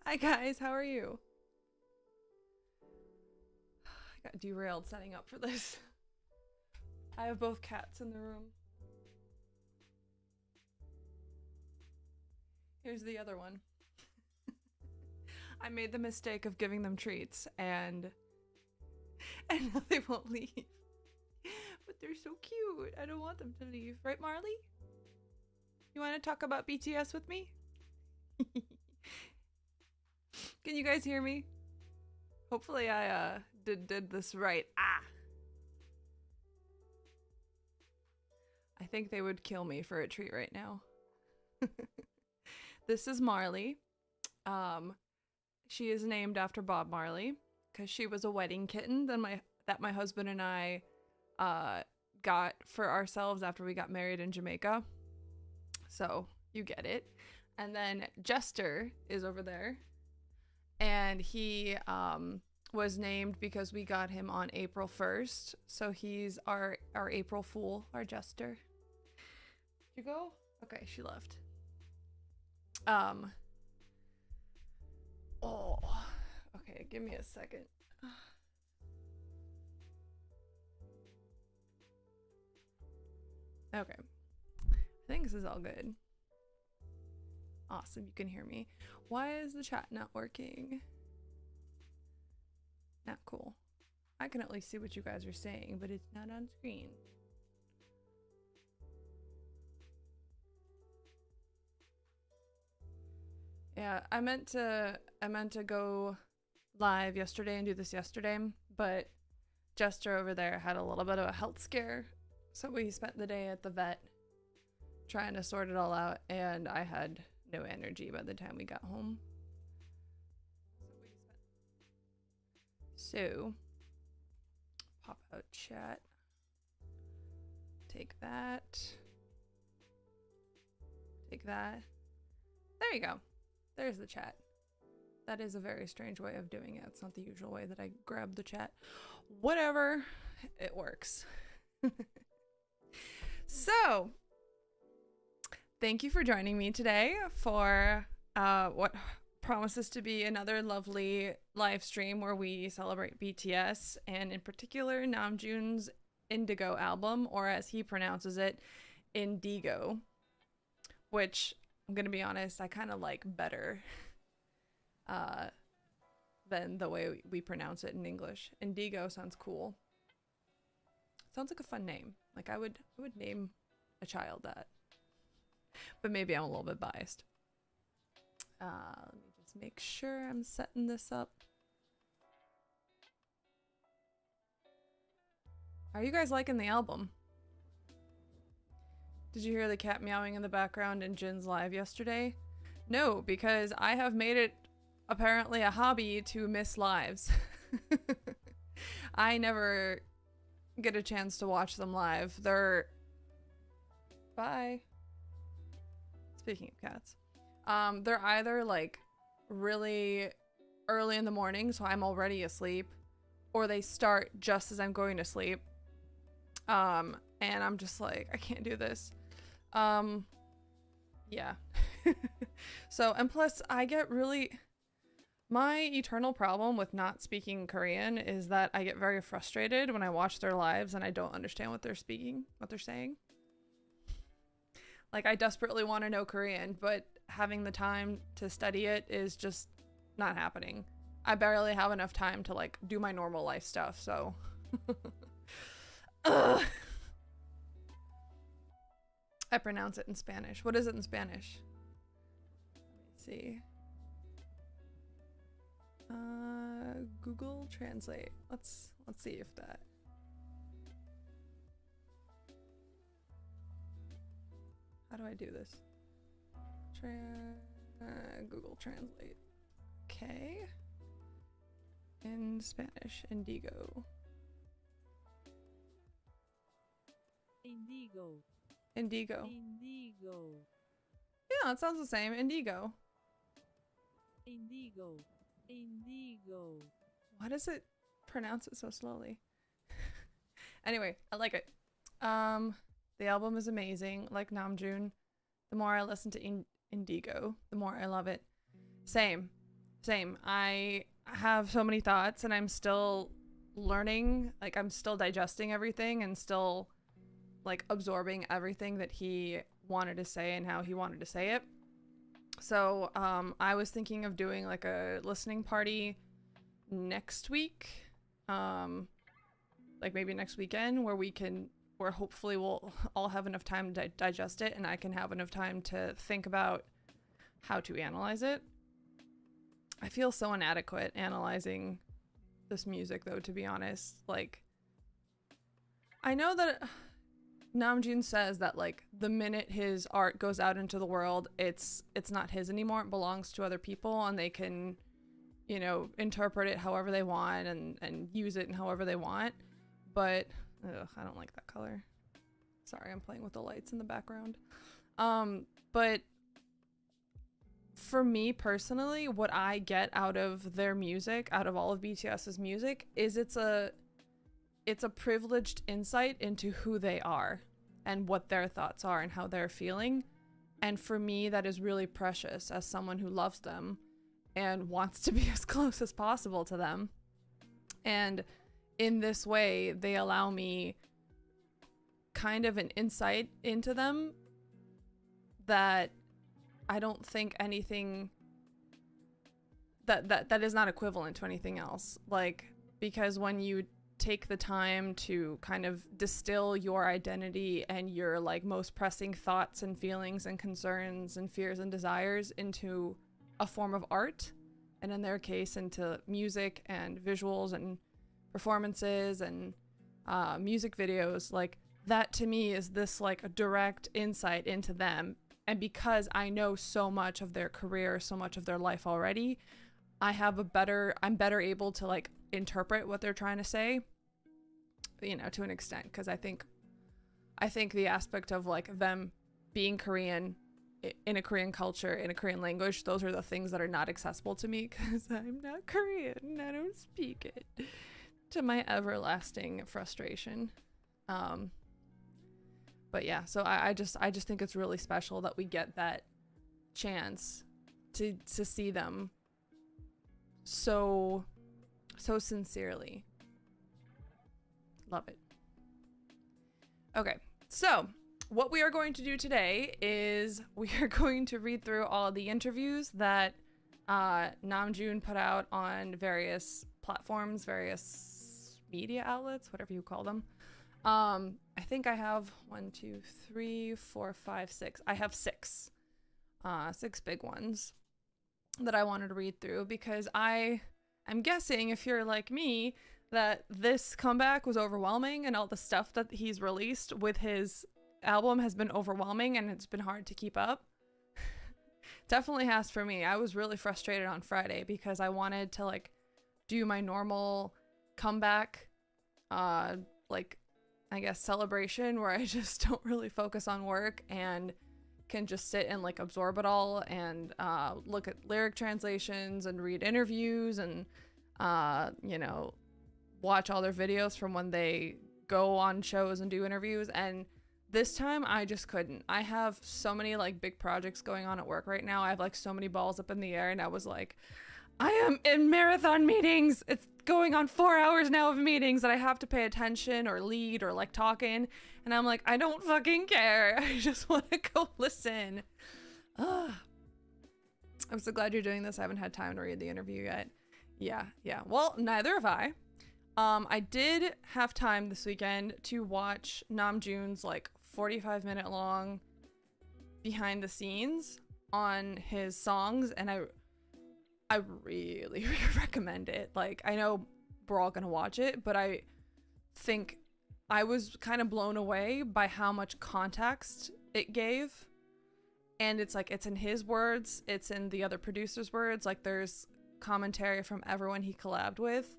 Hi guys, how are you? I got derailed setting up for this. I have both cats in the room. Here's the other one. I made the mistake of giving them treats and now they won't leave. But they're so cute. I don't want them to leave. Right, Marley? You want to talk about BTS with me? Can you guys hear me? Hopefully I did this right. Ah. I think they would kill me for a treat right now. This is Marley. She is named after Bob Marley because she was a wedding kitten that my husband and I got for ourselves after we got married in Jamaica. So you get it. And then Jester is over there, and he was named because we got him on April 1st. So he's our April Fool, our Jester. Did you go? Okay, she left. Oh, okay, give me a second. Okay, I think this is all good. Awesome, you can hear me. Why is the chat not working? Not cool. I can at least see what you guys are saying, but it's not on screen. Yeah, I meant to go live yesterday and do this yesterday, but Jester over there had a little bit of a health scare, so we spent the day at the vet trying to sort it all out, and I had no energy by the time we got home. So, pop out chat. Take that. Take that. There you go. There's the chat. That is a very strange way of doing it. It's not the usual way that I grab the chat. Whatever. It works. So, thank you for joining me today for what promises to be another lovely live stream where we celebrate BTS, and in particular Namjoon's Indigo album, or as he pronounces it, Indigo, which I'm gonna be honest, I kind of like better than the way we pronounce it in English. Indigo sounds cool. Sounds like a fun name. Like I would name a child that. But maybe I'm a little bit biased. Let me just make sure I'm setting this up. Are you guys liking the album? Did you hear the cat meowing in the background in Jin's live yesterday? No, because I have made it apparently a hobby to miss lives. I never get a chance to watch them live. They're... Bye. Speaking of cats. They're either like really early in the morning, so I'm already asleep, or they start just as I'm going to sleep. And I'm just like, I can't do this. Yeah. So, and plus I get really... My eternal problem with not speaking Korean is that I get very frustrated when I watch their lives and I don't understand what they're saying. Like, I desperately want to know Korean, but having the time to study it is just not happening. I barely have enough time to, like, do my normal life stuff, so... Ugh. I pronounce it in Spanish. What is it in Spanish? Let me see. Google Translate. Let's see if that... How do I do this? Google Translate. Okay. In Spanish, Indigo. Indigo. Indigo. Indigo. Yeah, it sounds the same. Indigo. Indigo. Indigo. Why does it pronounce it so slowly? Anyway, I like it. The album is amazing. Like Namjoon, the more I listen to Indigo, the more I love it. Same. Same. I have so many thoughts and I'm still learning, like I'm still digesting everything and still like absorbing everything that he wanted to say and how he wanted to say it. So I was thinking of doing like a listening party next week, like maybe next weekend, where hopefully we'll all have enough time to digest it and I can have enough time to think about how to analyze it. I feel so inadequate analyzing this music though, to be honest. Like, I know that Namjoon says that like the minute his art goes out into the world, it's not his anymore. It belongs to other people and they can, you know, interpret it however they want and use it in however they want. But I don't like that color. Sorry, I'm playing with the lights in the background. But for me personally, what I get out of their music, out of all of BTS's music, is it's a privileged insight into who they are and what their thoughts are and how they're feeling. And for me, that is really precious as someone who loves them and wants to be as close as possible to them. And in this way, they allow me kind of an insight into them that I don't think anything that is not equivalent to anything else. Like, because when you take the time to kind of distill your identity and your like most pressing thoughts and feelings and concerns and fears and desires into a form of art, and in their case into music and visuals and performances and music videos, like that to me is this like a direct insight into them. And because I know so much of their career, so much of their life already, I'm better able to like interpret what they're trying to say, you know, to an extent, because I think the aspect of like them being Korean in a Korean culture, in a Korean language, those are the things that are not accessible to me because I'm not Korean and I don't speak it, to my everlasting frustration. But yeah, so I just think it's really special that we get that chance to see them so sincerely. Love it. Okay, so what we are going to do today is we are going to read through all the interviews that Namjoon put out on various platforms, various media outlets, whatever you call them. I think I have 1, 2, 3, 4, 5, 6. I have 6 big ones that I wanted to read through because I'm guessing if you're like me that this comeback was overwhelming and all the stuff that he's released with his album has been overwhelming and it's been hard to keep up. Definitely has for me. I was really frustrated on Friday because I wanted to like do my normal comeback like I guess celebration where I just don't really focus on work and can just sit and like absorb it all and look at lyric translations and read interviews and you know, watch all their videos from when they go on shows and do interviews. And this time I just couldn't. I have so many like big projects going on at work right now. I have like so many balls up in the air and I was like, I am in marathon meetings. It's going on 4 hours now of meetings that I have to pay attention or lead or like talking. And I'm like, I don't fucking care. I just want to go listen. Ugh. I'm so glad you're doing this. I haven't had time to read the interview yet. Yeah. Well, neither have I. I did have time this weekend to watch Namjoon's like 45-minute long behind the scenes on his songs, and I really recommend it. Like, I know we're all gonna watch it, but I think I was kind of blown away by how much context it gave. And it's like, it's in his words, it's in the other producers' words, like there's commentary from everyone he collabed with.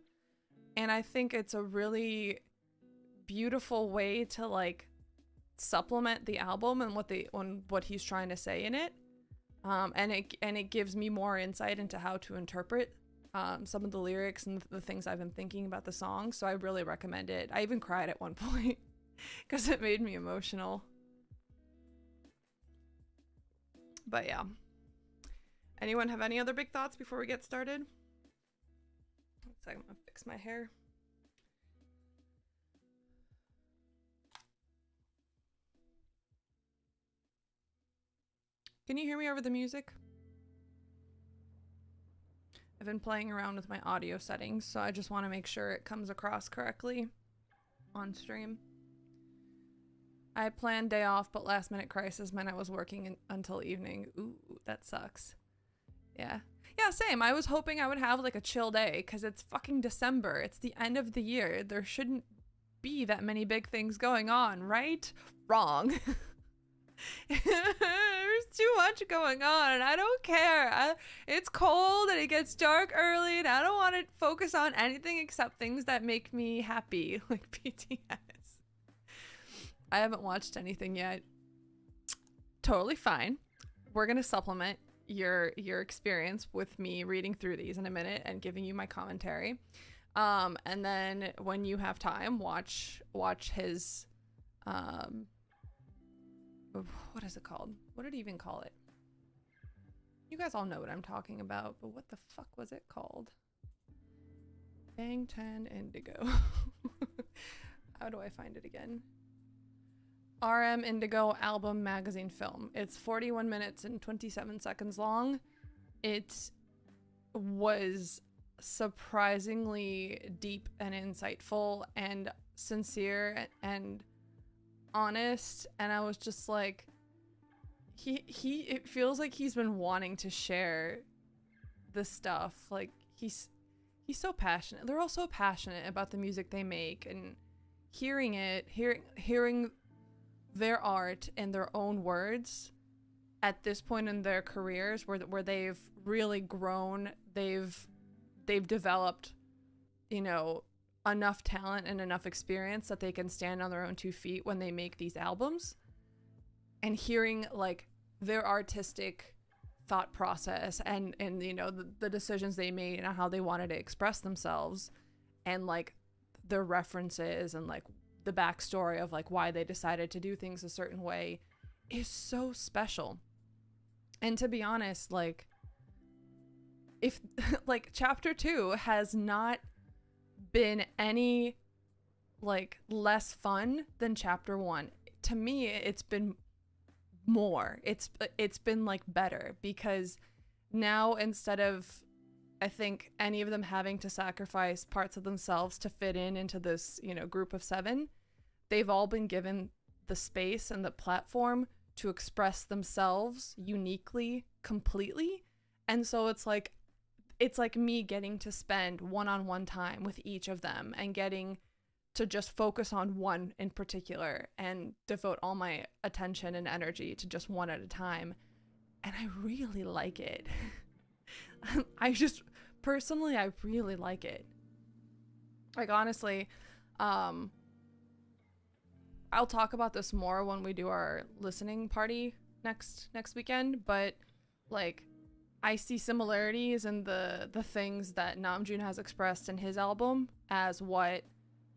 And I think it's a really beautiful way to like supplement the album and what he's trying to say in it. And it gives me more insight into how to interpret some of the lyrics and the things I've been thinking about the song. So I really recommend it. I even cried at one point because it made me emotional. But yeah. Anyone have any other big thoughts before we get started? So I'm gonna fix my hair. Can you hear me over the music? I've been playing around with my audio settings, so I just want to make sure it comes across correctly on stream. I planned day off, but last minute crisis meant I was working until evening. Ooh, that sucks. Yeah. Yeah, same. I was hoping I would have like a chill day because it's fucking December. It's the end of the year. There shouldn't be that many big things going on, right? Wrong. There's too much going on and I don't care. It's cold and it gets dark early and I don't want to focus on anything except things that make me happy, like BTS. I haven't watched anything yet. Totally fine. We're gonna supplement your experience with me reading through these in a minute and giving you my commentary. And then when you have time, watch his what is it called? What did he even call it? You guys all know what I'm talking about, but what the fuck was it called? Bangtan Indigo. How do I find it again? RM Indigo album magazine film. It's 41 minutes and 27 seconds long. It was surprisingly deep and insightful and sincere and honest, and I was just like, it feels like he's been wanting to share this stuff. Like he's so passionate. They're all so passionate about the music they make, and hearing their art in their own words at this point in their careers where they've really grown, they've developed, you know, enough talent and enough experience that they can stand on their own 2 feet when they make these albums, and hearing like their artistic thought process and you know the decisions they made and how they wanted to express themselves, and like their references and like the backstory of like why they decided to do things a certain way is so special. And to be honest, like if like chapter 2 has not been any like less fun than chapter 1. To me, it's been more. It's been like better, because now instead of, I think, any of them having to sacrifice parts of themselves to fit into this, you know, group of 7, they've all been given the space and the platform to express themselves uniquely, completely. And so it's like me getting to spend one-on-one time with each of them and getting to just focus on one in particular and devote all my attention and energy to just one at a time. And I really like it. Personally, I really like it. Like, honestly, I'll talk about this more when we do our listening party next weekend, but like, I see similarities in the things that Namjoon has expressed in his album as what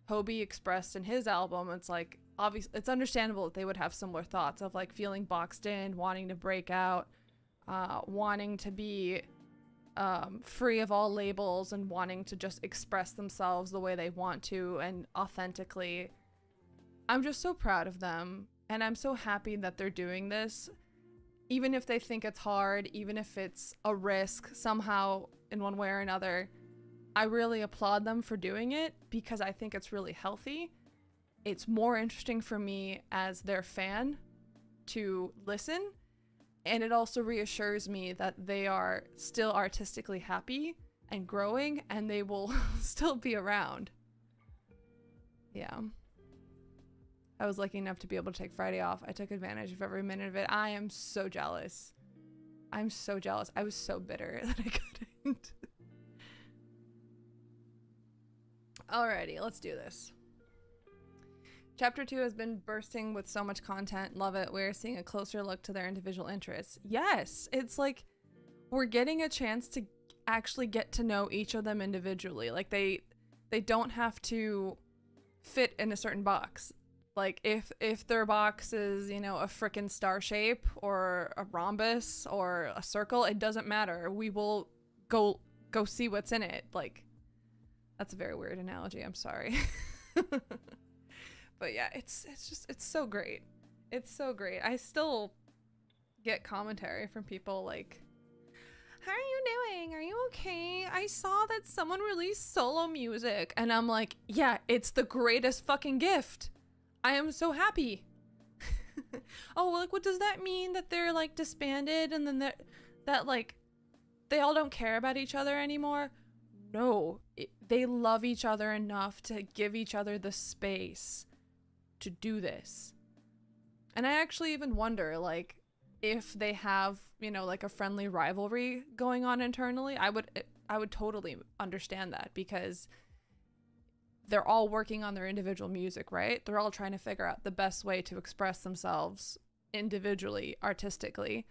Hobie expressed in his album. It's like, obviously, it's understandable that they would have similar thoughts of like feeling boxed in, wanting to break out, wanting to be free of all labels, and wanting to just express themselves the way they want to and authentically. I'm just so proud of them, and I'm so happy that they're doing this. Even if they think it's hard, even if it's a risk somehow in one way or another, I really applaud them for doing it, because I think it's really healthy. It's more interesting for me as their fan to listen, and it also reassures me that they are still artistically happy and growing, and they will still be around. Yeah. I was lucky enough to be able to take Friday off. I took advantage of every minute of it. I am so jealous. I'm so jealous. I was so bitter that I couldn't. Alrighty, let's do this. Chapter 2 has been bursting with so much content. Love it. We're seeing a closer look to their individual interests. Yes, it's like we're getting a chance to actually get to know each of them individually. Like they don't have to fit in a certain box. Like if their box is, you know, a frickin' star shape or a rhombus or a circle, it doesn't matter. We will go see what's in it. Like, that's a very weird analogy. I'm sorry. But yeah, it's so great. It's so great. I still get commentary from people like, how are you doing? Are you okay? I saw that someone released solo music. And I'm like, yeah, it's the greatest fucking gift. I am so happy. Oh, like, what does that mean? That they're like disbanded and then that like they all don't care about each other anymore? No, they love each other enough to give each other the space to do this. And I actually even wonder, like, if they have, you know, like a friendly rivalry going on internally. I would totally understand that, because they're all working on their individual music, right? They're all trying to figure out the best way to express themselves individually, artistically.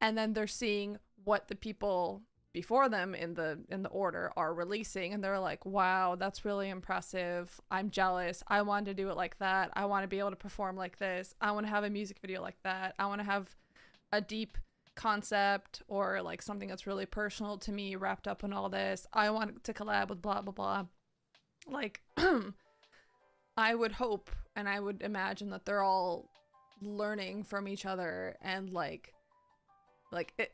And then they're seeing what the people before them in the order are releasing, and they're like, wow, that's really impressive. I'm jealous. I want to do it like that. I want to be able to perform like this. I want to have a music video like that. I want to have a deep concept or like something that's really personal to me wrapped up in all this. I want to collab with blah blah blah. Like, I would hope and I would imagine that they're all learning from each other, and like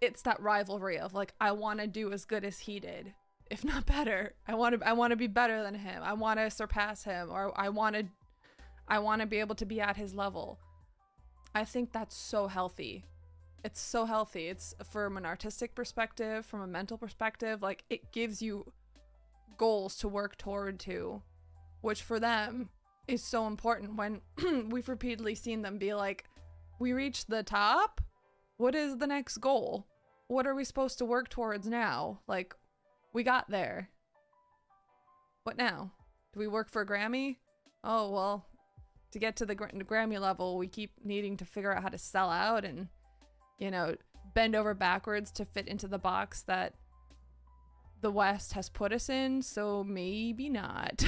it's that rivalry of like, I want to do as good as he did, if not better. I want to be better than him. I want to surpass him, or I want to be able to be at his level. I think that's so healthy. It's so healthy. It's from an artistic perspective, from a mental perspective, like it gives you goals to work toward to, which for them is so important. When we've repeatedly seen them be like, we reached the top, what is the next goal? What are we supposed to work towards now? Like, we got there. What now? Do we work for a Grammy? Oh, well, to get to the Grammy level, we keep needing to figure out how to sell out and, you know, bend over backwards to fit into the box that the West has put us in, so maybe not.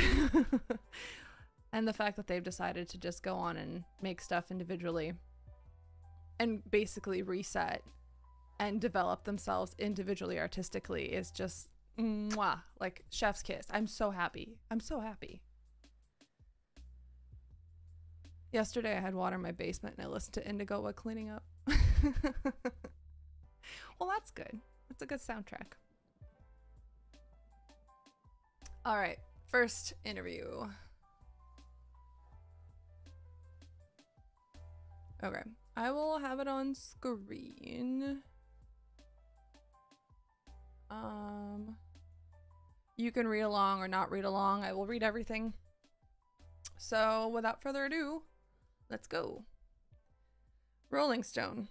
And the fact that they've decided to just go on and make stuff individually and basically reset and develop themselves individually artistically is just mwah, like chef's kiss. I'm so happy. I'm so happy. Yesterday I had water in my basement and I listened to Indigo while cleaning up. Well, that's good. That's a good soundtrack. All right, first interview. Okay, I will have it on screen. You can read along or not read along. I will read everything. So without further ado, let's go. Rolling Stone.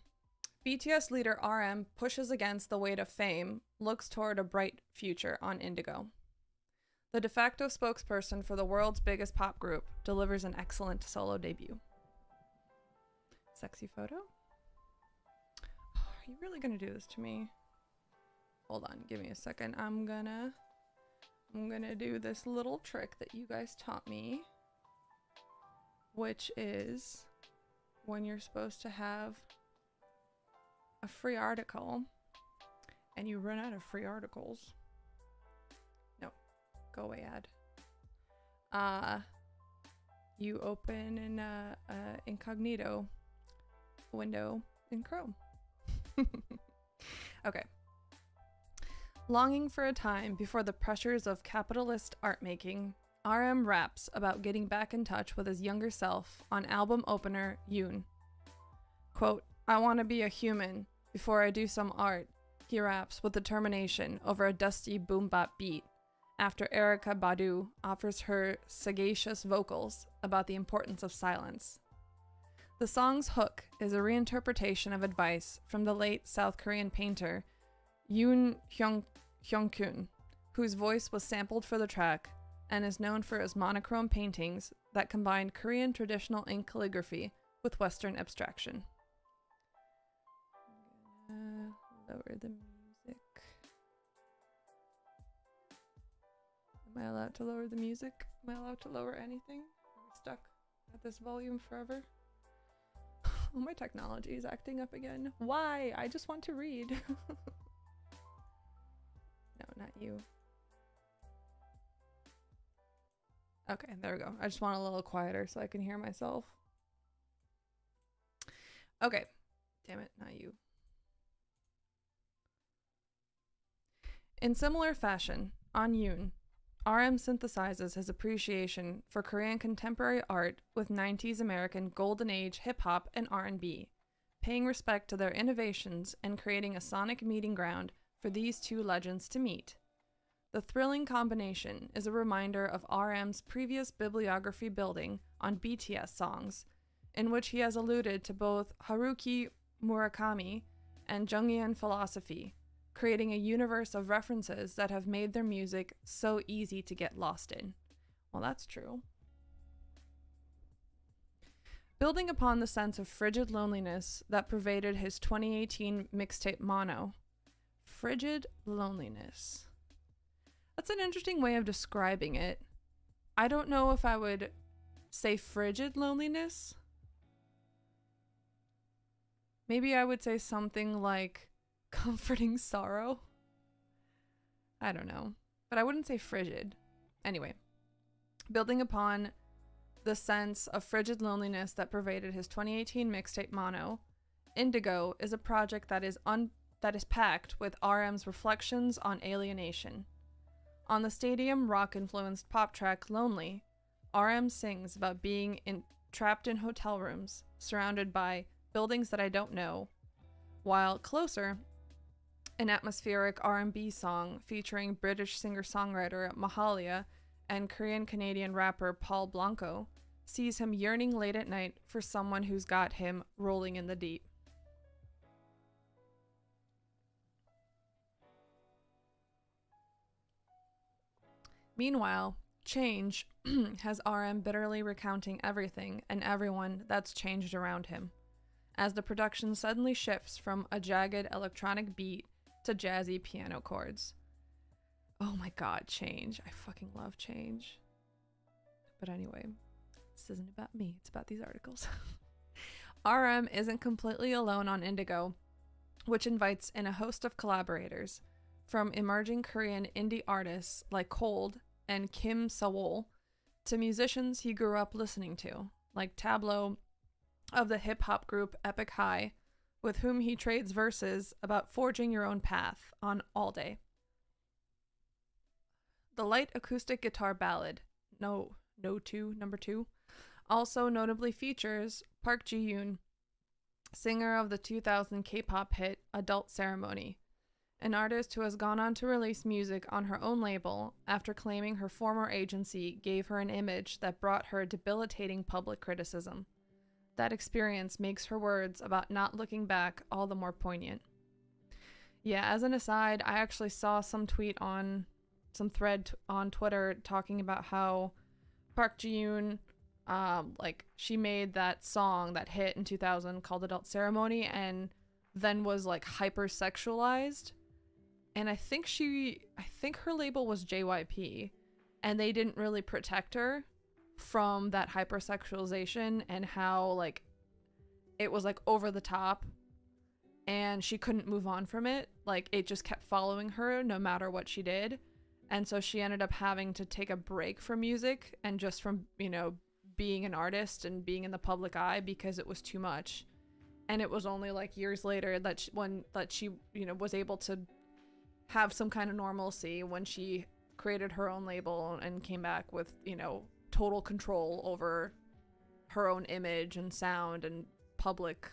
BTS leader RM pushes against the weight of fame, looks toward a bright future on Indigo. The de facto spokesperson for the world's biggest pop group delivers an excellent solo debut. Sexy photo? Are you really gonna do this to me? Hold on, give me a second. I'm gonna do this little trick that you guys taught me, which is when you're supposed to have a free article and you run out of free articles. No, go away ad. You open an incognito window in Chrome. Okay. Longing for a time before the pressures of capitalist art making, RM raps about getting back in touch with his younger self on album opener Yoon. Quote, I want to be a human before I do some art, he raps with determination over a dusty boom bap beat after Erykah Badu offers her sagacious vocals about the importance of silence. The song's hook is a reinterpretation of advice from the late South Korean painter Yoon Hyung-kun, whose voice was sampled for the track and is known for his monochrome paintings that combine Korean traditional ink calligraphy with Western abstraction. I'm gonna lower the music. Am I allowed to lower the music? Am I allowed to lower anything? Are we stuck at at this volume forever. Oh, my technology is acting up again. Why? I just want to read. No, not you. Okay, there we go. I just want a little quieter so I can hear myself. Okay. Damn it, not you. In similar fashion, on Yoon, RM synthesizes his appreciation for Korean contemporary art with 90s American golden age hip-hop and R&B, paying respect to their innovations and creating a sonic meeting ground for these two legends to meet. The thrilling combination is a reminder of RM's previous bibliography building on BTS songs, in which he has alluded to both Haruki Murakami and Jungian philosophy, creating a universe of references that have made their music so easy to get lost in. Well, that's true. Building upon the sense of frigid loneliness that pervaded his 2018 mixtape Mono. Frigid loneliness. That's an interesting way of describing it. I don't know if I would say frigid loneliness. Maybe I would say something like comforting sorrow. I don't know. But I wouldn't say frigid. Anyway, building upon the sense of frigid loneliness that pervaded his 2018 mixtape Mono, Indigo is a project that is packed with RM's reflections on alienation. On the stadium rock-influenced pop track Lonely, RM sings about being trapped in hotel rooms, surrounded by buildings that I don't know, while Closer, an atmospheric R&B song featuring British singer-songwriter Mahalia and Korean-Canadian rapper Paul Blanco, sees him yearning late at night for someone who's got him rolling in the deep. Meanwhile, Change has RM bitterly recounting everything and everyone that's changed around him, as the production suddenly shifts from a jagged electronic beat to jazzy piano chords. Oh my god, Change. I fucking love Change. But anyway, this isn't about me, it's about these articles. RM isn't completely alone on Indigo, which invites in a host of collaborators, from emerging Korean indie artists like Cold and Kim Sawol to musicians he grew up listening to, like Tableau of the hip-hop group Epic High, with whom he trades verses about forging your own path on All Day. The light acoustic guitar ballad, No 2, number 2, also notably features Park Ji-yoon, singer of the 2000 K-pop hit Adult Ceremony, an artist who has gone on to release music on her own label after claiming her former agency gave her an image that brought her debilitating public criticism. That experience makes her words about not looking back all the more poignant. Yeah, as an aside, I actually saw some thread on Twitter talking about how Park Ji-yoon, she made that song, that hit in 2000 called Adult Ceremony, and then was like hypersexualized. And I think her label was JYP, and they didn't really protect her from that hypersexualization and how like it was like over the top and she couldn't move on from it. Like it just kept following her no matter what she did. And so she ended up having to take a break from music and just from, being an artist and being in the public eye because it was too much. And it was only like years later that she was able to have some kind of normalcy when she created her own label and came back with, total control over her own image and sound and public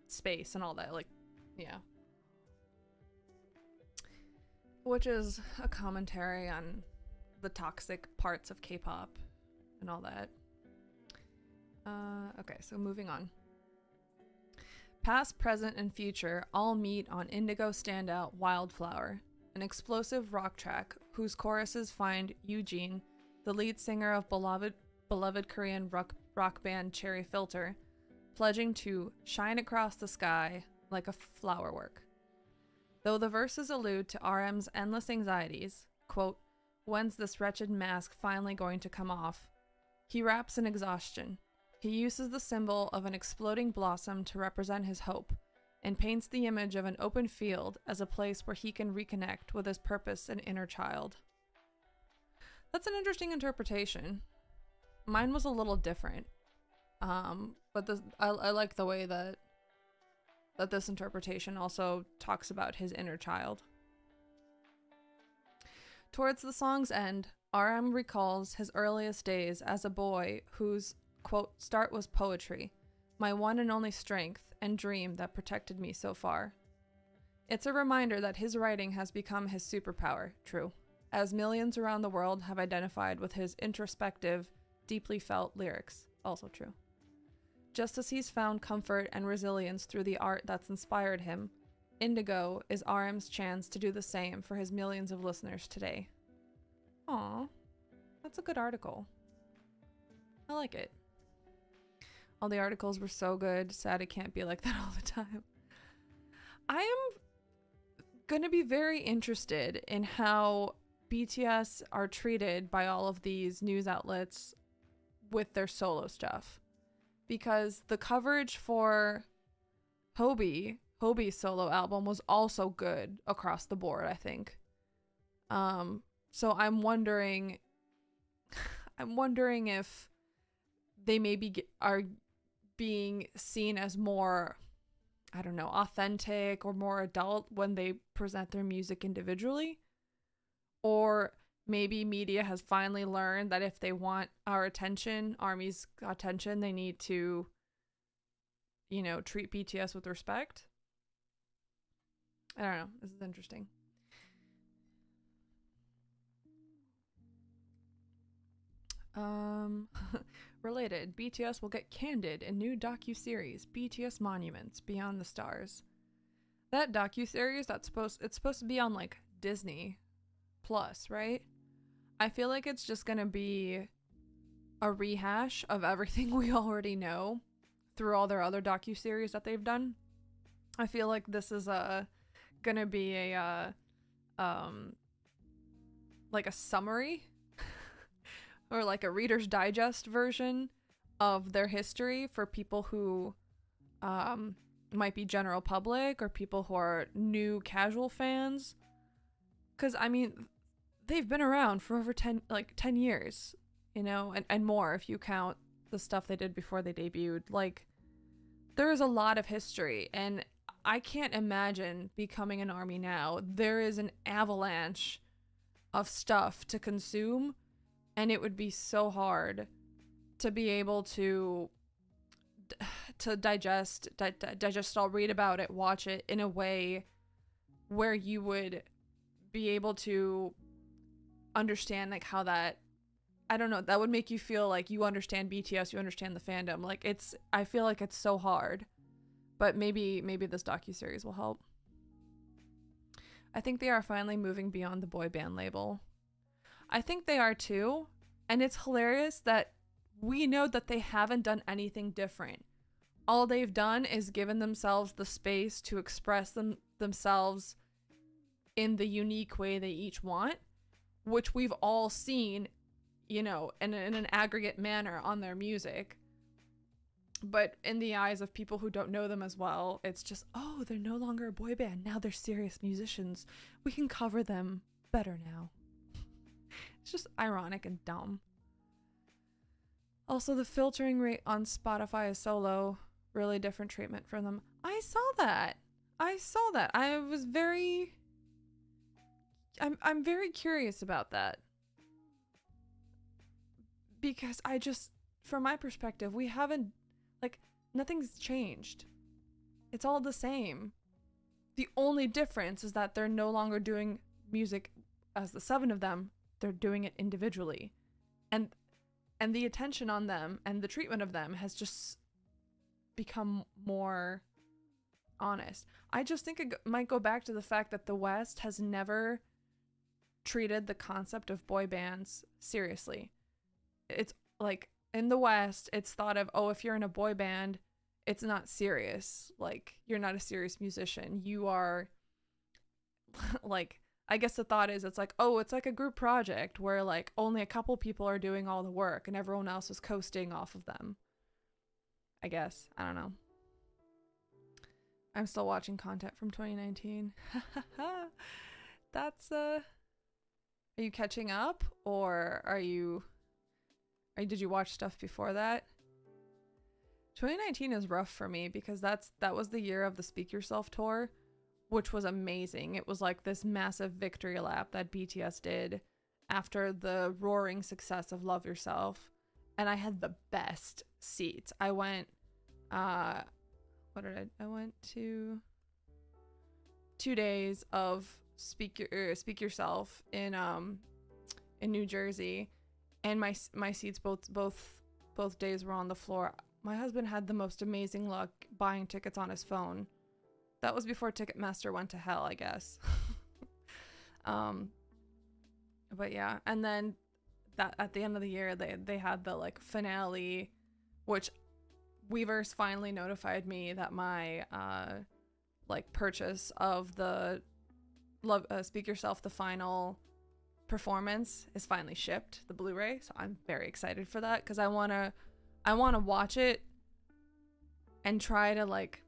space and all that. Like, yeah. Which is a commentary on the toxic parts of K-pop and all that. Okay, so moving on. Past, present, and future all meet on Indigo standout Wildflower, an explosive rock track whose choruses find Eugene, the lead singer of beloved Korean rock band Cherry Filter, pledging to shine across the sky like a flowerwork. Though the verses allude to RM's endless anxieties, quote, "When's this wretched mask finally going to come off?" He raps in exhaustion. He uses the symbol of an exploding blossom to represent his hope, and paints the image of an open field as a place where he can reconnect with his purpose and inner child. That's an interesting interpretation. Mine was a little different, but I like the way that this interpretation also talks about his inner child. Towards the song's end, RM recalls his earliest days as a boy whose, quote, start was poetry, my one and only strength and dream that protected me so far. It's a reminder that his writing has become his superpower, true, as millions around the world have identified with his introspective, deeply felt lyrics, also true. Just as he's found comfort and resilience through the art that's inspired him, Indigo is RM's chance to do the same for his millions of listeners today. Aw, that's a good article. I like it. All the articles were so good. Sad it can't be like that all the time. I am going to be very interested in how BTS are treated by all of these news outlets with their solo stuff. Because the coverage for Hobie's solo album was also good across the board, I think. So I'm wondering if they maybe are being seen as more, I don't know, authentic or more adult when they present their music individually. Or maybe media has finally learned that if they want our attention, ARMY's attention, they need to, treat BTS with respect. I don't know. This is interesting. Related, BTS will get candid in new docu-series, BTS Monuments, Beyond the Stars. That docu-series, it's supposed to be on, like, Disney Plus, right? I feel like it's just gonna be a rehash of everything we already know through all their other docu-series that they've done. I feel like this is gonna be a like a summary or like a Reader's Digest version of their history for people who might be general public or people who are new casual fans. Because, I mean, they've been around for over 10 years, and more if you count the stuff they did before they debuted. Like, there is a lot of history, and I can't imagine becoming an ARMY now. There is an avalanche of stuff to consume, and it would be so hard to be able to digest it all, read about it, watch it in a way where you would be able to understand, like, how that, I don't know, that would make you feel like you understand BTS, you understand the fandom. Like, I feel like it's so hard, but maybe this docuseries will help. I think they are finally moving beyond the boy band label. I think they are too, and it's hilarious that we know that they haven't done anything different. All they've done is given themselves the space to express themselves in the unique way they each want, which we've all seen, in an aggregate manner on their music. But in the eyes of people who don't know them as well, it's just, oh, they're no longer a boy band. Now they're serious musicians. We can cover them better now. It's just ironic and dumb. Also, the filtering rate on Spotify is so low. Really different treatment for them. I saw that. I was very... I'm very curious about that. Because from my perspective, we haven't, nothing's changed. It's all the same. The only difference is that they're no longer doing music as the 7 of them. They're doing it individually. And the attention on them and the treatment of them has just become more honest. I just think it might go back to the fact that the West has never treated the concept of boy bands seriously. It's like, in the West, it's thought of, oh, if you're in a boy band, it's not serious. Like, you're not a serious musician. You are like I guess the thought is it's like, oh, it's like a group project where like only a couple people are doing all the work and everyone else is coasting off of them. I guess. I don't know. I'm still watching content from 2019. That's are you catching up, or did you watch stuff before that? 2019 is rough for me because that was the year of the Speak Yourself tour, which was amazing. It was like this massive victory lap that BTS did after the roaring success of Love Yourself, and I had the best seats. I went I went to 2 days of Speak Yourself in New Jersey, and my seats both days were on the floor. My husband had the most amazing luck buying tickets on his phone. That was before Ticketmaster went to hell, I guess. But yeah, and then that at the end of the year they had the like finale, which Weverse finally notified me that my like purchase of the Speak Yourself the final performance is finally shipped, the Blu-ray. So I'm very excited for that because I want to watch it and try to like,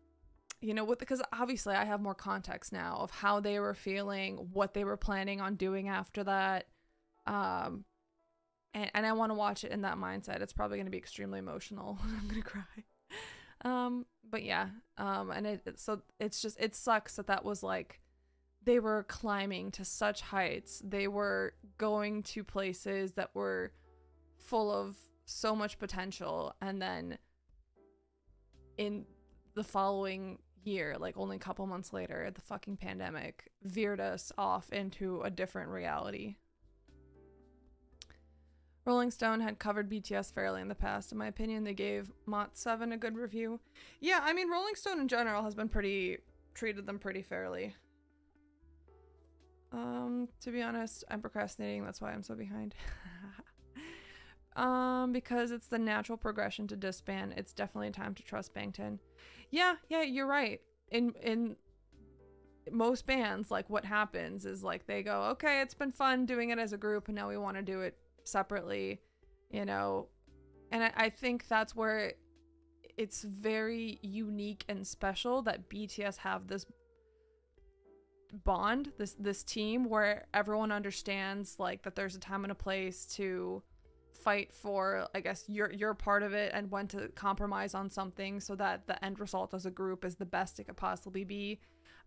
because obviously I have more context now of how they were feeling, what they were planning on doing after that. And I want to watch it in that mindset. It's probably going to be extremely emotional. I'm going to cry. But yeah. And it sucks that was like, they were climbing to such heights. They were going to places that were full of so much potential. And then in the following year, like only a couple months later, the fucking pandemic veered us off into a different reality. Rolling Stone had covered BTS fairly in the past. In my opinion, they gave Mott 7 a good review. Yeah, I mean, Rolling Stone in general has been treated them pretty fairly. To be honest, I'm procrastinating. That's why I'm so behind. Because it's the natural progression to disband. It's definitely time to trust Bangtan. Yeah, you're right. In most bands, like what happens is like they go, okay, it's been fun doing it as a group, and now we want to do it separately, and I think that's where it's very unique and special that BTS have this bond, this team where everyone understands like that there's a time and a place to fight for, I guess, your part of it, and when to compromise on something so that the end result as a group is the best it could possibly be.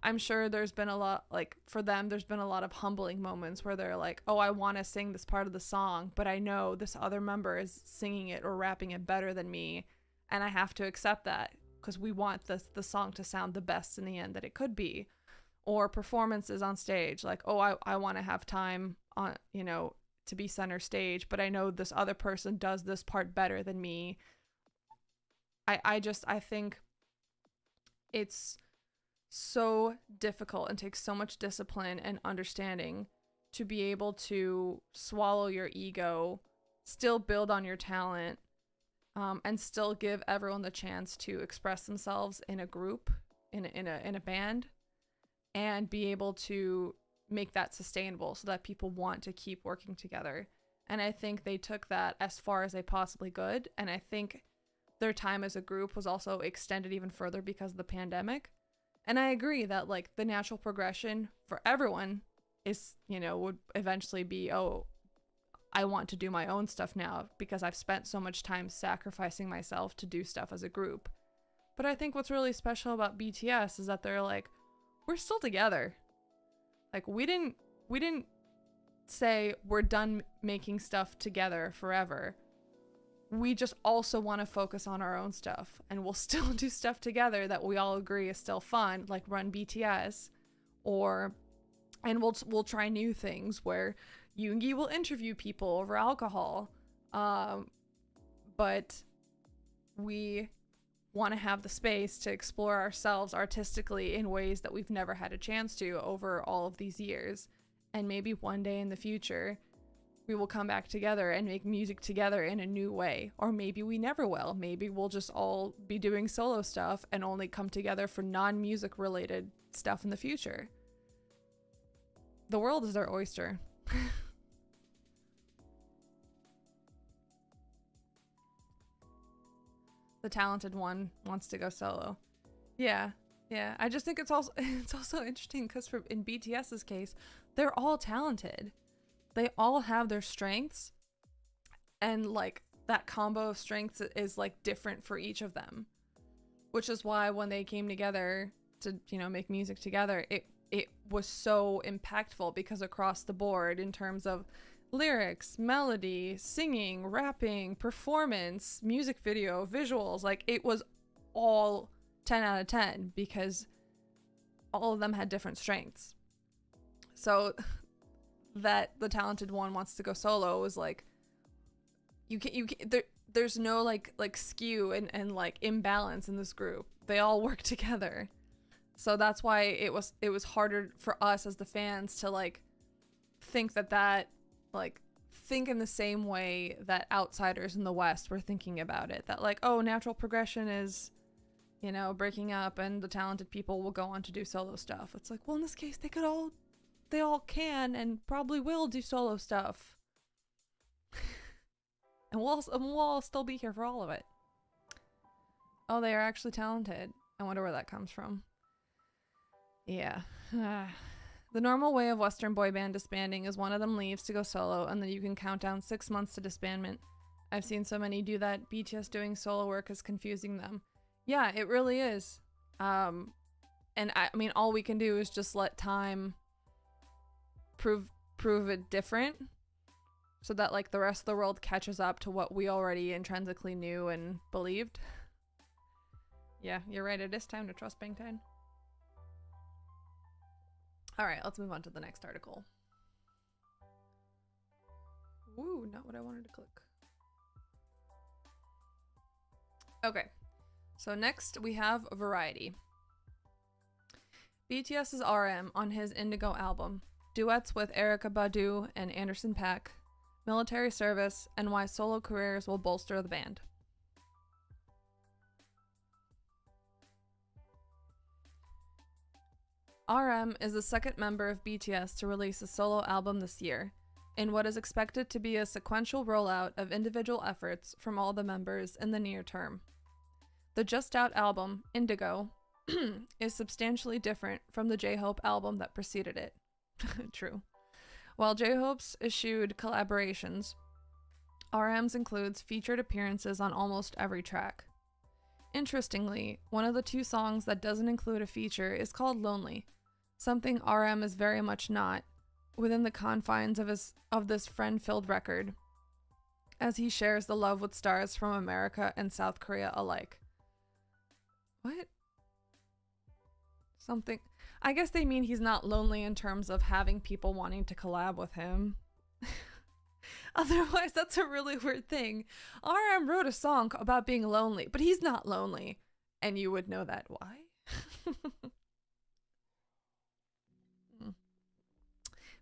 I'm sure there's been a lot, like for them, there's been a lot of humbling moments where they're like, oh, I want to sing this part of the song, but I know this other member is singing it or rapping it better than me, and I have to accept that because we want the song to sound the best in the end that it could be. Or performances on stage, like, oh, I want to have time on, to be center stage, but I know this other person does this part better than me. I think it's so difficult and takes so much discipline and understanding to be able to swallow your ego, still build on your talent, and still give everyone the chance to express themselves in a group, in a band, and be able to make that sustainable so that people want to keep working together. And I think they took that as far as they possibly could. And I think their time as a group was also extended even further because of the pandemic. And I agree that like the natural progression for everyone is, would eventually be, oh, I want to do my own stuff now because I've spent so much time sacrificing myself to do stuff as a group. But I think what's really special about BTS is that they're like, we're still together. Like we didn't say we're done making stuff together forever. We just also want to focus on our own stuff, and we'll still do stuff together that we all agree is still fun, like run BTS, and we'll try new things where Yoongi will interview people over alcohol. But we want to have the space to explore ourselves artistically in ways that we've never had a chance to over all of these years. And maybe one day in the future, we will come back together and make music together in a new way. Or maybe we never will. Maybe we'll just all be doing solo stuff and only come together for non-music related stuff in the future. The world is their oyster. The talented one wants to go solo. Yeah, yeah. I just think it's also interesting because in BTS's case, they're all talented. They all have their strengths, and like that combo of strengths is like different for each of them, which is why when they came together to, you know, make music together, it was so impactful because across the board in terms of lyrics, melody, singing, rapping, performance, music video, visuals, like it was all 10 out of 10 because all of them had different strengths. So that the talented one wants to go solo was like, there's no like skew and like imbalance in this group. They all work together. So that's why it was harder for us as the fans to like think that like think in the same way that outsiders in the West were thinking about it. That like, oh, natural progression is, you know, breaking up and the talented people will go on to do solo stuff. It's like, well, in this case, they all can and probably will do solo stuff. And we'll all still be here for all of it. Oh, they are actually talented. I wonder where that comes from. Yeah. The normal way of Western boy band disbanding is one of them leaves to go solo, and then you can count down 6 months to disbandment. I've seen so many do that. BTS doing solo work is confusing them. Yeah, it really is. And I mean, all we can do is just let time prove it different, so that like the rest of the world catches up to what we already intrinsically knew and believed. Yeah, you're right. It is time to trust Bangtan. All right, let's move on to the next article. Ooh, not what I wanted to click. Okay, so next we have Variety. BTS's RM on his Indigo album, duets with Erykah Badu and Anderson .Paak, military service, and why solo careers will bolster the band. RM is the second member of BTS to release a solo album this year, in what is expected to be a sequential rollout of individual efforts from all the members in the near term. The just-out album, Indigo, is substantially different from the J-Hope album that preceded it. True. While J-Hope's eschewed collaborations, RM's includes featured appearances on almost every track. Interestingly, one of the two songs that doesn't include a feature is called Lonely, something RM is very much not, within the confines of this friend-filled record, as he shares the love with stars from America and South Korea alike. What? Something... I guess they mean he's not lonely in terms of having people wanting to collab with him. Otherwise, that's a really weird thing. RM wrote a song about being lonely, but he's not lonely. And you would know that. Why?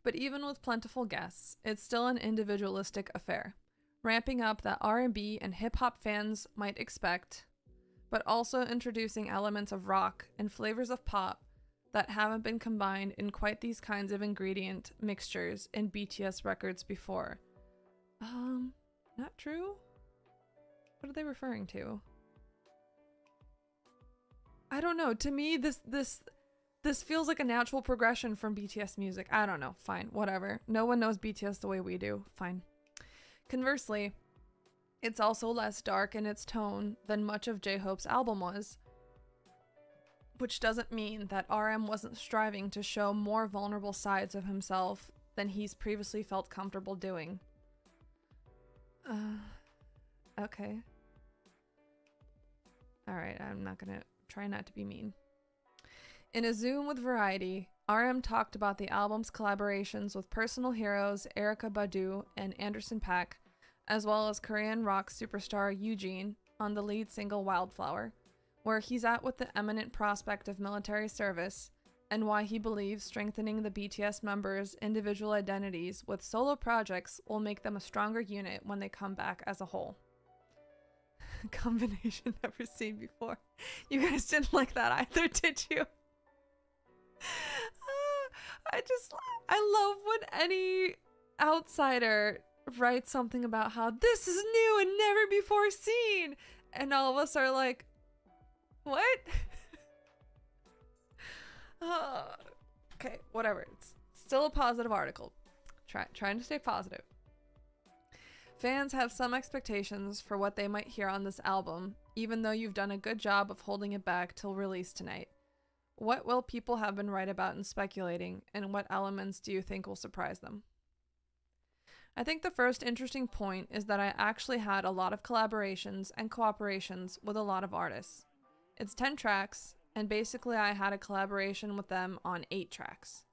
But even with plentiful guests, it's still an individualistic affair, ramping up that R&B and hip-hop fans might expect, but also introducing elements of rock and flavors of pop that haven't been combined in quite these kinds of ingredient mixtures in BTS records before. Not true? What are they referring to? I don't know. To me, this feels like a natural progression from BTS music. I don't know. Fine. Whatever. No one knows BTS the way we do. Fine. Conversely, it's also less dark in its tone than much of J-Hope's album was, which doesn't mean that RM wasn't striving to show more vulnerable sides of himself than he's previously felt comfortable doing. Okay. Alright, I'm not gonna try not to be mean. In a Zoom with Variety, RM talked about the album's collaborations with personal heroes Erykah Badu and Anderson .Paak, as well as Korean rock superstar Eugene on the lead single Wildflower, where he's at with the eminent prospect of military service, and why he believes strengthening the BTS members' individual identities with solo projects will make them a stronger unit when they come back as a whole. Combination never seen before. You guys didn't like that either, did you? I just, I love when any outsider writes something about how this is new and never before seen. And all of us are like, what? Okay, whatever. It's still a positive article. Trying to stay positive. Fans have some expectations for what they might hear on this album, even though you've done a good job of holding it back till release tonight. What will people have been right about and speculating, and what elements do you think will surprise them? I think the first interesting point is that I actually had a lot of collaborations and cooperations with a lot of artists. It's 10 tracks, and basically I had a collaboration with them on 8 tracks.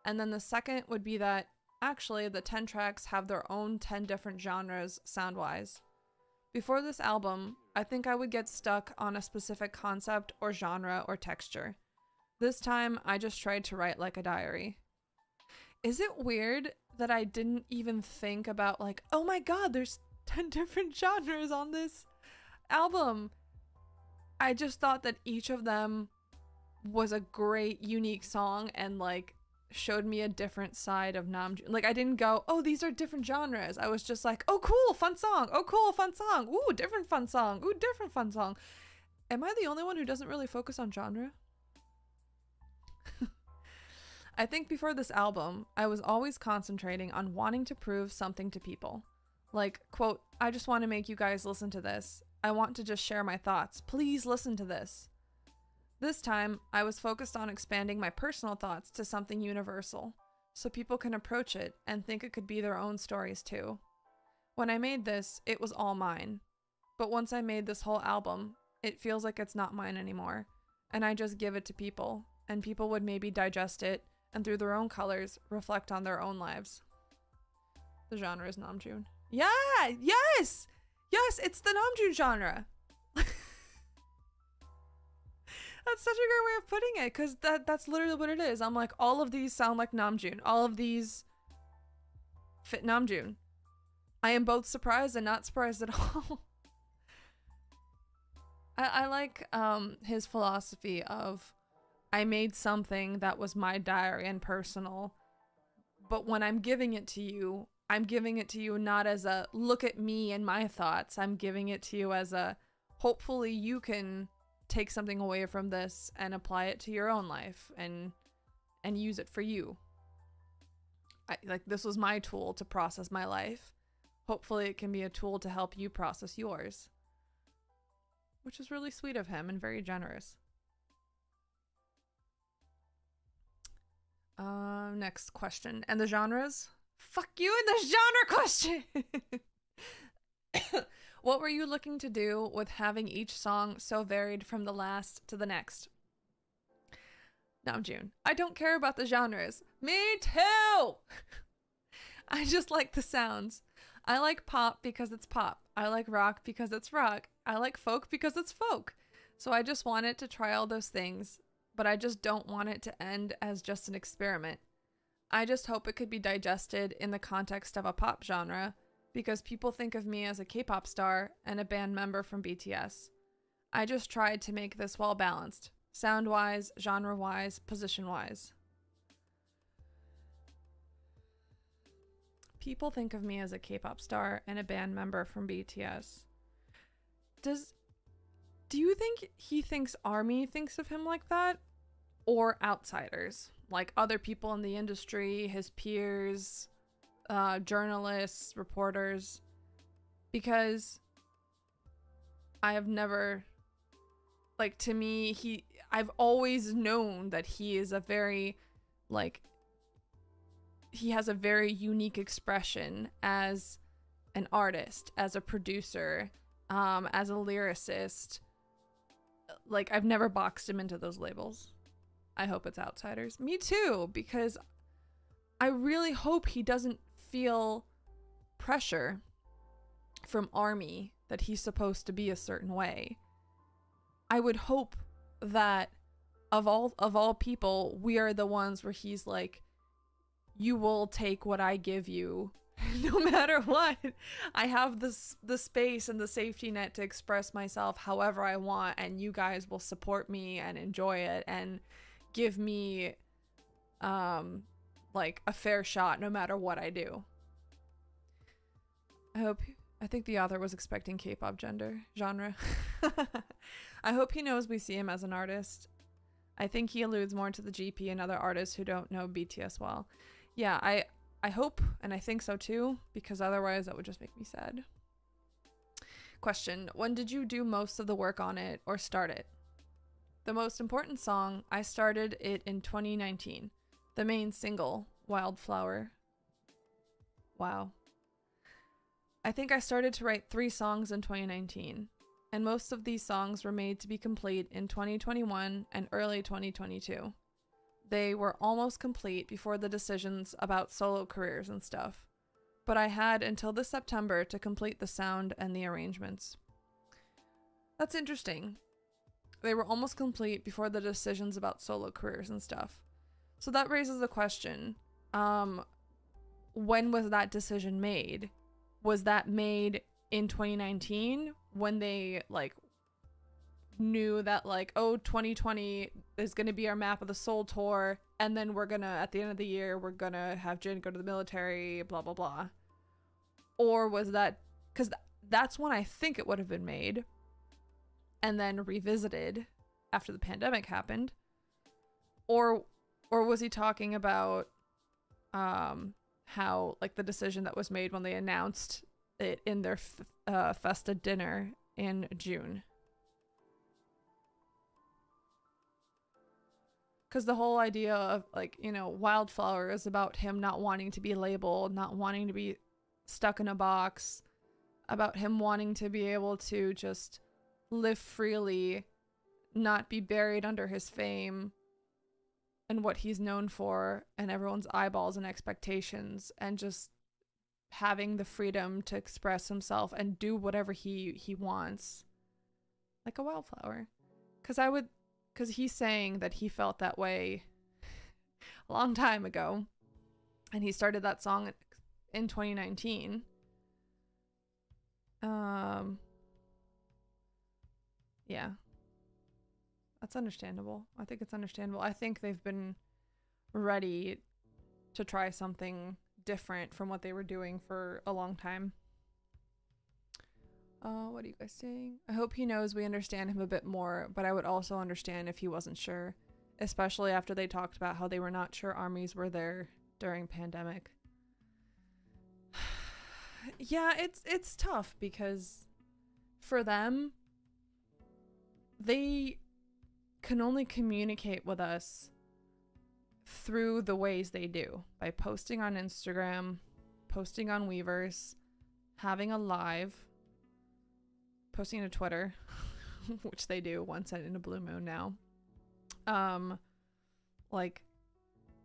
And then the second would be that actually the 10 tracks have their own 10 different genres sound-wise. Before this album, I think I would get stuck on a specific concept or genre or texture. This time, I just tried to write like a diary. Is it weird that I didn't even think about like, oh my god, there's 10 different genres on this album? I just thought that each of them was a great, unique song and like showed me a different side of Namjoon. Like I didn't go, oh, these are different genres. I was just like, oh, cool, fun song. Oh, cool, fun song. Ooh, different fun song. Ooh, different fun song. Am I the only one who doesn't really focus on genre? I think before this album, I was always concentrating on wanting to prove something to people. Like, quote, I just want to make you guys listen to this. I want to just share my thoughts. Please listen to this. This time, I was focused on expanding my personal thoughts to something universal, so people can approach it and think it could be their own stories too. When I made this, it was all mine. But once I made this whole album, it feels like it's not mine anymore, and I just give it to people, and people would maybe digest it, and through their own colors, reflect on their own lives. The genre is Namjoon. Yeah! Yes! Yes, it's the Namjoon genre! That's such a great way of putting it, because that's literally what it is. I'm like, all of these sound like Namjoon. All of these fit Namjoon. I am both surprised and not surprised at all. I like his philosophy of, I made something that was my diary and personal, but when I'm giving it to you, I'm giving it to you not as a, look at me and my thoughts. I'm giving it to you as a, hopefully you can take something away from this and apply it to your own life and use it for you. Like this was my tool to process my life. Hopefully it can be a tool to help you process yours. Which is really sweet of him and very generous. Next question. And the genres? Fuck you and the genre question! What were you looking to do with having each song so varied from the last to the next? Namjoon. I don't care about the genres. Me too! I just like the sounds. I like pop because it's pop. I like rock because it's rock. I like folk because it's folk. So I just wanted to try all those things, but I just don't want it to end as just an experiment. I just hope it could be digested in the context of a pop genre, because people think of me as a K-pop star and a band member from BTS. I just tried to make this well balanced, sound-wise, genre-wise, position-wise. People think of me as a K-pop star and a band member from BTS. Do you think he thinks ARMY thinks of him like that? Or outsiders? Like other people in the industry, his peers, journalists, reporters? Because I have never, like, to me, I've always known that he is a very, like, he has a very unique expression as an artist, as a producer, as a lyricist. Like, I've never boxed him into those labels. I hope it's outsiders. Me too, because I really hope he doesn't feel pressure from ARMY that he's supposed to be a certain way. I would hope that of all people, we are the ones where he's like, you will take what I give you no matter what. I have the space and the safety net to express myself however I want, and you guys will support me and enjoy it and give me like a fair shot no matter what I do. I think the author was expecting K-pop genre. I hope he knows we see him as an artist. I think he alludes more to the GP and other artists who don't know BTS well. Yeah, I hope, and I think so too, because otherwise that would just make me sad. Question: when did you do most of the work on it or start it? The most important song, I started it in 2019. The main single, Wildflower. Wow. I think I started to write 3 songs in 2019, and most of these songs were made to be complete in 2021 and early 2022. They were almost complete before the decisions about solo careers and stuff, but I had until this September to complete the sound and the arrangements. That's interesting. They were almost complete before the decisions about solo careers and stuff. So that raises the question, when was that decision made? Was that made in 2019 when they like knew that like, oh, 2020 is going to be our Map of the Soul tour, and then we're gonna, at the end of the year, we're gonna have Jin go to the military, blah blah blah? Or was that, because that's when I think it would have been made and then revisited after the pandemic happened? Or was he talking about how like the decision that was made when they announced it in their Festa dinner in June? Because the whole idea of like, you know, Wildflower is about him not wanting to be labeled, not wanting to be stuck in a box, about him wanting to be able to just live freely, not be buried under his fame and what he's known for and everyone's eyeballs and expectations, and just having the freedom to express himself and do whatever he wants, like a wildflower. Because he's saying that he felt that way a long time ago, and he started that song in 2019. Yeah. That's understandable. I think it's understandable. I think they've been ready to try something different from what they were doing for a long time. What are you guys saying? I hope he knows we understand him a bit more, but I would also understand if he wasn't sure, especially after they talked about how they were not sure armies were there during pandemic. Yeah, it's tough because for them, they can only communicate with us through the ways they do, by posting on Instagram, posting on Weverse, having a live, posting to Twitter, which they do once in a blue moon now. Like,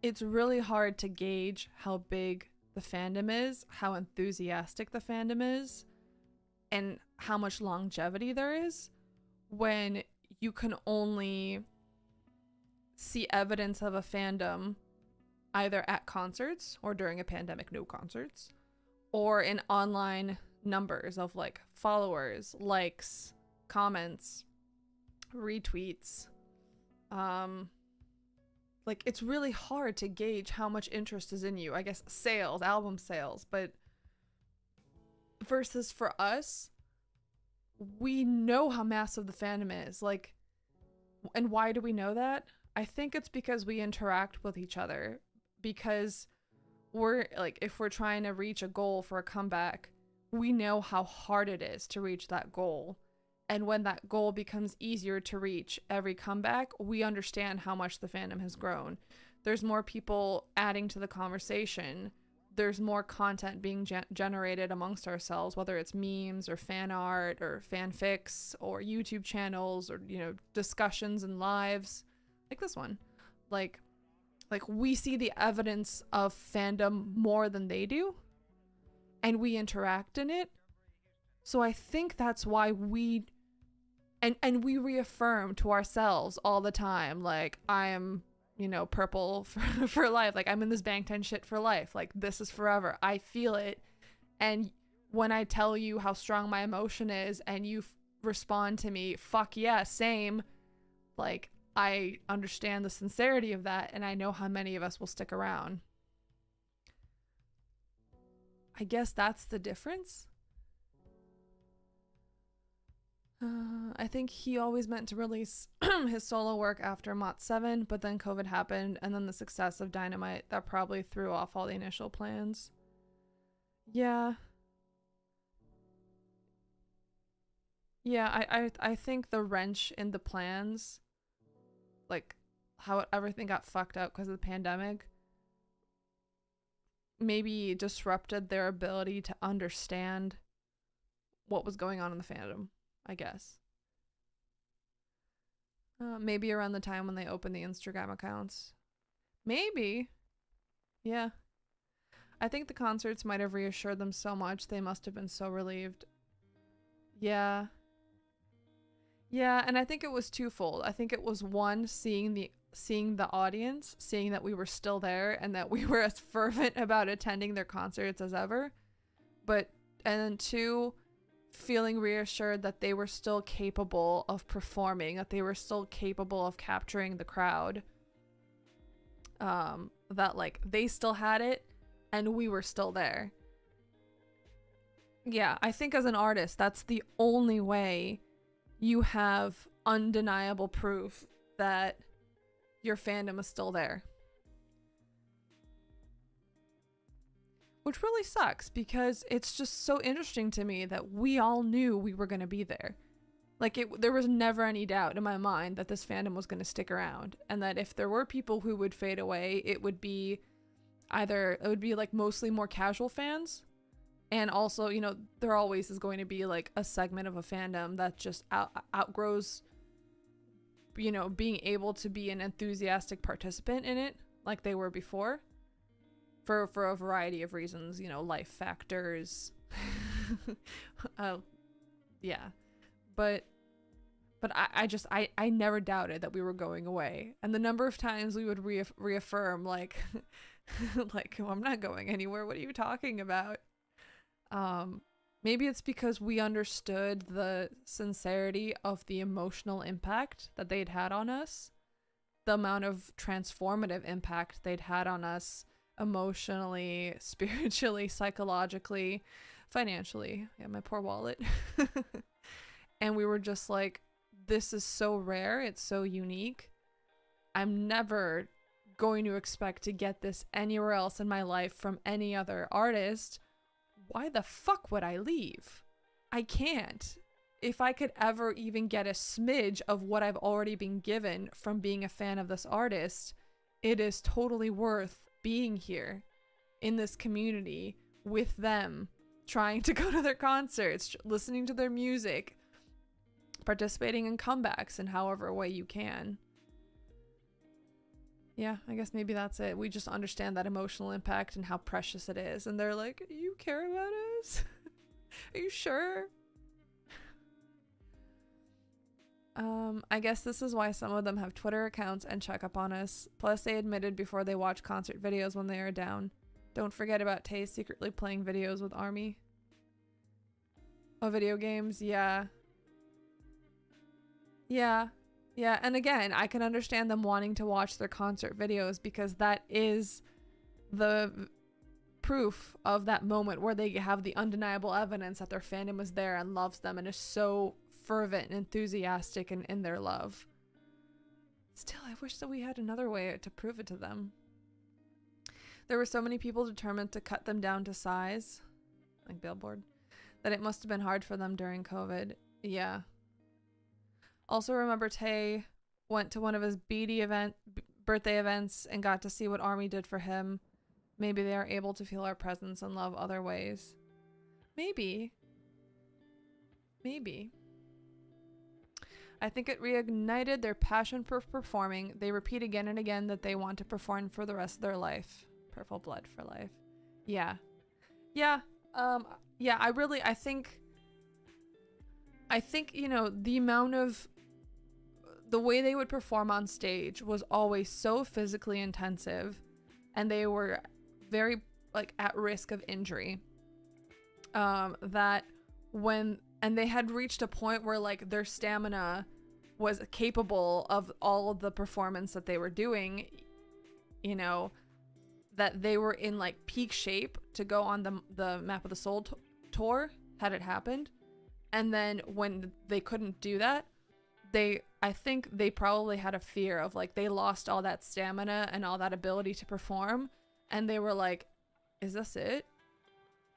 it's really hard to gauge how big the fandom is, how enthusiastic the fandom is, and how much longevity there is when you can only see evidence of a fandom either at concerts or during a pandemic, no concerts, or in online numbers of like followers, likes, comments, retweets. Like, it's really hard to gauge how much interest is in you. I guess sales, album sales, but versus for us, we know how massive the fandom is. Like, and why do we know that? I think it's because we interact with each other, because we're like, if we're trying to reach a goal for a comeback, we know how hard it is to reach that goal. And when that goal becomes easier to reach every comeback, we understand how much the fandom has grown. There's more people adding to the conversation. There's more content being generated amongst ourselves, whether it's memes or fan art or fanfics or YouTube channels or, you know, discussions and lives like this one. Like we see the evidence of fandom more than they do, and we interact in it. So I think that's why we we reaffirm to ourselves all the time, like, I am, you know, purple for life. Like, I'm in this Bangtan shit for life. Like, this is forever. I feel it. And when I tell you how strong my emotion is and you respond to me, fuck yeah, same. Like, I understand the sincerity of that, and I know how many of us will stick around. I guess that's the difference. I think he always meant to release his solo work after Mott 7, but then COVID happened, and then the success of Dynamite, that probably threw off all the initial plans. Yeah. Yeah, I think the wrench in the plans, like how everything got fucked up because of the pandemic, maybe disrupted their ability to understand what was going on in the fandom, I guess. Maybe around the time when they opened the Instagram accounts. Maybe. Yeah. I think the concerts might have reassured them so much they must have been so relieved. Yeah. Yeah, and I think it was twofold. I think it was one, seeing the audience, seeing that we were still there and that we were as fervent about attending their concerts as ever. And then two, feeling reassured that they were still capable of performing, that they were still capable of capturing the crowd. That like they still had it and we were still there. Yeah, I think as an artist, that's the only way you have undeniable proof that your fandom is still there. Which really sucks because it's just so interesting to me that we all knew we were going to be there. Like there was never any doubt in my mind that this fandom was going to stick around, and that if there were people who would fade away, it would be like mostly more casual fans. And also, you know, there always is going to be like a segment of a fandom that just outgrows, you know, being able to be an enthusiastic participant in it like they were before for a variety of reasons, you know, life factors. Yeah. But I never doubted that we were going away. And the number of times we would reaffirm like, like, oh, I'm not going anywhere. What are you talking about? Maybe it's because we understood the sincerity of the emotional impact that they'd had on us, the amount of transformative impact they'd had on us emotionally, spiritually, psychologically, financially. Yeah, my poor wallet. And we were just like, this is so rare, it's so unique. I'm never going to expect to get this anywhere else in my life from any other artist. Why the fuck would I leave? I can't. If I could ever even get a smidge of what I've already been given from being a fan of this artist, it is totally worth being here in this community with them, trying to go to their concerts, listening to their music, participating in comebacks in however way you can. Yeah, I guess maybe that's it. We just understand that emotional impact and how precious it is. And they're like, you care about us? Are you sure? I guess this is why some of them have Twitter accounts and check up on us. Plus, they admitted before they watch concert videos when they are down. Don't forget about Tay secretly playing videos with Army. Oh, video games? Yeah. Yeah. Yeah, and again, I can understand them wanting to watch their concert videos because that is the proof of that moment where they have the undeniable evidence that their fandom is there and loves them and is so fervent and enthusiastic in their love. Still, I wish that we had another way to prove it to them. There were so many people determined to cut them down to size, like Billboard, that it must have been hard for them during COVID. Yeah. Also remember Tay went to one of his birthday events and got to see what Army did for him. Maybe they are able to feel our presence and love other ways. Maybe. Maybe. I think it reignited their passion for performing. They repeat again and again that they want to perform for the rest of their life. Purple blood for life. Yeah. Yeah. Yeah, I think, you know, the amount of the way they would perform on stage was always so physically intensive, and they were very like at risk of injury, that and they had reached a point where like their stamina was capable of all of the performance that they were doing, you know, that they were in like peak shape to go on the Map of the Soul tour had it happened. And then when they couldn't do that, I think they probably had a fear of like they lost all that stamina and all that ability to perform, and they were like, is this it?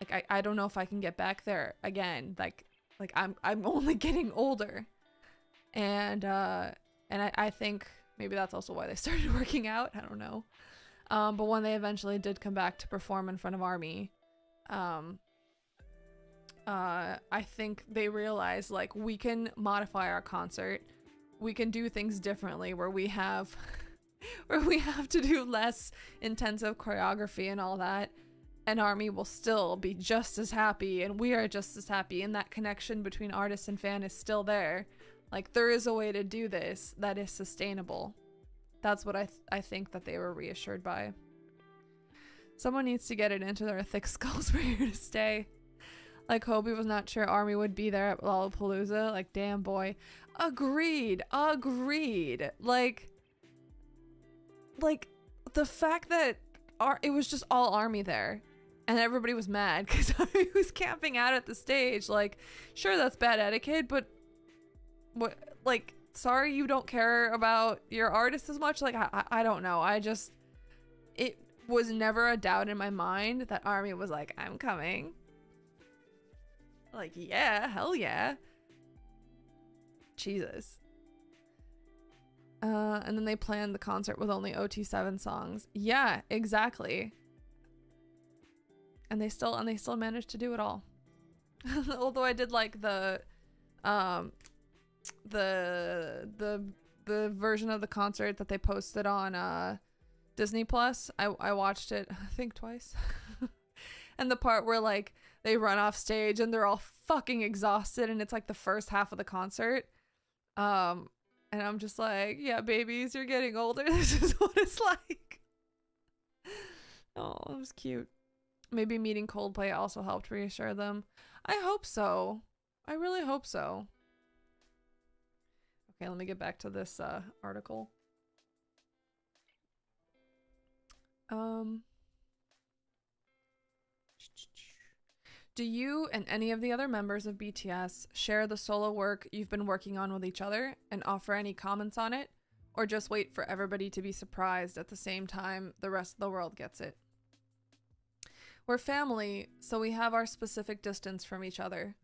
Like I don't know if I can get back there again. Like I'm only getting older. And I think maybe that's also why they started working out. I don't know. But when they eventually did come back to perform in front of Army, I think they realized like we can modify our concert. We can do things differently where we have to do less intensive choreography and all that. And Army will still be just as happy, and we are just as happy, and that connection between artist and fan is still there. Like there is a way to do this that is sustainable. That's what I think that they were reassured by. Someone needs to get it into their thick skulls. We're here to stay. Like Hobie was not sure Army would be there at Lollapalooza. Like, damn boy. Agreed. Like the fact that it was just all Army there, and everybody was mad because Army was camping out at the stage. Like, sure, that's bad etiquette, but what? Like, sorry, you don't care about your artist as much. Like, I don't know. It was never a doubt in my mind that Army was like, I'm coming. Like, yeah, hell yeah. Jesus. And then they planned the concert with only OT7 songs. Yeah, exactly. And they still managed to do it all. Although I did like the version of the concert that they posted on Disney Plus. I watched it I think twice. And the part where like they run off stage and they're all fucking exhausted, and it's like the first half of the concert. And I'm just like, yeah, babies, you're getting older. This is what it's like. Oh, it was cute. Maybe meeting Coldplay also helped reassure them. I hope so. I really hope so. Okay, let me get back to this article. Do you and any of the other members of BTS share the solo work you've been working on with each other and offer any comments on it? Or just wait for everybody to be surprised at the same time the rest of the world gets it? We're family, so we have our specific distance from each other.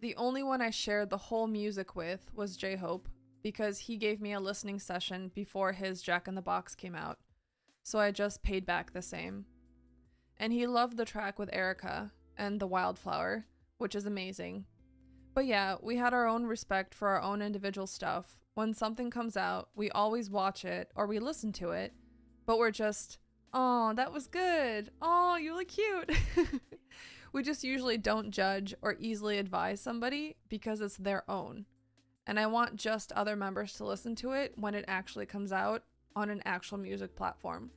The only one I shared the whole music with was J-Hope, because he gave me a listening session before his Jack in the Box came out, so I just paid back the same. And he loved the track with Erica and the Wildflower, which is amazing. But yeah, we had our own respect for our own individual stuff. When something comes out, we always watch it or we listen to it, but we're just, oh, that was good. Oh, you look cute. We just usually don't judge or easily advise somebody because it's their own. And I want just other members to listen to it when it actually comes out on an actual music platform.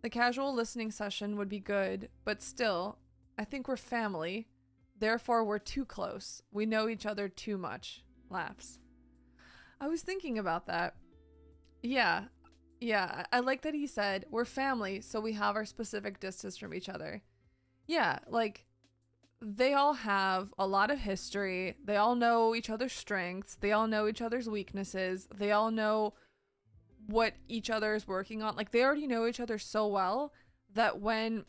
The casual listening session would be good, but still, I think we're family. Therefore, we're too close. We know each other too much. Laughs. I was thinking about that. Yeah, I like that he said, we're family, so we have our specific distance from each other. Yeah, like, they all have a lot of history. They all know each other's strengths. They all know each other's weaknesses. They all know what each other is working on. Like, they already know each other so well that when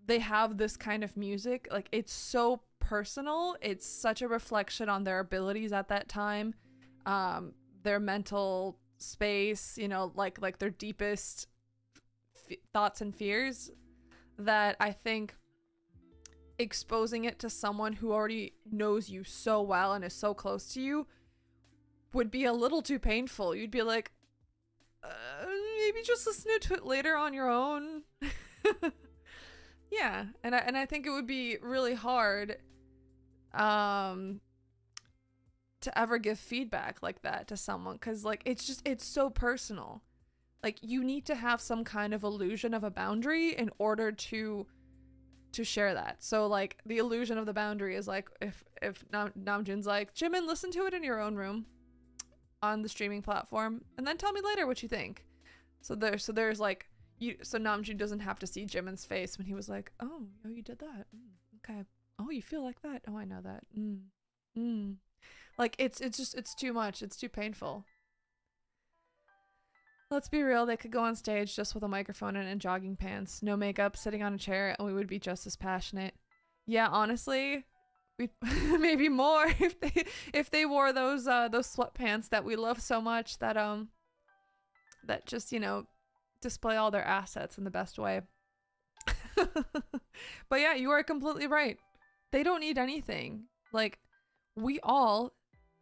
they have this kind of music, like, it's so personal. It's such a reflection on their abilities at that time, their mental space, you know, like their deepest thoughts and fears, that I think exposing it to someone who already knows you so well and is so close to you would be a little too painful. You'd be like, maybe just listen to it later on your own. Yeah, and I think it would be really hard to ever give feedback like that to someone, because like it's so personal. Like, you need to have some kind of illusion of a boundary in order to share that. So like the illusion of the boundary is like if Namjoon's like, Jimin, listen to it in your own room on the streaming platform and then tell me later what you think. So there's like, so Namjoon doesn't have to see Jimin's face when he was like, oh, you did that. Okay. Oh, you feel like that. Oh, I know that. Like it's just it's too much. It's too painful. Let's be real, they could go on stage just with a microphone and in jogging pants, no makeup, sitting on a chair, and we would be just as passionate. Yeah, honestly, we maybe more if they wore those sweatpants that we love so much that that just, display all their assets in the best way. But yeah, you are completely right. They don't need anything. Like, we all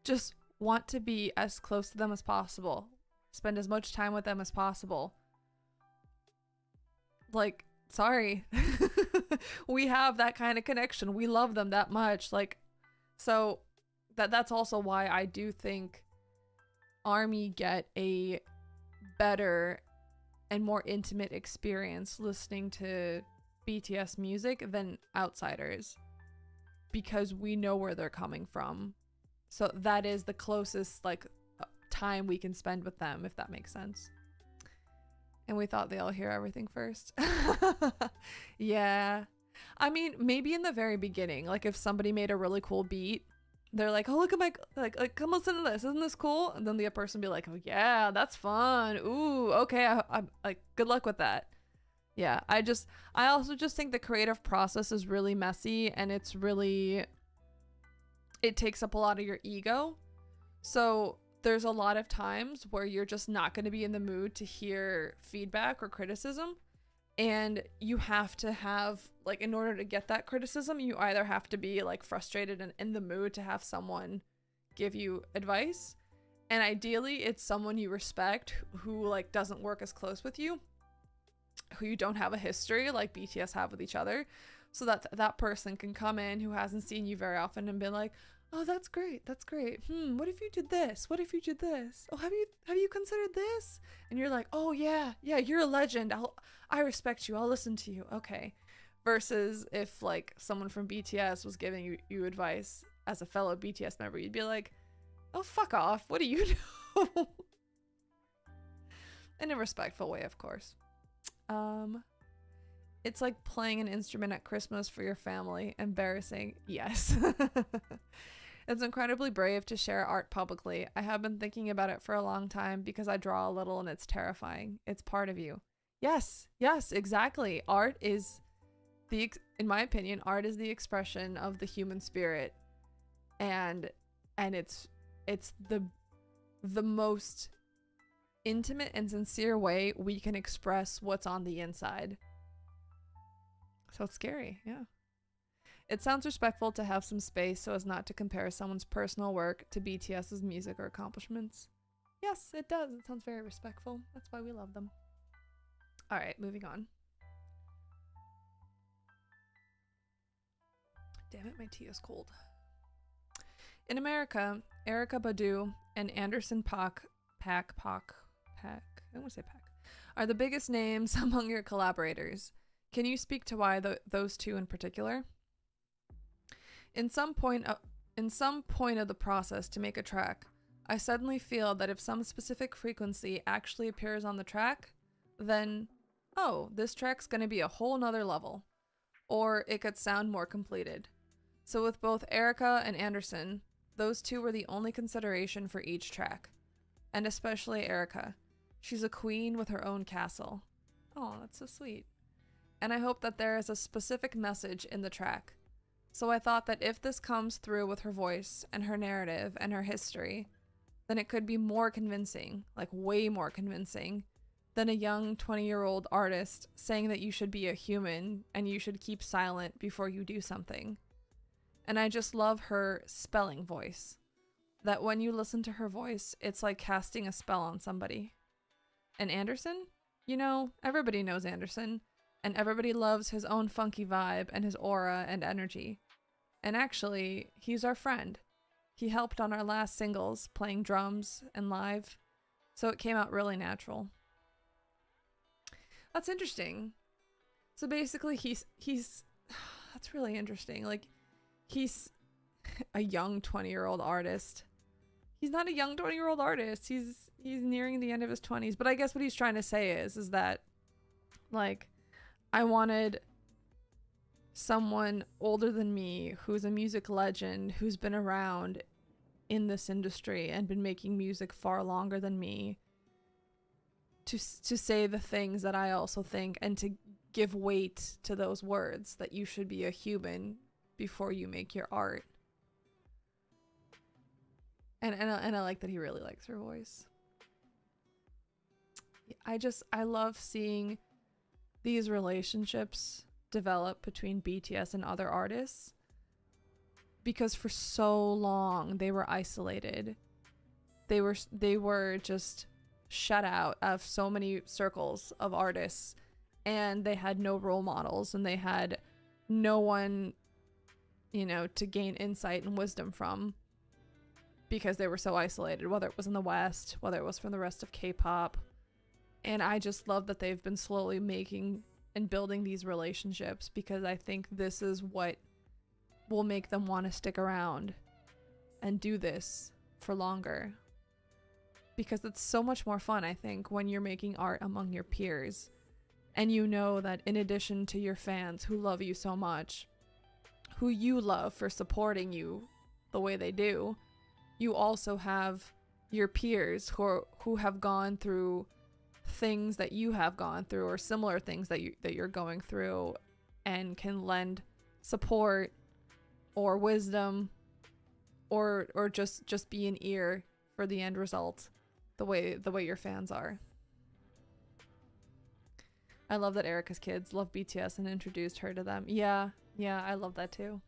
just want to be as close to them as possible. Spend as much time with them as possible. Like, sorry. We have that kind of connection. We love them that much. Like, so that's also why I do think ARMY get a better and more intimate experience listening to BTS music than outsiders, because we know where they're coming from. So that is the closest time we can spend with them, if that makes sense. And we thought they all hear everything first. Yeah. I mean, maybe in the very beginning, like if somebody made a really cool beat, they're like, oh, look at my, like come listen to this. Isn't this cool? And then the person be like, oh yeah, that's fun. Ooh, okay. I'm like, good luck with that. Yeah. I also just think the creative process is really messy, and it takes up a lot of your ego. So there's a lot of times where you're just not going to be in the mood to hear feedback or criticism. And you have to have, like, in order to get that criticism, you either have to be like frustrated and in the mood to have someone give you advice. And ideally it's someone you respect who like doesn't work as close with you, who you don't have a history like BTS have with each other. So that that person can come in who hasn't seen you very often and be like, oh, that's great. That's great. What if you did this? What if you did this? Oh, have you considered this? And you're like, oh yeah, you're a legend. I respect you. I'll listen to you. Okay. Versus if like someone from BTS was giving you advice as a fellow BTS member, you'd be like, oh, fuck off. What do you know? In a respectful way, of course. It's like playing an instrument at Christmas for your family. Embarrassing. Yes. It's incredibly brave to share art publicly. I have been thinking about it for a long time because I draw a little and it's terrifying. It's part of you. Yes, exactly. Art is in my opinion, art is the expression of the human spirit. And it's the most intimate and sincere way we can express what's on the inside. So it's scary, yeah. It sounds respectful to have some space so as not to compare someone's personal work to BTS's music or accomplishments. Yes, it does. It sounds very respectful. That's why we love them. All right, moving on. Damn it, my tea is cold. In America, Erykah Badu and Anderson Paak, I want to say Paak, are the biggest names among your collaborators. Can you speak to why those two in particular? In some point of the process to make a track, I suddenly feel that if some specific frequency actually appears on the track, then, oh, this track's gonna be a whole nother level. Or it could sound more completed. So with both Erykah and Anderson, those two were the only consideration for each track. And especially Erykah. She's a queen with her own castle. Oh, that's so sweet. And I hope that there is a specific message in the track. So I thought that if this comes through with her voice and her narrative and her history, then it could be more convincing, like way more convincing, than a young 20-year-old artist saying that you should be a human and you should keep silent before you do something. And I just love her spelling voice. That when you listen to her voice, it's like casting a spell on somebody. And Anderson? You know, everybody knows Anderson. And everybody loves his own funky vibe and his aura and energy. And actually, he's our friend. He helped on our last singles, playing drums and live. So it came out really natural. That's interesting. So basically, he's that's really interesting. Like, he's a young 20-year-old artist. He's not a young 20-year-old artist. He's nearing the end of his 20s. But I guess what he's trying to say is that Like, I wanted someone older than me who's a music legend, who's been around in this industry and been making music far longer than me, to say the things that I also think, and to give weight to those words that you should be a human before you make your art. And I like that he really likes her voice. I love seeing these relationships develop between BTS and other artists, because for so long they were isolated. They were just shut out of so many circles of artists, and they had no role models, and they had no one, to gain insight and wisdom from, because they were so isolated, whether it was in the West, whether it was from the rest of K-pop. And I just love that they've been slowly making and building these relationships, because I think this is what will make them want to stick around and do this for longer. Because it's so much more fun, I think, when you're making art among your peers, and you know that in addition to your fans who love you so much, who you love for supporting you the way they do, you also have your peers who have gone through things that you have gone through, or similar things that you're going through, and can lend support or wisdom, or just be an ear for the end result, the way your fans are. I love that Erica's kids love BTS and introduced her to them. Yeah, I love that too.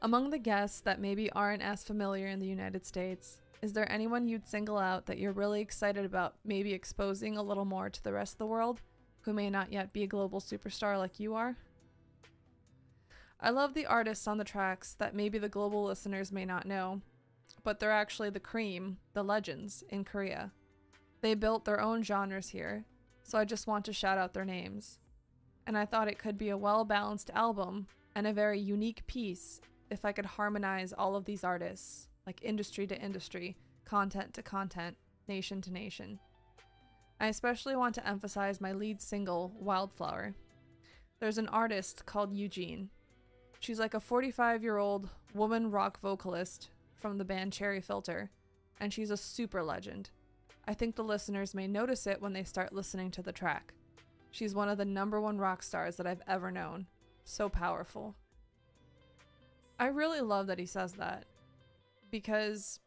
Among the guests that maybe aren't as familiar in the United States, is there anyone you'd single out that you're really excited about maybe exposing a little more to the rest of the world, who may not yet be a global superstar like you are? I love the artists on the tracks that maybe the global listeners may not know, but they're actually the cream, the legends in Korea. They built their own genres here, so I just want to shout out their names. And I thought it could be a well-balanced album and a very unique piece if I could harmonize all of these artists, like industry to industry, content to content, nation to nation. I especially want to emphasize my lead single, Wildflower. There's an artist called Eugene. She's like a 45-year-old woman rock vocalist from the band Cherry Filter, and she's a super legend. I think the listeners may notice it when they start listening to the track. She's one of the #1 rock stars that I've ever known. So powerful. I really love that he says that, because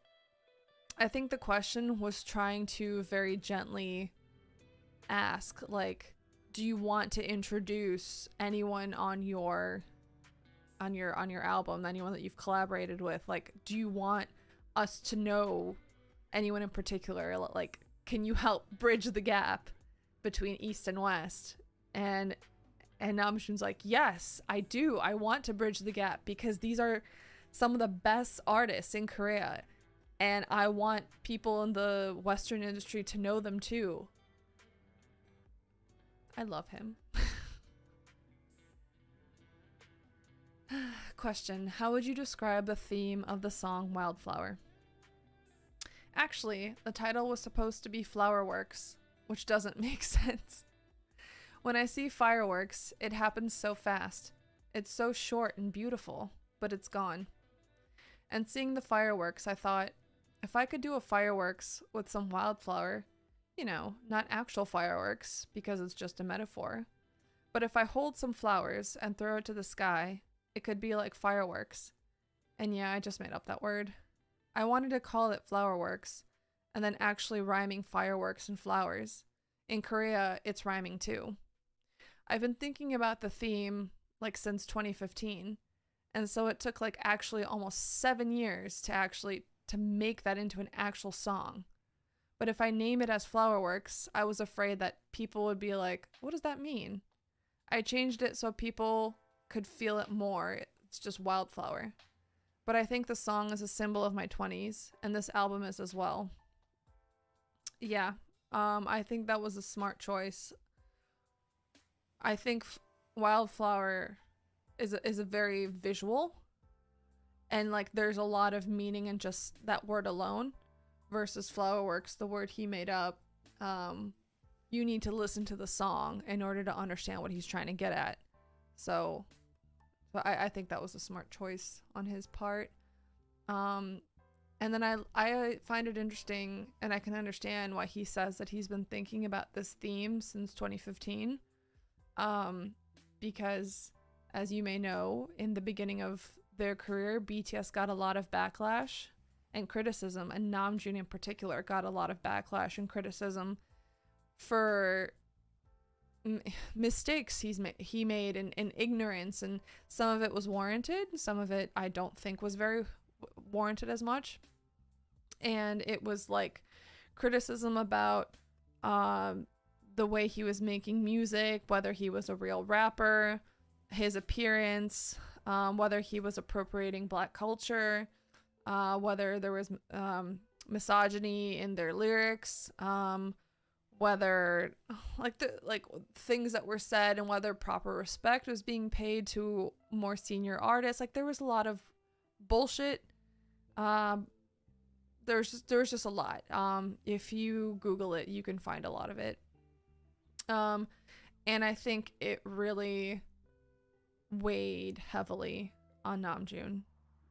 I think the question was trying to very gently ask, like, do you want to introduce anyone on your album, anyone that you've collaborated with? Like, do you want us to know anyone in particular? Like, can you help bridge the gap between East and West? And Namjoon's like, yes, I do. I want to bridge the gap, because these are some of the best artists in Korea, and I want people in the Western industry to know them too. I love him. Question: how would you describe the theme of the song Wildflower? Actually, the title was supposed to be Flowerworks, which doesn't make sense. When I see fireworks, it happens so fast. It's so short and beautiful, but it's gone. And seeing the fireworks, I thought, if I could do a fireworks with some wildflower, not actual fireworks, because it's just a metaphor, but if I hold some flowers and throw it to the sky, it could be like fireworks. And yeah, I just made up that word. I wanted to call it Flowerworks, and then actually rhyming fireworks and flowers. In Korea, it's rhyming too. I've been thinking about the theme since 2015, and so it took actually almost 7 years to make that into an actual song. But if I name it as Flowerworks, I was afraid that people would be like, what does that mean? I changed it so people could feel it more. It's just wildflower. But I think the song is a symbol of my 20s, and this album is as well. Yeah, I think that was a smart choice. I think Wildflower is a very visual, and there's a lot of meaning in just that word alone, versus Flowerworks, the word he made up. you need to listen to the song in order to understand what he's trying to get at. So I think that was a smart choice on his part. And then I find it interesting, and I can understand why he says that he's been thinking about this theme since 2015. Because, as you may know, in the beginning of their career, BTS got a lot of backlash and criticism, and Namjoon in particular got a lot of backlash and criticism for mistakes he made in ignorance, and some of it was warranted, some of it I don't think was very warranted as much. And it was like criticism about the way he was making music, whether he was a real rapper, his appearance, whether he was appropriating Black culture, whether there was misogyny in their lyrics, whether like things that were said, and whether proper respect was being paid to more senior artists. Like, there was a lot of bullshit. There was just a lot. If you Google it, you can find a lot of it. And I think it really weighed heavily on Namjoon.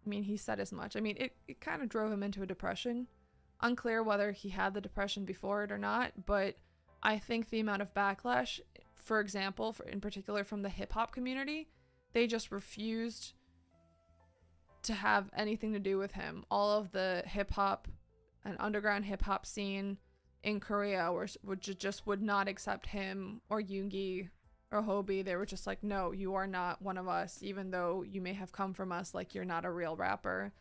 I mean, he said as much. I mean, it kind of drove him into a depression. Unclear whether he had the depression before it or not, but I think the amount of backlash, for example, in particular from the hip-hop community, they just refused to have anything to do with him. All of the hip-hop and underground hip-hop scene in Korea would not accept him or Yoongi or Hobi. They were just like, no, you are not one of us, even though you may have come from us, like, you're not a real rapper.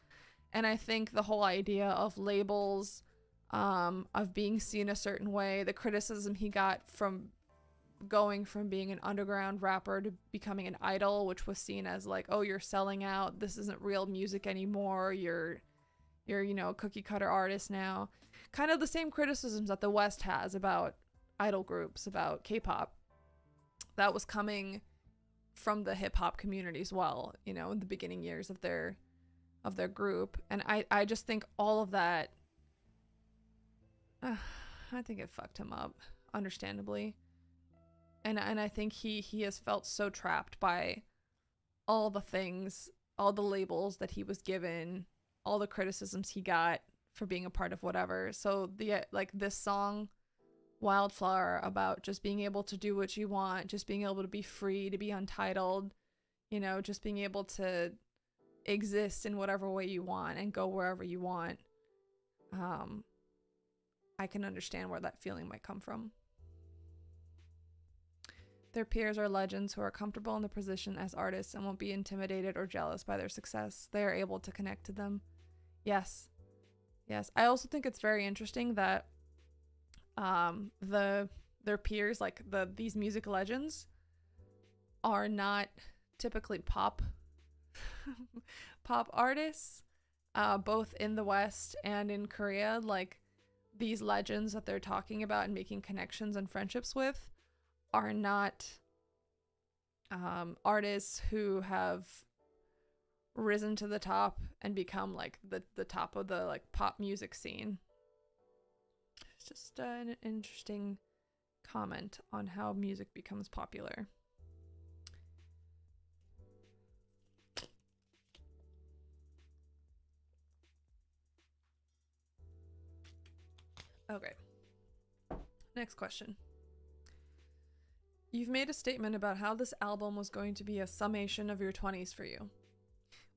And I think the whole idea of labels, of being seen a certain way, the criticism he got from going from being an underground rapper to becoming an idol, which was seen as like, oh, you're selling out, this isn't real music anymore, you're a cookie cutter artist now. Kind of the same criticisms that the West has about idol groups, about K-pop. That was coming from the hip-hop community as well, in the beginning years of their group. And I just think all of that, I think it fucked him up, understandably. And I think he has felt so trapped by all the things, all the labels that he was given, all the criticisms he got for being a part of whatever. So this song, Wildflower, about just being able to do what you want, just being able to be free, to be untitled, just being able to exist in whatever way you want and go wherever you want. I can understand where that feeling might come from. Their peers are legends who are comfortable in their position as artists and won't be intimidated or jealous by their success. They are able to connect to them. Yes. I also think it's very interesting that their peers, like these music legends, are not typically pop artists, both in the West and in Korea. Like, these legends that they're talking about and making connections and friendships with are not artists who have risen to the top and become like the top of the like pop music scene. It's just an interesting comment on how music becomes popular. Okay. Next question. You've made a statement about how this album was going to be a summation of your 20s for you.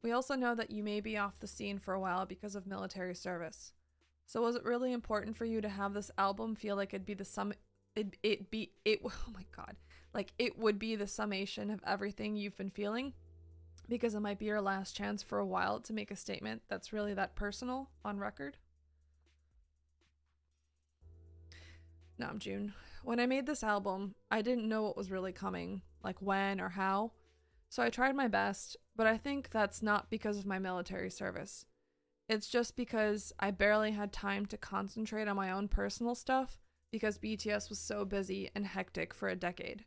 We also know that you may be off the scene for a while because of military service. So was it really important for you to have this album feel like it'd be the it would be the summation of everything you've been feeling? Because it might be your last chance for a while to make a statement that's really that personal on record? Namjoon, when I made this album, I didn't know what was really coming, like when or how. So I tried my best, but I think that's not because of my military service. It's just because I barely had time to concentrate on my own personal stuff because BTS was so busy and hectic for a decade.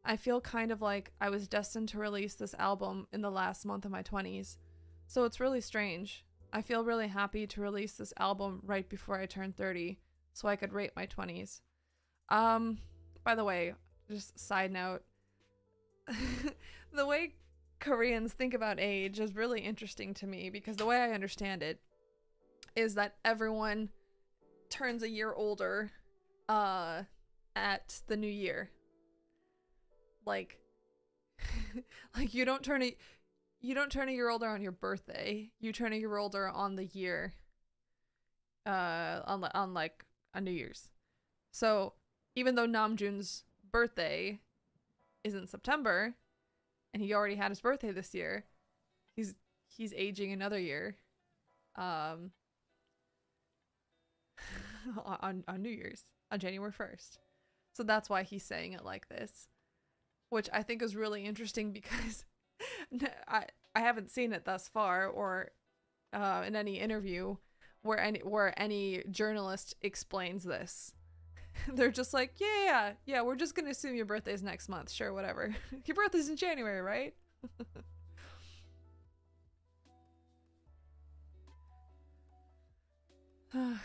I feel kind of like I was destined to release this album in the last month of my 20s, so it's really strange. I feel really happy to release this album right before I turn 30, so I could rate my 20s. Um, by the way, just side note, the way Koreans think about age is really interesting to me because the way I understand it is that everyone turns a year older at the new year. Like like you don't turn a year older on your birthday. You turn a year older on the year on like a New Year's. So, even though Namjoon's birthday is in September and he already had his birthday this year, he's aging another year on New Year's on January 1st. So that's why he's saying it like this, which I think is really interesting because I haven't seen it thus far or in any interview where any journalist explains this. They're just like, yeah, we're just gonna assume your birthday's next month. Sure, whatever. Your birthday's in January, right?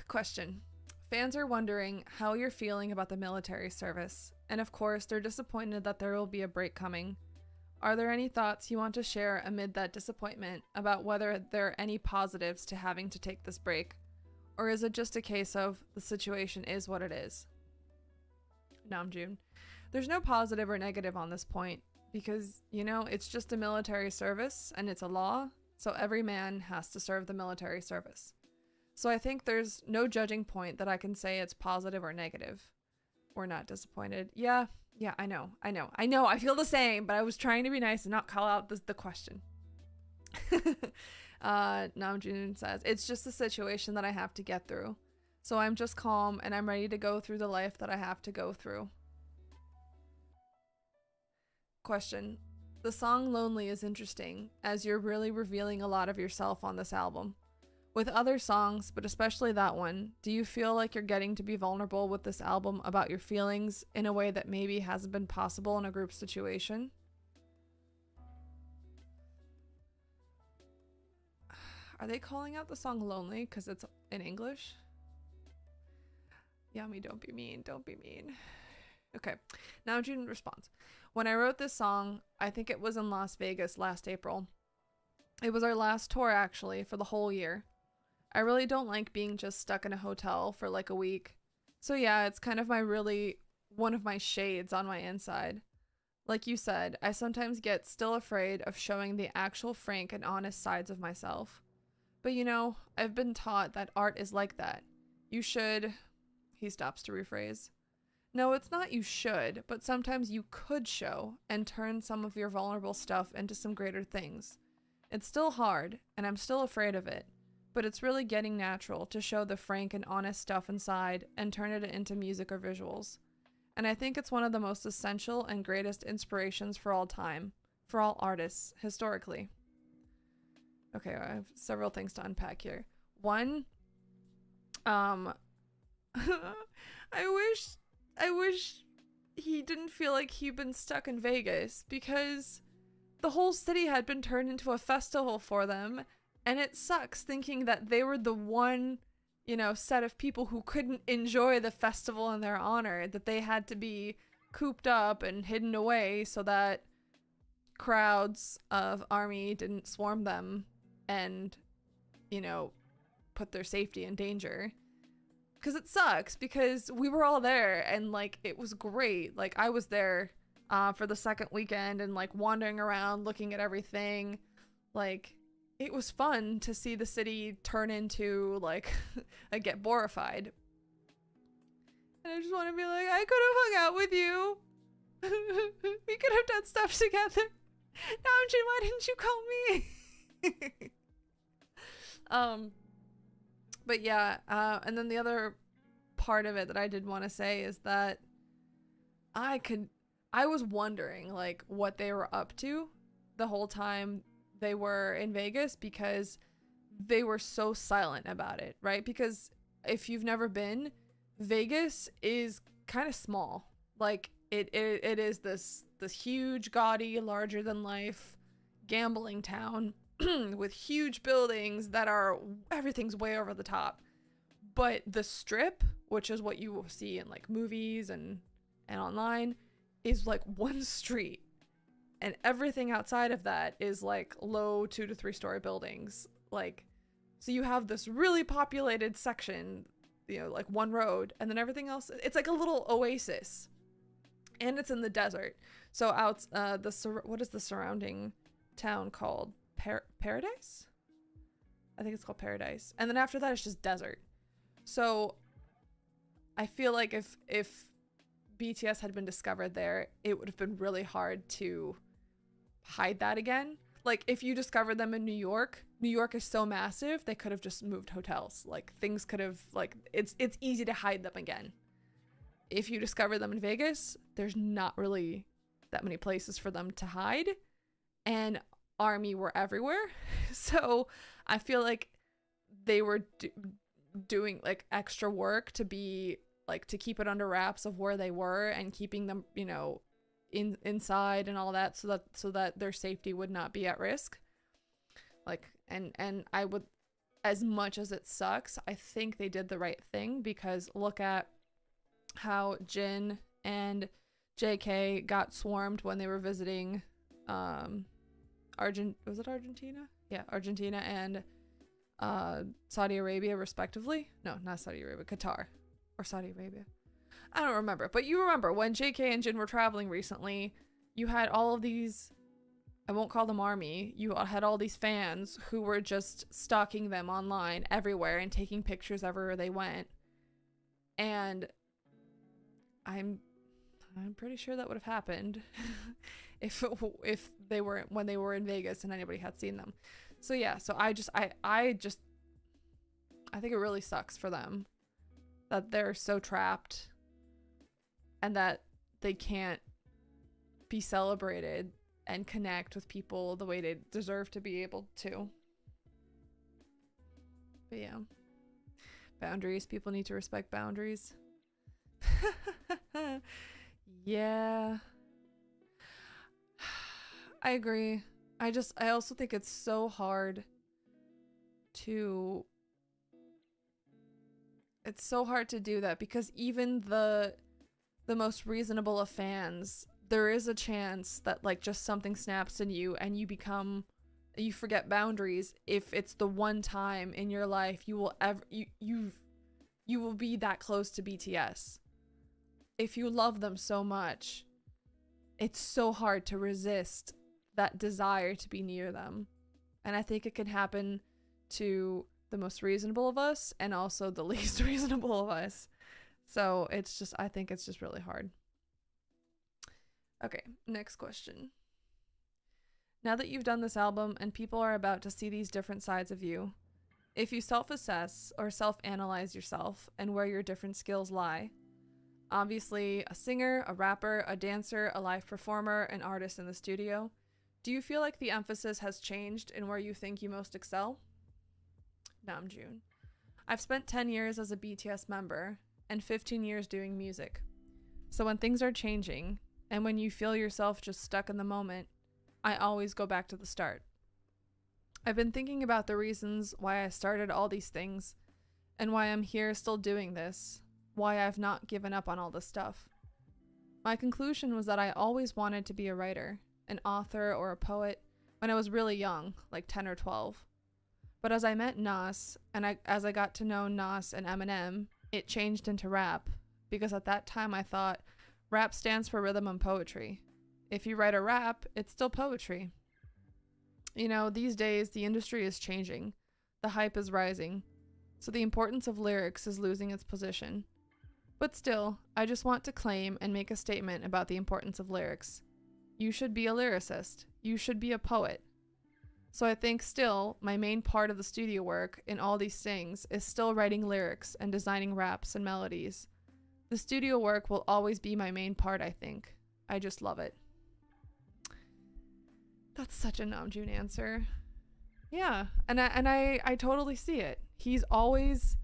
Question. Fans are wondering how you're feeling about the military service, and of course, they're disappointed that there will be a break coming. Are there any thoughts you want to share amid that disappointment about whether there are any positives to having to take this break? Or is it just a case of the situation is what it is? Namjoon. There's no positive or negative on this point because, it's just a military service and it's a law, so every man has to serve the military service. So I think there's no judging point that I can say it's positive or negative. We're not disappointed. Yeah, I know. I feel the same, but I was trying to be nice and not call out the question. Namjoon says, it's just a situation that I have to get through. So I'm just calm and I'm ready to go through the life that I have to go through. Question. The song Lonely is interesting, as you're really revealing a lot of yourself on this album. With other songs, but especially that one, do you feel like you're getting to be vulnerable with this album about your feelings in a way that maybe hasn't been possible in a group situation? Are they calling out the song Lonely because it's in English? Yummy, don't be mean. Okay, now June responds. When I wrote this song, I think it was in Las Vegas last April. It was our last tour, actually, for the whole year. I really don't like being just stuck in a hotel for like a week. So yeah, it's kind of one of my shades on my inside. Like you said, I sometimes get still afraid of showing the actual frank and honest sides of myself. But I've been taught that art is like that. You should... He stops to rephrase. No, it's not you should, but sometimes you could show and turn some of your vulnerable stuff into some greater things. It's still hard, and I'm still afraid of it, but it's really getting natural to show the frank and honest stuff inside and turn it into music or visuals. And I think it's one of the most essential and greatest inspirations for all time, for all artists, historically. Okay, I have several things to unpack here. One, I wish he didn't feel like he'd been stuck in Vegas because the whole city had been turned into a festival for them, and it sucks thinking that they were the one, set of people who couldn't enjoy the festival in their honor, that they had to be cooped up and hidden away so that crowds of army didn't swarm them and, put their safety in danger. Because it sucks, because we were all there, and, it was great. I was there for the second weekend, and, wandering around, looking at everything. It was fun to see the city turn into, get borified. And I just want to be like, I could have hung out with you. We could have done stuff together. Namjoon, why didn't you call me? But yeah, and then the other part of it that I did want to say is that I was wondering what they were up to the whole time they were in Vegas, because they were so silent about it, right? Because if you've never been, Vegas is kind of small. It is this huge, gaudy, larger than life gambling town with huge buildings that everything's way over the top. But the strip, which is what you will see in like movies and online, is like one street, and everything outside of that is like low 2 to 3 story buildings. Like, so you have this really populated section, you know, like one road, and then everything else, it's like a little oasis, and it's in the desert. So out what is the surrounding town called? Paradise? I think it's called Paradise. And then after that it's just desert. So I feel like if BTS had been discovered there, it would have been really hard to hide that again. Like, if you discovered them in New York is so massive, they could have just moved hotels. Like, things could have, like, it's easy to hide them again. If you discover them in Vegas, there's not really that many places for them to hide, and ARMY were everywhere. So I feel like they were doing like extra work to be like, to keep it under wraps of where they were, and keeping them, you know, inside and all that, so that their safety would not be at risk. Like, and I would, as much as it sucks, I think they did the right thing, because look at how Jin and JK got swarmed when they were visiting was it Argentina? Yeah, Argentina and Saudi Arabia respectively. No, not Saudi Arabia, Qatar or Saudi Arabia. I don't remember, but you remember when JK and Jin were traveling recently, you had all of these, I won't call them ARMY, you had all these fans who were just stalking them online everywhere and taking pictures everywhere they went. And I'm pretty sure that would have happened if they were, when they were in Vegas and anybody had seen them. So yeah, so I think it really sucks for them that they're so trapped and that they can't be celebrated and connect with people the way they deserve to be able to. But yeah, boundaries. People need to respect boundaries. Yeah, I agree. I also think it's so hard to do that, because even the most reasonable of fans, there is a chance that like just something snaps in you and you forget boundaries. If it's the one time in your life you will be that close to BTS. If you love them so much, it's so hard to resist that desire to be near them. And I think it can happen to the most reasonable of us and also the least reasonable of us. So I think it's just really hard. Okay, next question. Now that you've done this album and people are about to see these different sides of you, if you self-assess or self-analyze yourself and where your different skills lie, obviously a singer, a rapper, a dancer, a live performer, an artist in the studio, do you feel like the emphasis has changed in where you think you most excel? Namjoon. I've spent 10 years as a BTS member and 15 years doing music. So when things are changing and when you feel yourself just stuck in the moment, I always go back to the start. I've been thinking about the reasons why I started all these things and why I'm here still doing this, why I've not given up on all this stuff. My conclusion was that I always wanted to be a writer, an author or a poet when I was really young, like 10 or 12. But as I met Nas, and as I got to know Nas and Eminem, it changed into rap, because at that time I thought rap stands for rhythm and poetry. If you write a rap, it's still poetry. You know, these days the industry is changing. The hype is rising. So the importance of lyrics is losing its position. But still, I just want to claim and make a statement about the importance of lyrics. You should be a lyricist. You should be a poet. So I think still, my main part of the studio work in all these things is still writing lyrics and designing raps and melodies. The studio work will always be my main part, I think. I just love it. That's such a Namjoon answer. Yeah, and I totally see it. He's always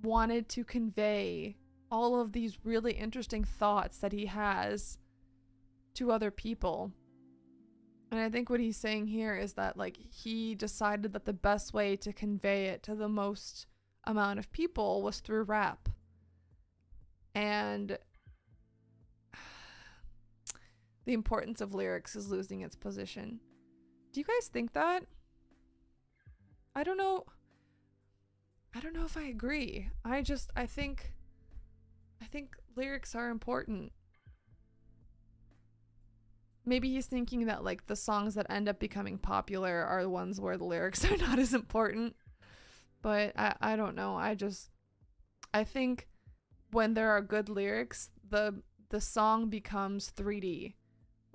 wanted to convey all of these really interesting thoughts that he has to other people. And I think what he's saying here is that like he decided that the best way to convey it to the most amount of people was through rap. And the importance of lyrics is losing its position. Do you guys think that? I don't know. I don't know if I agree. I think lyrics are important. Maybe he's thinking that like the songs that end up becoming popular are the ones where the lyrics are not as important. But I don't know. I think when there are good lyrics, the song becomes 3D.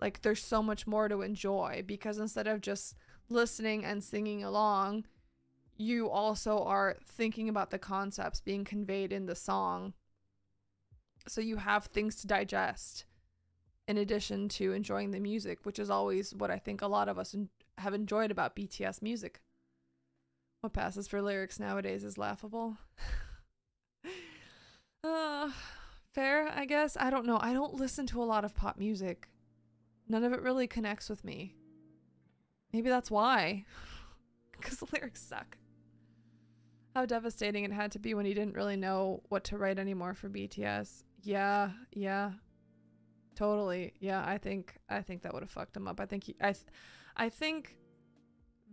Like there's so much more to enjoy because instead of just listening and singing along, you also are thinking about the concepts being conveyed in the song. So you have things to digest in addition to enjoying the music, which is always what I think a lot of us have enjoyed about BTS music. What passes for lyrics nowadays is laughable. Fair, I guess. I don't know. I don't listen to a lot of pop music. None of it really connects with me. Maybe that's why. Because the lyrics suck. How devastating it had to be when he didn't really know what to write anymore for BTS. Yeah. Totally. Yeah, I think that would have fucked him up. I think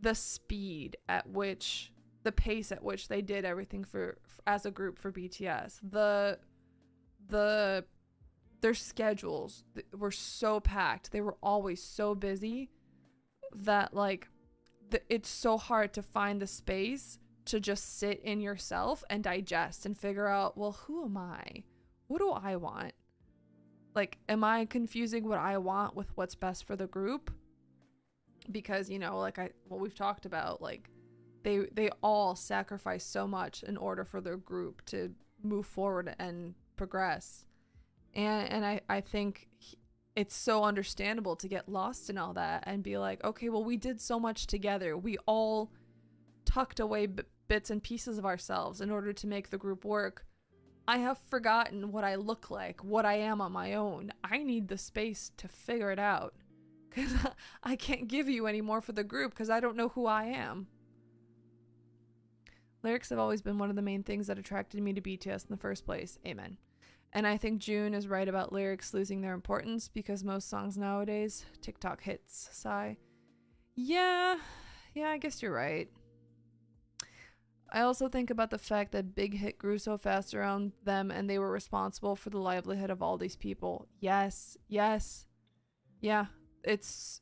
the speed at which, the pace at which they did everything for as a group for BTS, their schedules were so packed. They were always so busy that like it's so hard to find the space to just sit in yourself and digest and figure out, well, who am I? What do I want? Like, am I confusing what I want with what's best for the group? Because, you know, like what we've talked about, like they all sacrifice so much in order for their group to move forward and progress. And I think it's so understandable to get lost in all that and be like, okay, well, we did so much together. We all tucked away bits and pieces of ourselves in order to make the group work. I have forgotten what I look like, what I am on my own. I need the space to figure it out because I can't give you any more for the group because I don't know who I am. Lyrics have always been one of the main things that attracted me to BTS in the first place. Amen. And I think June is right about lyrics losing their importance because most songs nowadays, TikTok hits. Sigh. Yeah, I guess you're right. I also think about the fact that Big Hit grew so fast around them and they were responsible for the livelihood of all these people. Yes. Yeah, it's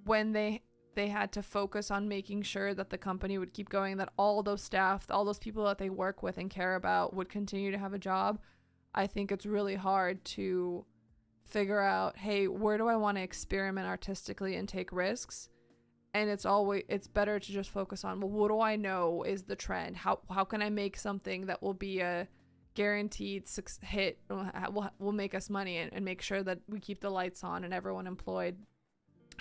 when they had to focus on making sure that the company would keep going, that all those staff, all those people that they work with and care about would continue to have a job. I think it's really hard to figure out, hey, where do I want to experiment artistically and take risks? And it's better to just focus on, well, what do I know is the trend? How can I make something that will be a guaranteed hit, will make us money and make sure that we keep the lights on and everyone employed?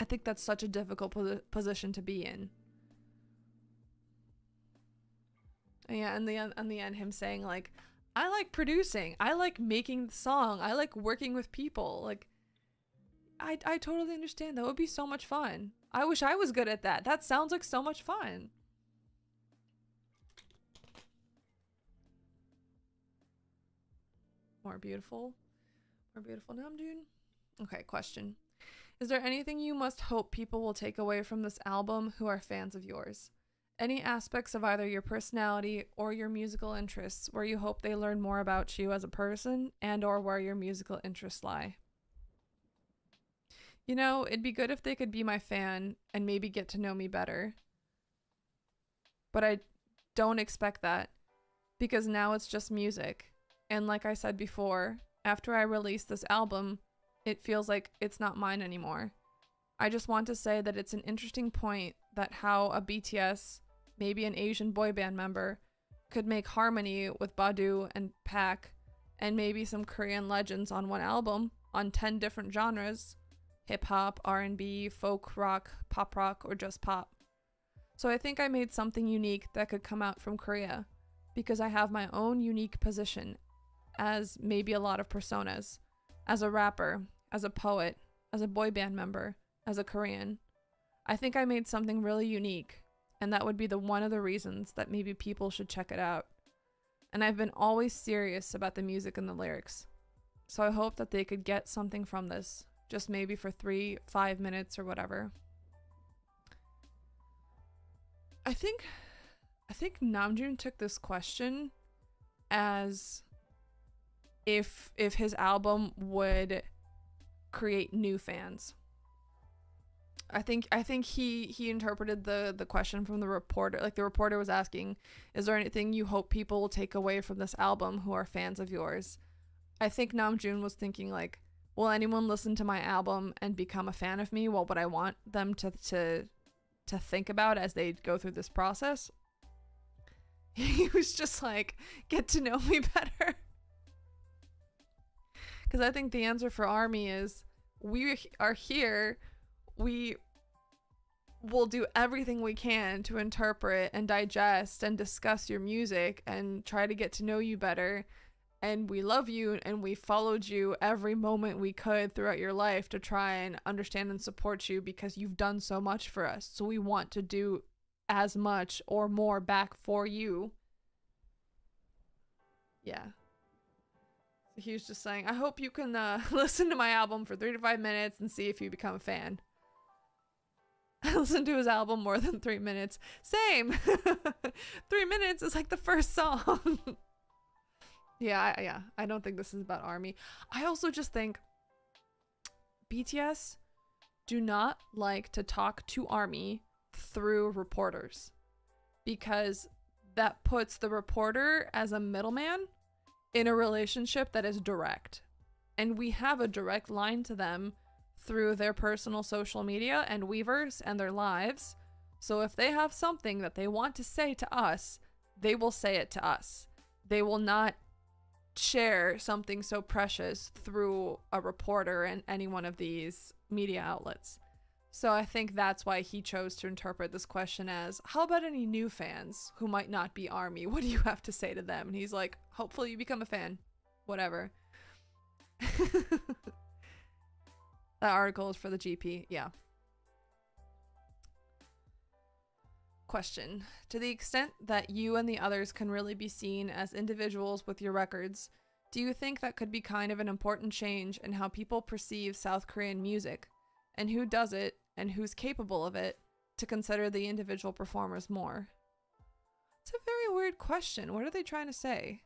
I think that's such a difficult position to be in. And yeah, in the end, him saying like, I like producing, I like making the song, I like working with people. Like, I totally understand. That would be so much fun. I wish I was good at that. That sounds like so much fun. More beautiful Namjoon. Okay, question. Is there anything you must hope people will take away from this album who are fans of yours? Any aspects of either your personality or your musical interests where you hope they learn more about you as a person and or where your musical interests lie? You know, it'd be good if they could be my fan and maybe get to know me better. But I don't expect that because now it's just music. And like I said before, after I release this album, it feels like it's not mine anymore. I just want to say that it's an interesting point that how a BTS, maybe an Asian boy band member, could make harmony with Badu and Pak and maybe some Korean legends on one album on 10 different genres. Hip-hop, R&B, folk rock, pop rock, or just pop. So I think I made something unique that could come out from Korea because I have my own unique position as maybe a lot of personas, as a rapper, as a poet, as a boy band member, as a Korean. I think I made something really unique, and that would be one of the reasons that maybe people should check it out. and I've been always serious about the music and the lyrics. So I hope that they could get something from this, just maybe for 3-5 minutes or whatever. I think Namjoon took this question as if his album would create new fans. I think he interpreted the question from the reporter. Like, the reporter was asking, is there anything you hope people will take away from this album who are fans of yours? I think Namjoon was thinking, like, will anyone listen to my album and become a fan of me? What would I want them to think about as they go through this process? He was just like, get to know me better. Because I think the answer for ARMY is, we are here. We will do everything we can to interpret and digest and discuss your music and try to get to know you better. And we love you, and we followed you every moment we could throughout your life to try and understand and support you, because you've done so much for us. So we want to do as much or more back for you. Yeah. So he was just saying, I hope you can listen to my album for 3 to 5 minutes and see if you become a fan. I listened to his album more than 3 minutes. Same. 3 minutes is like the first song. Yeah. I don't think this is about ARMY. I also just think BTS do not like to talk to ARMY through reporters, because that puts the reporter as a middleman in a relationship that is direct. And we have a direct line to them through their personal social media and Weverse and their lives. So if they have something that they want to say to us, they will say it to us. They will not share something so precious through a reporter and any one of these media outlets. So I think that's why he chose to interpret this question as, how about any new fans who might not be ARMY? What do you have to say to them? And he's like, hopefully you become a fan. Whatever. That article is for the GP. Yeah. Question. To the extent that you and the others can really be seen as individuals with your records, do you think that could be kind of an important change in how people perceive South Korean music, and who does it and who's capable of it, to consider the individual performers more? It's a very weird question. What are they trying to say?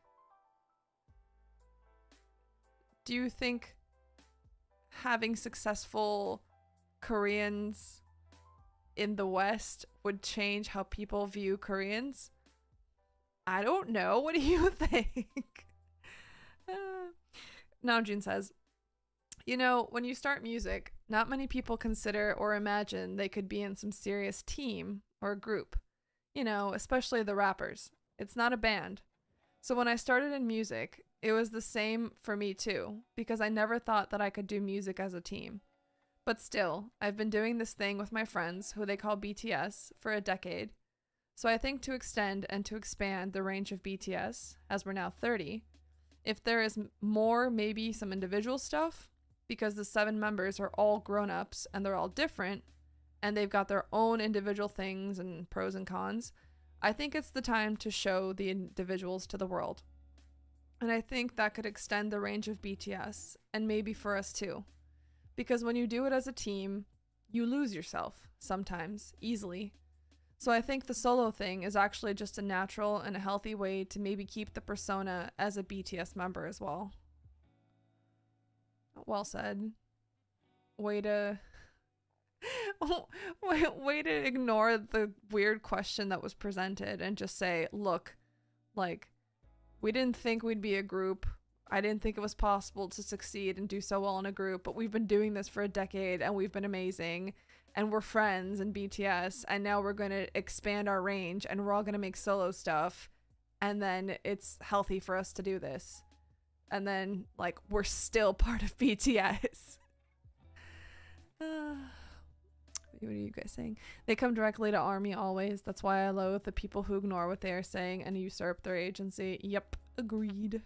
Do you think having successful Koreans in the West would change how people view Koreans? I don't know. What do you think? Namjoon says, you know, when you start music, not many people consider or imagine they could be in some serious team or group. You know, especially the rappers. It's not a band. So when I started in music, it was the same for me too, because I never thought that I could do music as a team. But still, I've been doing this thing with my friends, who they call BTS, for a decade. So I think to extend and to expand the range of BTS, as we're now 30, if there is more, maybe some individual stuff, because the 7 members are all grown-ups and they're all different, and they've got their own individual things and pros and cons, I think it's the time to show the individuals to the world. And I think that could extend the range of BTS, and maybe for us too. Because when you do it as a team, you lose yourself, sometimes, easily. So I think the solo thing is actually just a natural and a healthy way to maybe keep the persona as a BTS member as well. Well said. Way to ignore the weird question that was presented and just say, look, like, we didn't think we'd be a group. I didn't think it was possible to succeed and do so well in a group, but we've been doing this for a decade and we've been amazing, and we're friends in BTS, and now we're going to expand our range and we're all going to make solo stuff, and then it's healthy for us to do this. And then, like, we're still part of BTS. What are you guys saying? They come directly to ARMY always. That's why I loathe the people who ignore what they are saying and usurp their agency. Yep, agreed.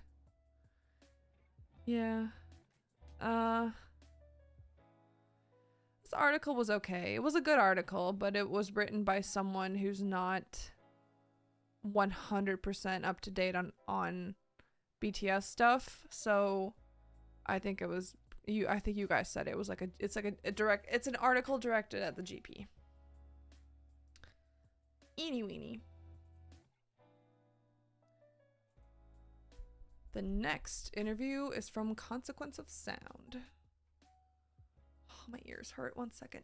Yeah. This article was okay. It was a good article, but it was written by someone who's not 100% up to date on BTS stuff. So I think it was you. I think you guys said it was like it's an article directed at the GP. Eeny weeny. The next interview is from Consequence of Sound. Oh, my ears hurt. 1 second.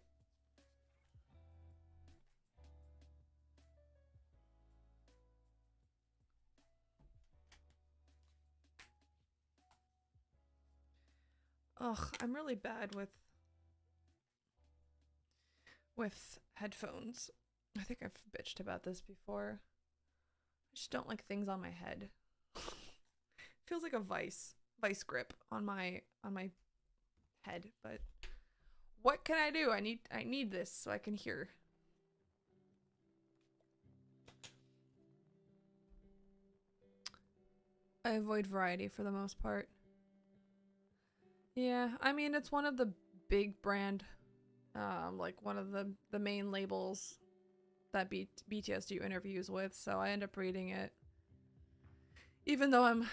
Ugh, I'm really bad with headphones. I think I've bitched about this before. I just don't like things on my head. Feels like a vice grip on my head, but what can I do? I need this so I can hear. I avoid variety for the most part. Yeah, I mean, it's one of the big brand, like one of the main labels that BTS do interviews with, so I end up reading it. Even though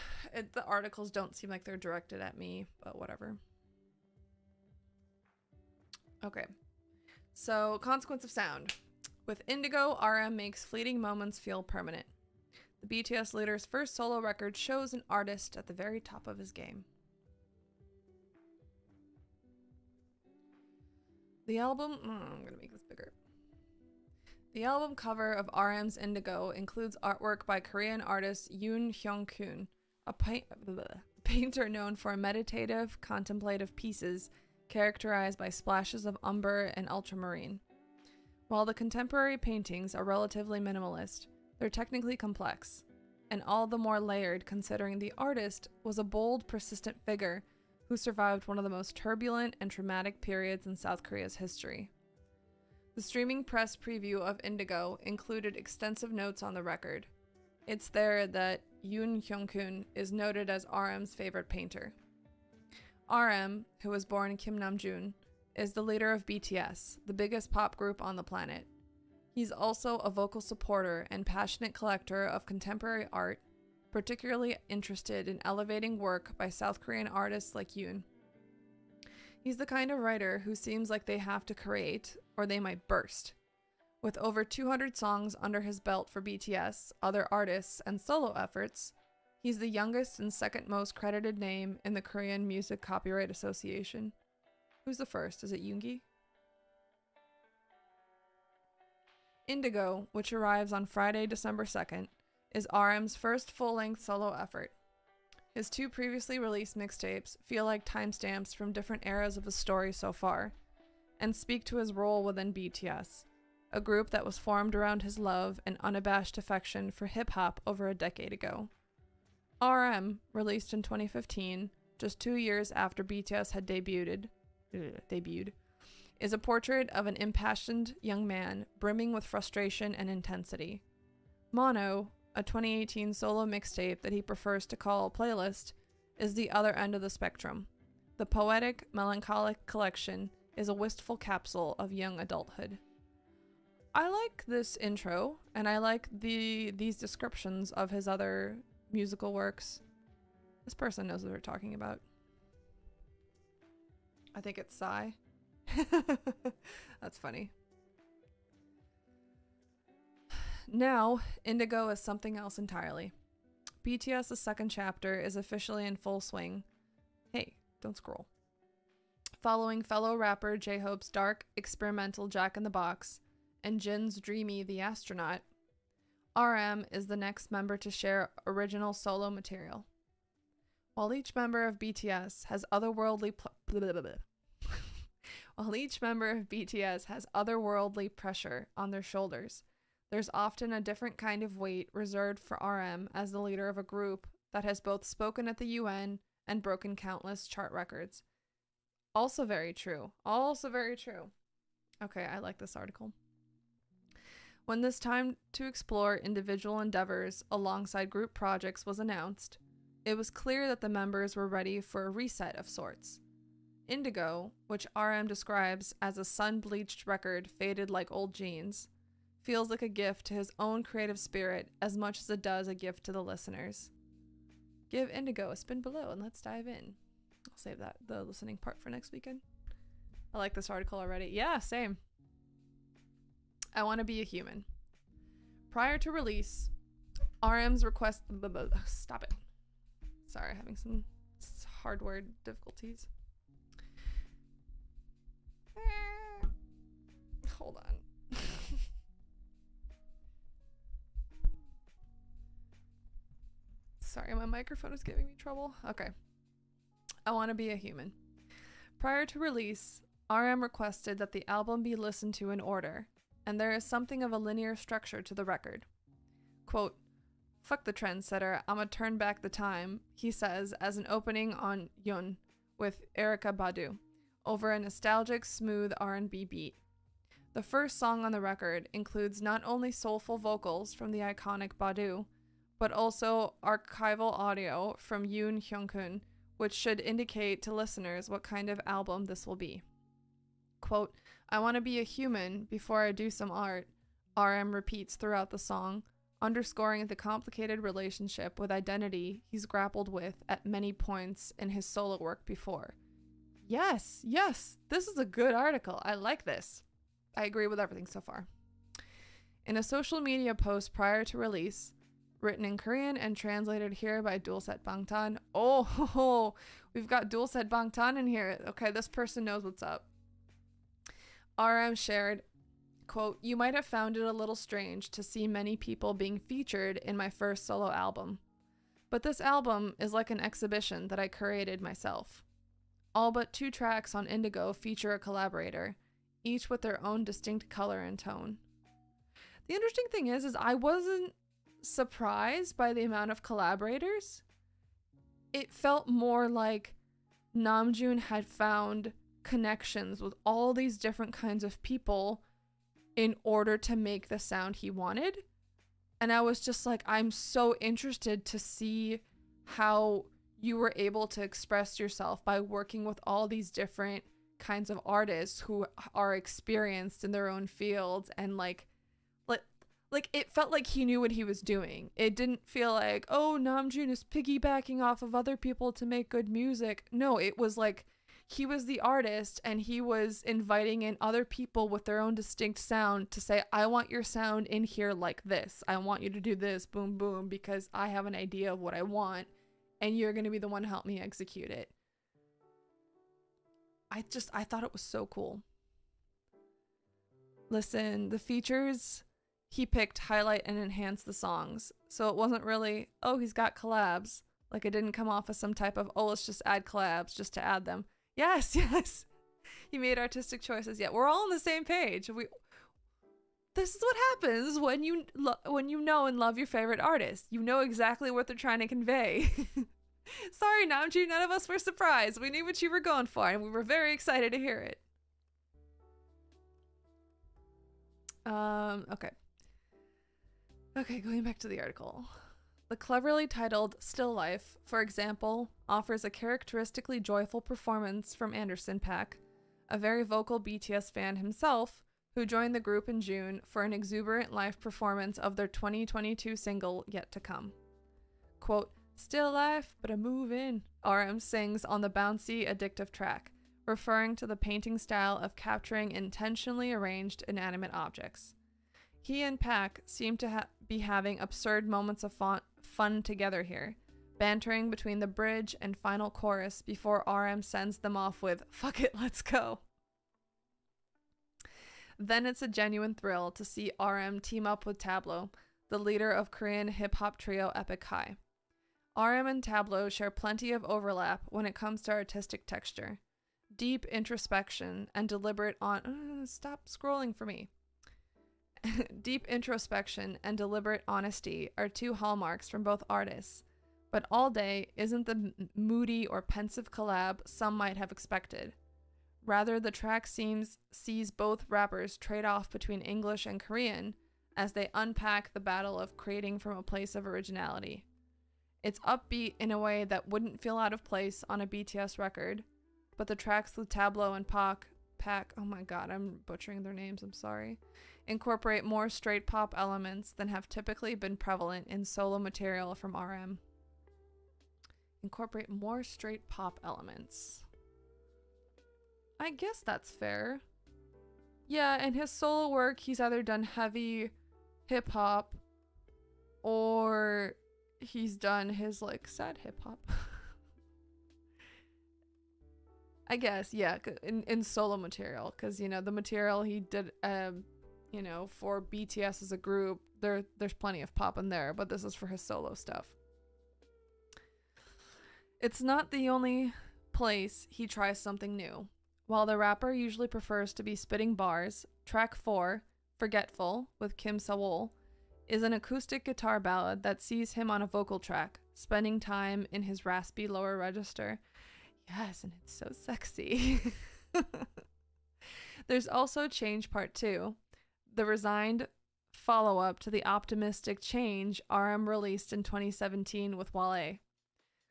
the articles don't seem like they're directed at me, but whatever. Okay, so Consequence of Sound. With Indigo, RM makes fleeting moments feel permanent. The BTS leader's first solo record shows an artist at the very top of his game. The album... I'm gonna make this bigger. The album cover of RM's Indigo includes artwork by Korean artist Yoon Hyung-kun, a painter known for meditative, contemplative pieces characterized by splashes of umber and ultramarine. While the contemporary paintings are relatively minimalist, they're technically complex, and all the more layered considering the artist was a bold, persistent figure who survived one of the most turbulent and traumatic periods in South Korea's history. The streaming press preview of Indigo included extensive notes on the record. It's there that Yoon Hyung-kun is noted as RM's favorite painter. RM, who was born Kim Namjoon, is the leader of BTS, the biggest pop group on the planet. He's also a vocal supporter and passionate collector of contemporary art, particularly interested in elevating work by South Korean artists like Yoon. He's the kind of writer who seems like they have to create, or they might burst. With over 200 songs under his belt for BTS, other artists, and solo efforts, he's the youngest and second most credited name in the Korean Music Copyright Association. Who's the first? Is it Yoongi? Indigo, which arrives on Friday, December 2nd, is RM's first full-length solo effort. His two previously released mixtapes feel like timestamps from different eras of the story so far, and speak to his role within BTS, a group that was formed around his love and unabashed affection for hip-hop over a decade ago. RM, released in 2015, just 2 years after BTS had debuted, is a portrait of an impassioned young man brimming with frustration and intensity. Mono, a 2018 solo mixtape that he prefers to call a playlist, is the other end of the spectrum. The poetic, melancholic collection is a wistful capsule of young adulthood. I like this intro, and I like these descriptions of his other musical works. This person knows what we're talking about. I think it's Psy. That's funny. Now, Indigo is something else entirely. BTS's second chapter is officially in full swing. Hey, don't scroll. Following fellow rapper J-Hope's dark, experimental Jack in the Box and Jin's dreamy The Astronaut, RM is the next member to share original solo material. While each member of BTS has otherworldly pressure on their shoulders, there's often a different kind of weight reserved for RM as the leader of a group that has both spoken at the UN and broken countless chart records. Also very true. Okay, I like this article. When this time to explore individual endeavors alongside group projects was announced, it was clear that the members were ready for a reset of sorts. Indigo, which RM describes as a sun-bleached record faded like old jeans, feels like a gift to his own creative spirit as much as it does a gift to the listeners. Give Indigo a spin below and let's dive in. I'll save the listening part for next weekend. I like this article already. Yeah, same. I Want to Be a Human. Prior to release, RM's request... Stop it. Sorry, having some hard word difficulties. Hold on. Sorry, my microphone is giving me trouble. Okay. I Want to Be a Human. Prior to release, RM requested that the album be listened to in order, and there is something of a linear structure to the record. Quote, "Fuck the trendsetter, I'ma turn back the time," he says as an opening on Yun with Erykah Badu, over a nostalgic, smooth R&B beat. The first song on the record includes not only soulful vocals from the iconic Badu, but also archival audio from Yoon Hyung-kun, which should indicate to listeners what kind of album this will be. Quote, "I want to be a human before I do some art," RM repeats throughout the song, underscoring the complicated relationship with identity he's grappled with at many points in his solo work before. Yes, this is a good article. I like this. I agree with everything so far. In a social media post prior to release, written in Korean and translated here by Dulset Bangtan. Oh, we've got Dulset Bangtan in here. Okay, this person knows what's up. RM shared, quote, "You might have found it a little strange to see many people being featured in my first solo album. But this album is like an exhibition that I curated myself. All but 2 tracks on Indigo feature a collaborator, each with their own distinct color and tone." The interesting thing is I wasn't surprised by the amount of collaborators. It felt more like Namjoon had found connections with all these different kinds of people in order to make the sound he wanted. And I was just like, I'm so interested to see how you were able to express yourself by working with all these different kinds of artists who are experienced in their own fields, and like it felt like he knew what he was doing. It didn't feel like, oh, Namjoon is piggybacking off of other people to make good music. No, it was like he was the artist and he was inviting in other people with their own distinct sound to say, I want your sound in here like this. I want you to do this, boom, boom, because I have an idea of what I want and you're going to be the one to help me execute it. I thought it was so cool. Listen, the features he picked highlight and enhance the songs. So it wasn't really, oh, he's got collabs. Like it didn't come off as some type of, oh, let's just add collabs just to add them. Yes. He made artistic choices. Yeah, we're all on the same page. This is what happens when you know and love your favorite artist. You know exactly what they're trying to convey. Sorry, Namjoon, none of us were surprised. We knew what you were going for, and we were very excited to hear it. Okay, going back to the article. The cleverly titled Still Life, for example, offers a characteristically joyful performance from Anderson .Paak, a very vocal BTS fan himself, who joined the group in June for an exuberant live performance of their 2022 single, Yet to Come. Quote, "Still life, but a move in," RM sings on the bouncy, addictive track, referring to the painting style of capturing intentionally arranged inanimate objects. He and Paak seem to be having absurd moments of fun together here, bantering between the bridge and final chorus before RM sends them off with, "Fuck it, let's go." Then it's a genuine thrill to see RM team up with Tableau, the leader of Korean hip-hop trio Epic High. RM and Tableau share plenty of overlap when it comes to artistic texture. Deep introspection and deliberate stop scrolling for me. Deep introspection and deliberate honesty are 2 hallmarks from both artists, but All Day isn't the moody or pensive collab some might have expected. Rather, the track sees both rappers trade off between English and Korean as they unpack the battle of creating from a place of originality. It's upbeat in a way that wouldn't feel out of place on a BTS record, but the tracks with Tableau and Paak Pack, oh my god, I'm butchering their names, I'm sorry, incorporate more straight pop elements than have typically been prevalent in solo material from RM. Incorporate more straight pop elements. I guess that's fair. Yeah, in his solo work, he's either done heavy hip hop or he's done his like sad hip hop. I guess, yeah, in solo material, because you know the material he did, you know, for BTS as a group, there's plenty of pop in there, but this is for his solo stuff. It's not the only place he tries something new. While the rapper usually prefers to be spitting bars, track 4, Forgetful, with Kim Sewol, is an acoustic guitar ballad that sees him on a vocal track, spending time in his raspy lower register. Yes, and it's so sexy. There's also Change Part 2, the resigned follow-up to the optimistic Change RM released in 2017 with Wale.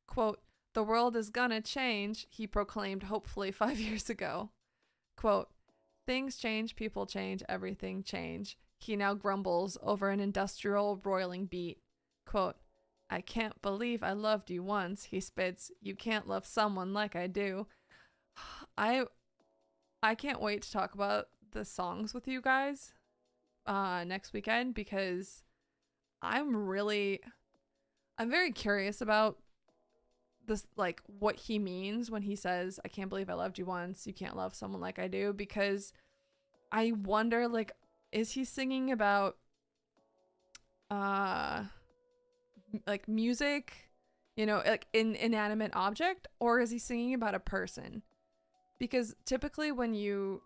Quote, "The world is gonna change," he proclaimed hopefully 5 years ago. Quote, "Things change, people change, everything change," he now grumbles over an industrial roiling beat. Quote, "I can't believe I loved you once," he spits. "You can't love someone like I do." I can't wait to talk about the songs with you guys next weekend, because I'm very curious about this, like what he means when he says, "I can't believe I loved you once, you can't love someone like I do," because I wonder, like, is he singing about like music, you know, like an inanimate object, or is he singing about a person? Because typically when you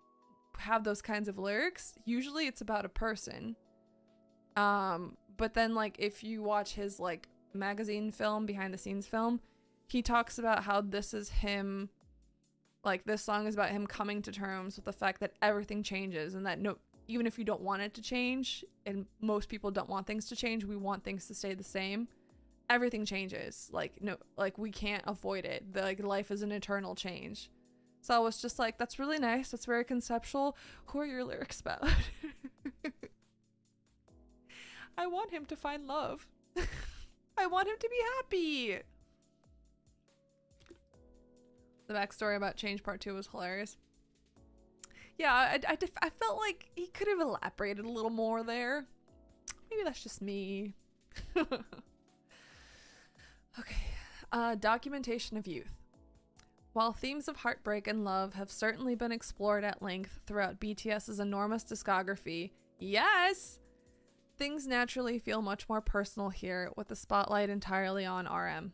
have those kinds of lyrics, usually it's about a person. But then like if you watch his like magazine film, behind the scenes film, he talks about how this is him, like this song is about him coming to terms with the fact that everything changes, and that even if you don't want it to change, and most people don't want things to change, we want things to stay the same, everything changes. Like we can't avoid it. Like life is an eternal change. So I was just like, that's really nice, that's very conceptual. Who are your lyrics about? I want him to find love. I want him to be happy. The backstory about Change Part 2 was hilarious. Yeah, I felt like he could have elaborated a little more there. Maybe that's just me. Okay. Documentation of youth. While themes of heartbreak and love have certainly been explored at length throughout BTS's enormous discography, yes, things naturally feel much more personal here, with the spotlight entirely on RM.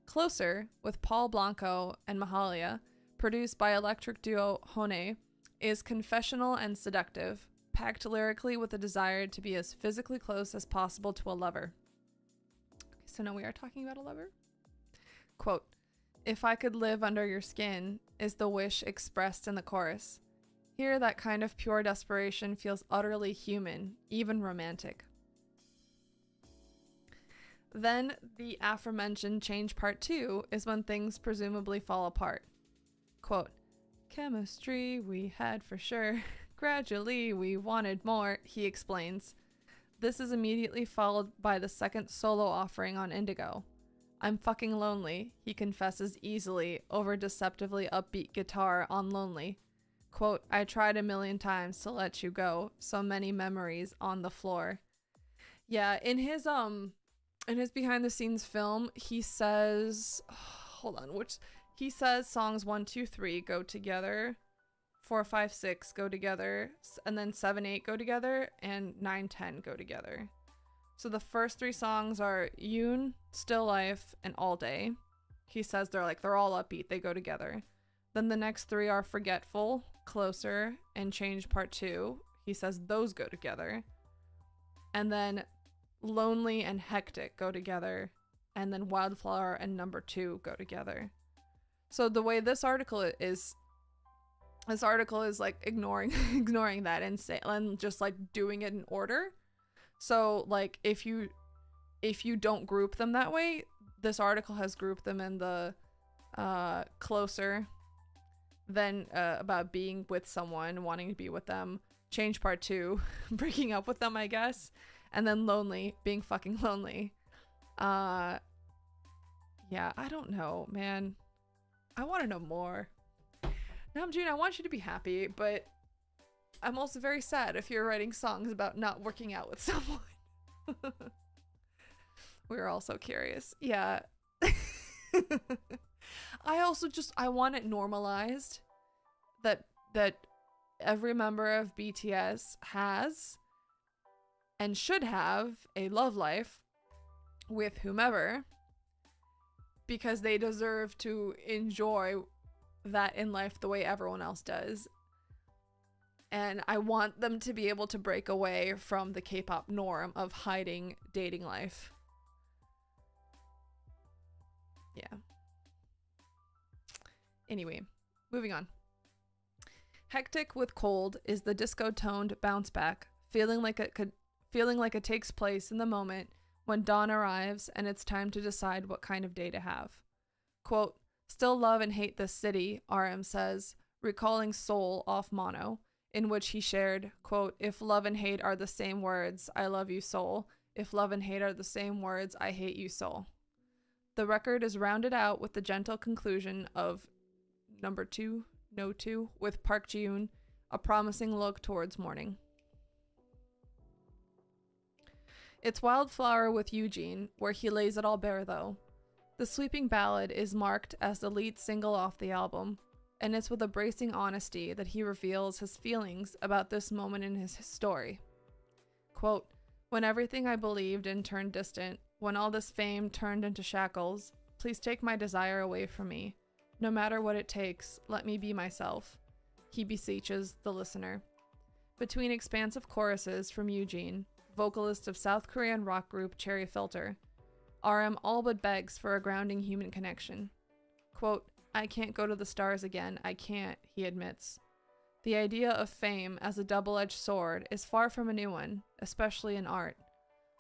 Closer, with Paul Blanco and Mahalia, produced by electric duo Hone, is confessional and seductive, packed lyrically with a desire to be as physically close as possible to a lover. Okay, so now we are talking about a lover. Quote, "If I could live under your skin," is the wish expressed in the chorus. Here, that kind of pure desperation feels utterly human, even romantic. Then, the aforementioned Change Part 2 is when things presumably fall apart. Quote, "Chemistry we had for sure. Gradually we wanted more," he explains. This is immediately followed by the second solo offering on Indigo. "I'm fucking lonely," he confesses easily over deceptively upbeat guitar on Lonely. Quote, "I tried 1,000,000 times to let you go. So many memories on the floor." Yeah, in his behind the scenes film, he says, hold on, he says songs 1, 2, 3 go together, 4, 5, 6 go together, and then 7, 8 go together, and 9, 10 go together. So the first 3 songs are Yoon, Still Life, and All Day. He says they're all upbeat, they go together. Then the next 3 are Forgetful, Closer, and Change Part 2. He says those go together. And then Lonely and Hectic go together. And then Wildflower and Number 2 go together. So the way this article is like ignoring that and just like doing it in order. So like if you don't group them that way, this article has grouped them in the Closer, then about being with someone, wanting to be with them. Change part 2, breaking up with them, I guess. And then lonely, being fucking lonely. Yeah, I don't know, man. I want to know more. Namjoon, I want you to be happy, but I'm also very sad if you're writing songs about not working out with someone. We're all so curious. Yeah. I want it normalized that every member of BTS has and should have a love life with whomever, because they deserve to enjoy that in life the way everyone else does. And I want them to be able to break away from the K-pop norm of hiding dating life. Yeah. Anyway, moving on. Hectic with Cold is the disco-toned bounce back, feeling like it takes place in the moment when dawn arrives and it's time to decide what kind of day to have. Quote, "Still love and hate this city," RM says, recalling Soul off Mono, in which he shared, quote, "If love and hate are the same words, I love you, Soul. If love and hate are the same words, I hate you, Soul." The record is rounded out with the gentle conclusion of number 2, No 2, with Park Ji-yoon, a promising look towards morning. It's Wildflower with Eugene, where he lays it all bare, though. The sweeping ballad is marked as the lead single off the album, and it's with a bracing honesty that he reveals his feelings about this moment in his story. Quote, "When everything I believed in turned distant, when all this fame turned into shackles, please take my desire away from me. No matter what it takes, let me be myself," he beseeches the listener. Between expansive choruses from Eugene, vocalist of South Korean rock group Cherry Filter, RM all but begs for a grounding human connection. Quote, "I can't go to the stars again, I can't," he admits. The idea of fame as a double-edged sword is far from a new one, especially in art.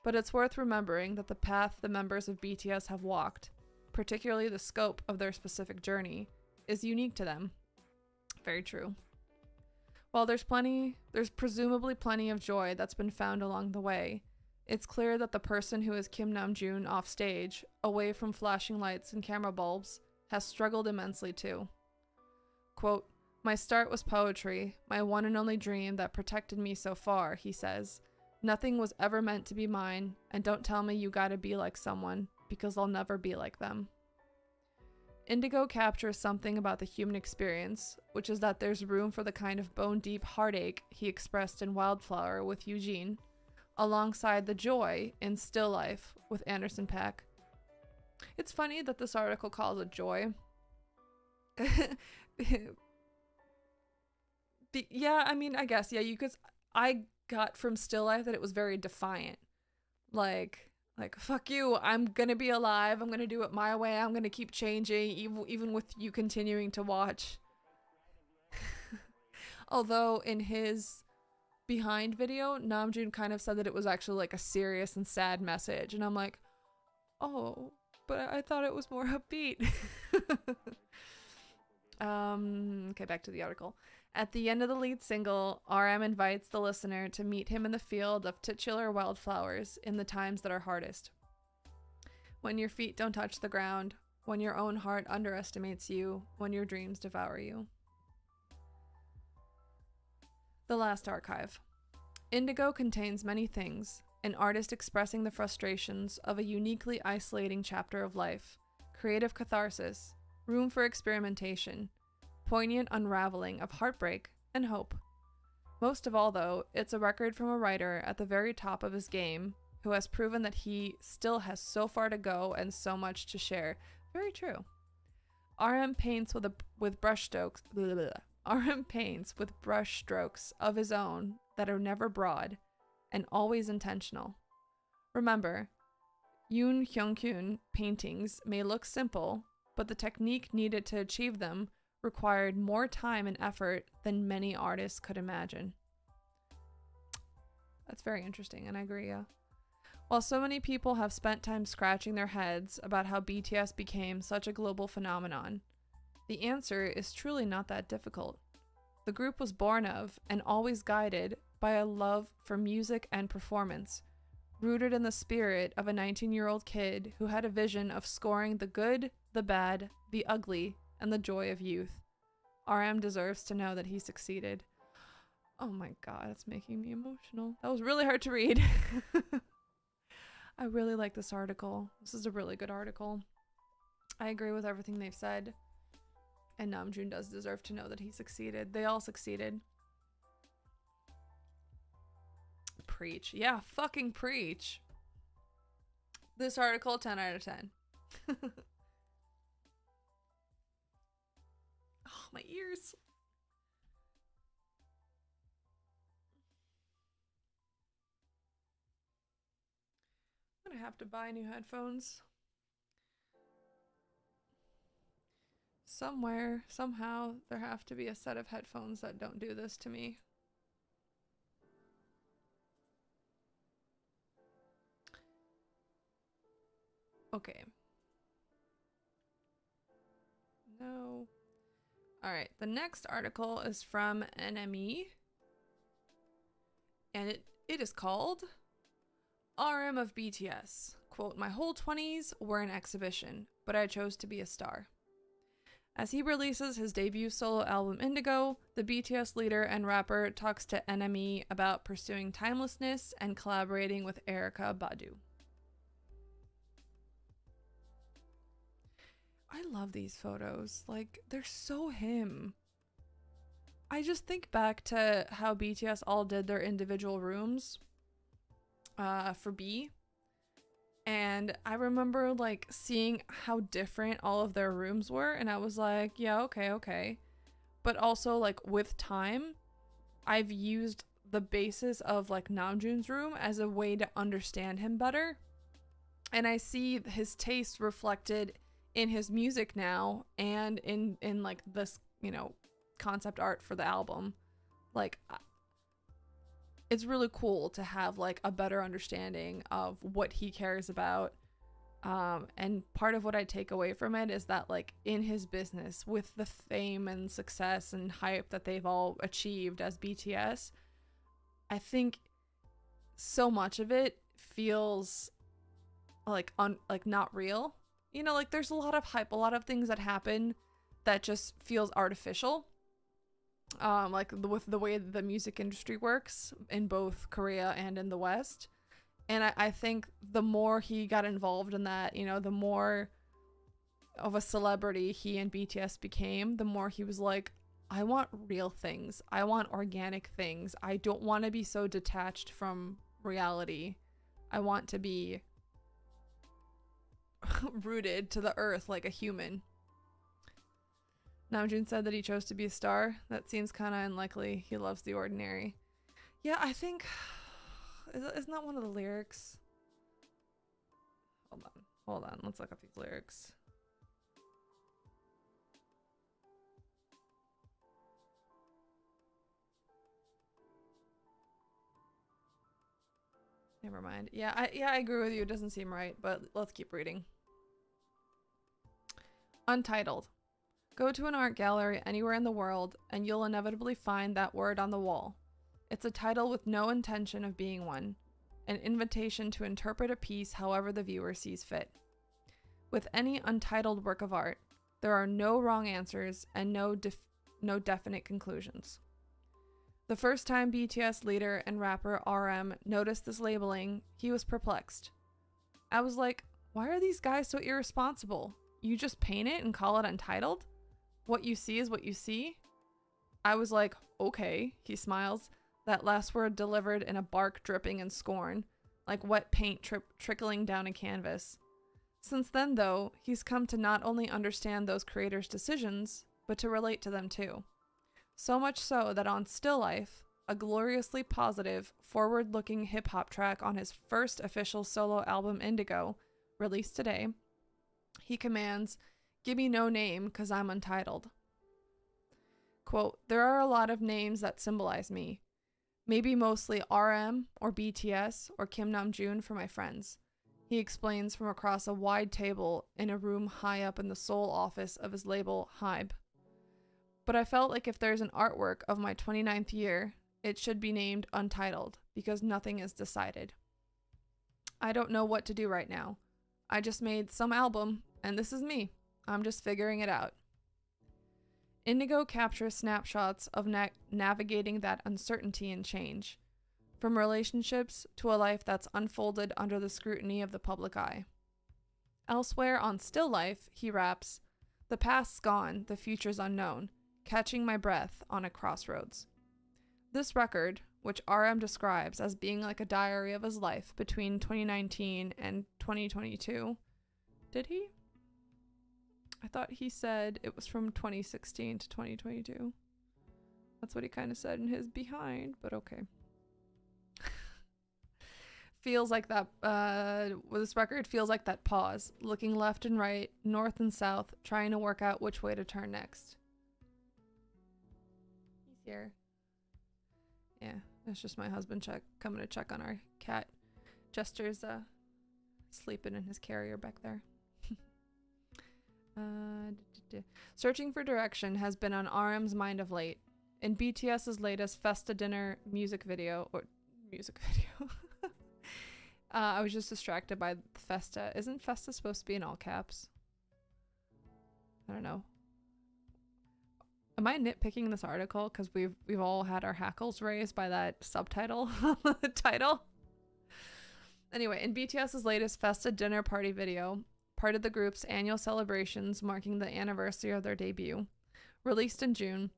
But it's worth remembering that the path the members of BTS have walked, particularly the scope of their specific journey, is unique to them. Very true. While there's presumably plenty of joy that's been found along the way, it's clear that the person who is Kim Namjoon off stage, away from flashing lights and camera bulbs, has struggled immensely too. Quote, "My start was poetry, my one and only dream that protected me so far," he says. "Nothing was ever meant to be mine, and don't tell me you gotta be like someone, because I'll never be like them." Indigo captures something about the human experience, which is that there's room for the kind of bone-deep heartache he expressed in Wildflower with Eugene, alongside the joy in Still Life with Anderson .Paak. It's funny that this article calls it joy. Yeah, I mean, I guess, yeah, I got from Still Life that it was very defiant. Like, fuck you, I'm gonna be alive, I'm gonna do it my way, I'm gonna keep changing, even with you continuing to watch. Although in his Behind video, Namjoon kind of said that it was actually like a serious and sad message, and I'm like, oh, but I thought it was more upbeat. Okay, back to the article. At the end of the lead single, RM invites the listener to meet him in the field of titular wildflowers in the times that are hardest. When your feet don't touch the ground, when your own heart underestimates you, when your dreams devour you. The Last Archive. Indigo contains many things, an artist expressing the frustrations of a uniquely isolating chapter of life, creative catharsis, room for experimentation, poignant unraveling of heartbreak and hope. Most of all, though, it's a record from a writer at the very top of his game who has proven that he still has so far to go and so much to share. Very true. RM paints with brushstrokes. RM paints with brushstrokes of his own that are never broad and always intentional. Remember, Yoon Hyung-kyun paintings may look simple, but the technique needed to achieve them required more time and effort than many artists could imagine. That's very interesting, and I agree, yeah. While so many people have spent time scratching their heads about how BTS became such a global phenomenon, The answer is truly not that difficult. The group was born of and always guided by a love for music and performance, rooted in the spirit of a 19-year-old kid who had a vision of scoring the good, the bad, the ugly, and the joy of youth. RM deserves to know that he succeeded. Oh my god, it's making me emotional. That was really hard to read. I really like this article. This is a really good article. I agree with everything they've said. And Namjoon does deserve to know that he succeeded. They all succeeded. Preach. Yeah, fucking preach. This article, 10 out of 10. Oh, my ears. I'm gonna have to buy new headphones. Somewhere, somehow, there have to be a set of headphones that don't do this to me. Okay. No. Alright, the next article is from NME. And it is called RM of BTS. Quote, my whole 20s were an exhibition, but I chose to be a star. As he releases his debut solo album Indigo, the BTS leader and rapper talks to NME about pursuing timelessness and collaborating with Erykah Badu. I love these photos. Like, they're so him. I just think back to how BTS all did their individual rooms for B. And I remember like seeing how different all of their rooms were, and I was like, yeah, okay. But also like with time, I've used the basis of like Namjoon's room as a way to understand him better. And I see his taste reflected in his music now and in like this, you know, concept art for the album. Like it's really cool to have like a better understanding of what he cares about. And part of what I take away from it is that like in his business with the fame and success and hype that they've all achieved as BTS, I think so much of it feels like not real. You know, like there's a lot of hype, a lot of things that happen that just feels artificial. Like with the way the music industry works in both Korea and in the West. And I think the more he got involved in that, you know, the more of a celebrity he and BTS became, the more he was like, I want real things. I want organic things. I don't want to be so detached from reality. I want to be rooted to the earth like a human. Namjoon said that he chose to be a star. That seems kind of unlikely. He loves the ordinary. Yeah, I think... Isn't that one of the lyrics? Hold on. Let's look up these lyrics. Never mind. Yeah, I agree with you. It doesn't seem right, but let's keep reading. Untitled. Go to an art gallery anywhere in the world, and you'll inevitably find that word on the wall. It's a title with no intention of being one, an invitation to interpret a piece however the viewer sees fit. With any untitled work of art, there are no wrong answers and no definite conclusions. The first time BTS leader and rapper RM noticed this labeling, he was perplexed. I was like, why are these guys so irresponsible? You just paint it and call it untitled? What you see is what you see? I was like, okay, he smiles. That last word delivered in a bark dripping in scorn, like wet paint trickling down a canvas. Since then, though, he's come to not only understand those creators' decisions, but to relate to them too. So much so that on Still Life, a gloriously positive, forward-looking hip-hop track on his first official solo album Indigo, released today, he commands, "Give me no name, 'cause I'm untitled." Quote, there are a lot of names that symbolize me. Maybe mostly RM or BTS or Kim Namjoon for my friends. he explains from across a wide table in a room high up in the sole office of his label, Hybe. But I felt like if there's an artwork of my 29th year, it should be named Untitled, because nothing is decided. I don't know what to do right now. I just made some album, and this is me. I'm just figuring it out. Indigo captures snapshots of navigating that uncertainty and change, from relationships to a life that's unfolded under the scrutiny of the public eye. Elsewhere on Still Life, he raps, "The past's gone, the future's unknown, catching my breath on a crossroads." This record, which RM describes as being like a diary of his life between 2019 and 2022, did he? I thought he said it was from 2016 to 2022. That's what he kind of said in his behind, but okay. Feels like that, this record feels like that pause, looking left and right, north and south, trying to work out which way to turn next. He's here. Yeah, that's just my husband coming to check on our cat. Jester's sleeping in his carrier back there. Searching for direction has been on RM's mind of late. In BTS's latest Festa Dinner music video, I was just distracted by Festa. Isn't Festa supposed to be in all caps? I don't know. Am I nitpicking this article because we've all had our hackles raised by that subtitle title? Anyway, in BTS's latest Festa Dinner party video, part of the group's annual celebrations marking the anniversary of their debut, released in June,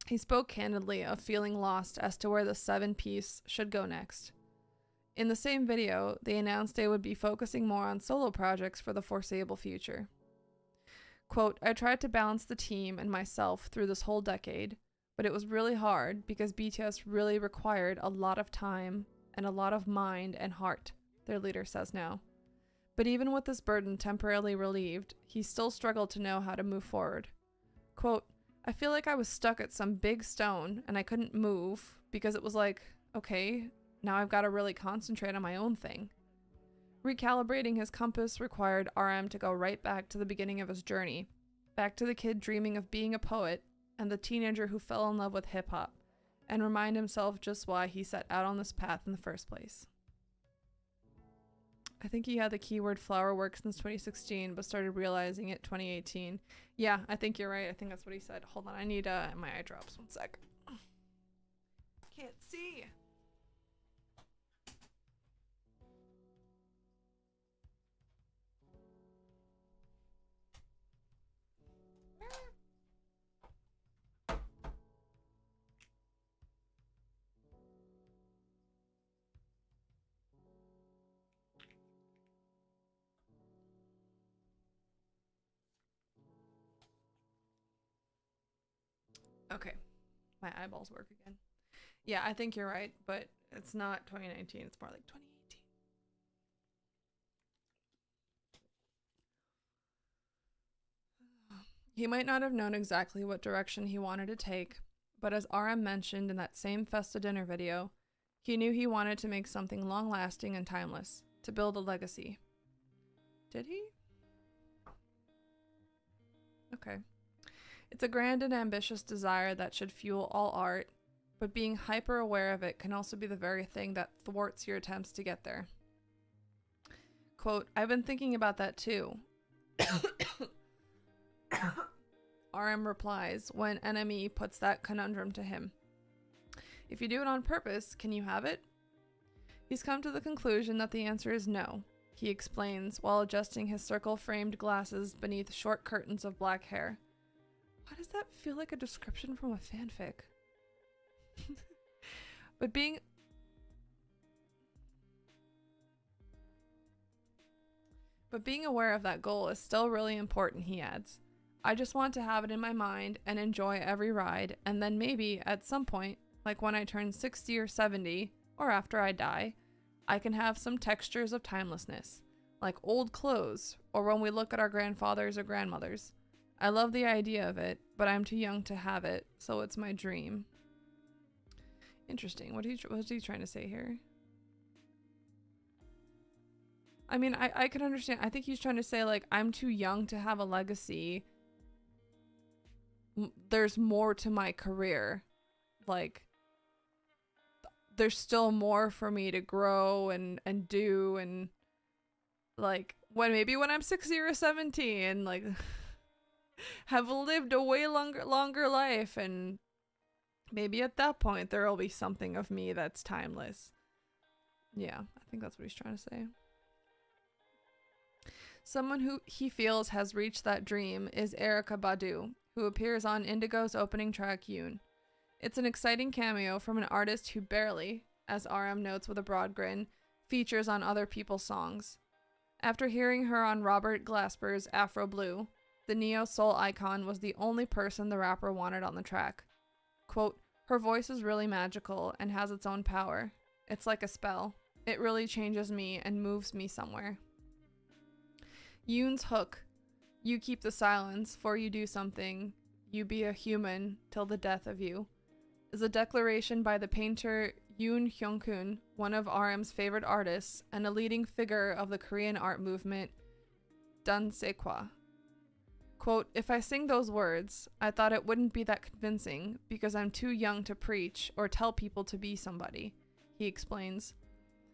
he spoke candidly of feeling lost as to where the 7-piece should go next. In the same video, they announced they would be focusing more on solo projects for the foreseeable future. Quote, "I tried to balance the team and myself through this whole decade, but it was really hard because BTS really required a lot of time and a lot of mind and heart," their leader says now. But even with this burden temporarily relieved, he still struggled to know how to move forward. Quote, "I feel like I was stuck at some big stone and I couldn't move because it was like, okay, now I've got to really concentrate on my own thing." Recalibrating his compass required RM to go right back to the beginning of his journey, back to the kid dreaming of being a poet and the teenager who fell in love with hip-hop, and remind himself just why he set out on this path in the first place. I think he had the keyword flower work since 2016, but started realizing it 2018. Yeah, I think you're right. I think that's what he said. Hold on, I need my eye drops. 1 sec. Can't see. Okay, my eyeballs work again. Yeah, I think you're right, but it's not 2019. It's more like 2018. He might not have known exactly what direction he wanted to take, but as RM mentioned in that same Festa Dinner video, he knew he wanted to make something long-lasting and timeless, to build a legacy. Did he? Okay. It's a grand and ambitious desire that should fuel all art, but being hyper aware of it can also be the very thing that thwarts your attempts to get there. Quote, "I've been thinking about that too." RM replies when NME puts that conundrum to him. "If you do it on purpose, can you have it?" He's come to the conclusion that the answer is no, he explains while adjusting his circle-framed glasses beneath short curtains of black hair. Why does that feel like a description from a fanfic? But being aware of that goal is still really important, he adds. "I just want to have it in my mind and enjoy every ride, and then maybe at some point, like when I turn 60 or 70, or after I die, I can have some textures of timelessness, like old clothes, or when we look at our grandfathers or grandmothers. I love the idea of it, but I'm too young to have it, so it's my dream." Interesting. What is he trying to say here? I mean, I can understand. I think he's trying to say, like, I'm too young to have a legacy. There's more to my career. Like, there's still more for me to grow and do, and like when I'm 60 or 70 and like have lived a way longer life, and maybe at that point there will be something of me that's timeless. Yeah, I think that's what he's trying to say. Someone who he feels has reached that dream is Erykah Badu, who appears on Indigo's opening track Yoon. It's an exciting cameo from an artist who barely, as RM notes with a broad grin, features on other people's songs. After hearing her on Robert Glasper's Afro Blue, the neo-soul icon was the only person the rapper wanted on the track. Quote, her voice is really magical and has its own power. It's like a spell. It really changes me and moves me somewhere. Yoon's hook, you keep the silence, for you do something, you be a human till the death of you, is a declaration by the painter Yoon Hyung-kun, one of RM's favorite artists and a leading figure of the Korean art movement Dansekwa. Quote, if I sing those words, I thought it wouldn't be that convincing because I'm too young to preach or tell people to be somebody, he explains.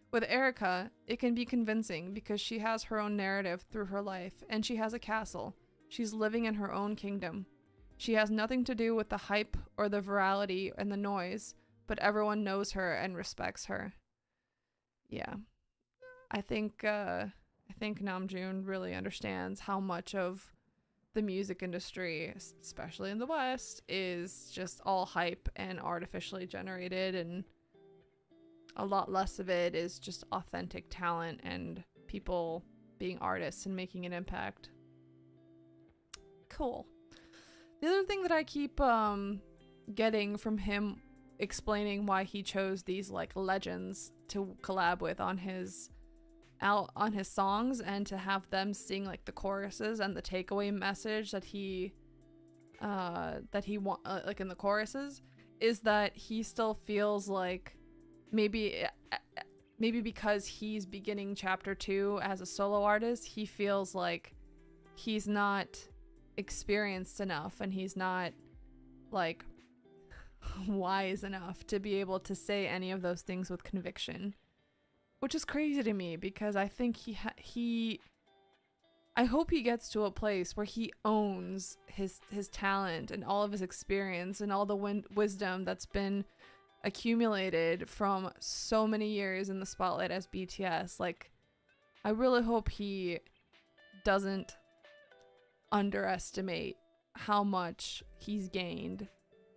With Erykah, it can be convincing because she has her own narrative through her life and she has a castle. She's living in her own kingdom. She has nothing to do with the hype or the virality and the noise, but everyone knows her and respects her. Yeah. I think Namjoon really understands how much of the music industry, especially in the West, is just all hype and artificially generated, and a lot less of it is just authentic talent and people being artists and making an impact. Cool. The other thing that I keep getting from him explaining why he chose these like legends to collab with on his songs and to have them sing like the choruses and the takeaway message that he want like in the choruses is that he still feels like maybe because he's beginning chapter 2 as a solo artist, he feels like he's not experienced enough and he's not like wise enough to be able to say any of those things with conviction, which is crazy to me because I think I hope he gets to a place where he owns his talent and all of his experience and all the wisdom that's been accumulated from so many years in the spotlight as BTS. Like, I really hope he doesn't underestimate how much he's gained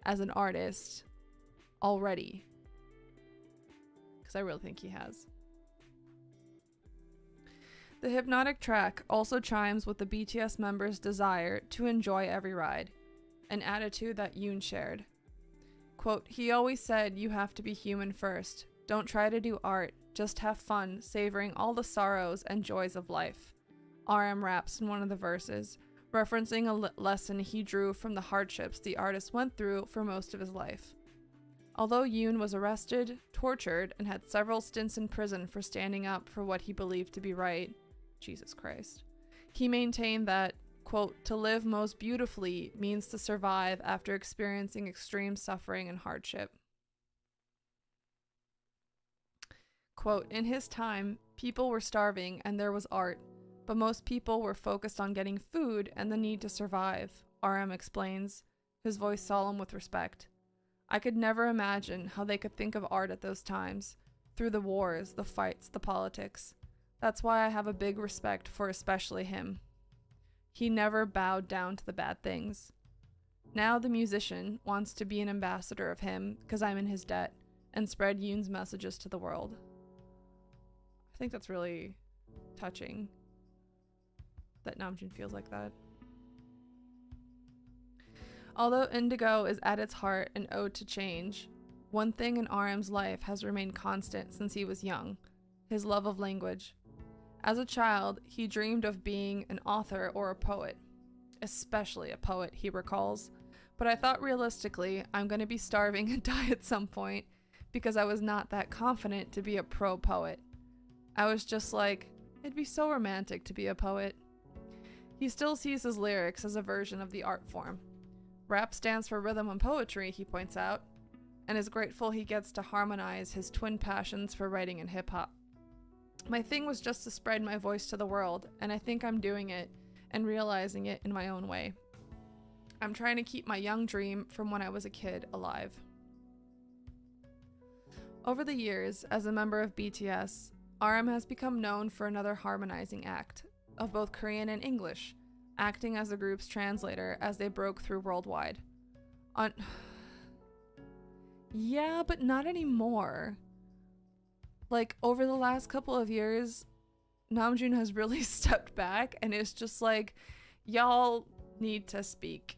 as an artist already, because I really think he has. The hypnotic track also chimes with the BTS members' desire to enjoy every ride, an attitude that Yoon shared. Quote, he always said you have to be human first. Don't try to do art. Just have fun, savoring all the sorrows and joys of life. RM raps in one of the verses, referencing a lesson he drew from the hardships the artist went through for most of his life. Although Yoon was arrested, tortured, and had several stints in prison for standing up for what he believed to be right, Jesus Christ, he maintained that, quote, to live most beautifully means to survive after experiencing extreme suffering and hardship. Quote, in his time, people were starving and there was art, but most people were focused on getting food and the need to survive, RM explains, his voice solemn with respect. I could never imagine how they could think of art at those times, through the wars, the fights, the politics. That's why I have a big respect for especially him. He never bowed down to the bad things. Now the musician wants to be an ambassador of him because I'm in his debt and spread Yoon's messages to the world. I think that's really touching that Namjoon feels like that. Although Indigo is at its heart an ode to change, one thing in RM's life has remained constant since he was young, his love of language. As a child, he dreamed of being an author or a poet, especially a poet, he recalls, but I thought realistically I'm going to be starving and die at some point because I was not that confident to be a pro poet. I was just like, It'd be so romantic to be a poet. He still sees his lyrics as a version of the art form. Rap stands for rhythm and poetry, he points out, and is grateful he gets to harmonize his twin passions for writing and hip-hop. My thing was just to spread my voice to the world, and I think I'm doing it and realizing it in my own way. I'm trying to keep my young dream from when I was a kid alive. Over the years, as a member of BTS, RM has become known for another harmonizing act, of both Korean and English, acting as the group's translator as they broke through worldwide. Yeah, but not anymore. Like, over the last couple of years, Namjoon has really stepped back and is just like, y'all need to speak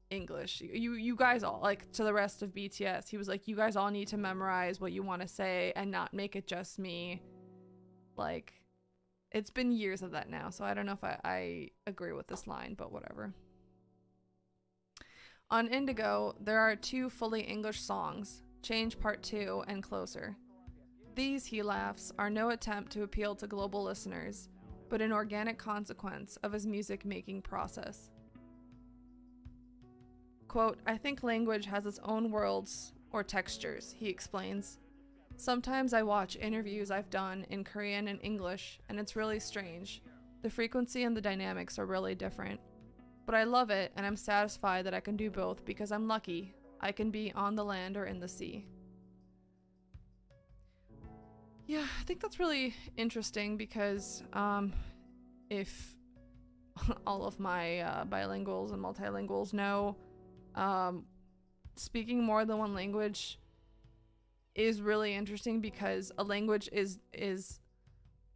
English. You guys all, like, to the rest of BTS, he was like, you guys all need to memorize what you want to say and not make it just me. Like, it's been years of that now, so I don't know if I agree with this line, but whatever. On Indigo, there are 2 fully English songs, Change Part 2 and Closer. These, he laughs, are no attempt to appeal to global listeners, but an organic consequence of his music-making process. Quote, I think language has its own worlds or textures, he explains. Sometimes I watch interviews I've done in Korean and English, and it's really strange. The frequency and the dynamics are really different. But I love it, and I'm satisfied that I can do both because I'm lucky. I can be on the land or in the sea. Yeah, I think that's really interesting because if all of my bilinguals and multilinguals know, speaking more than one language is really interesting because a language is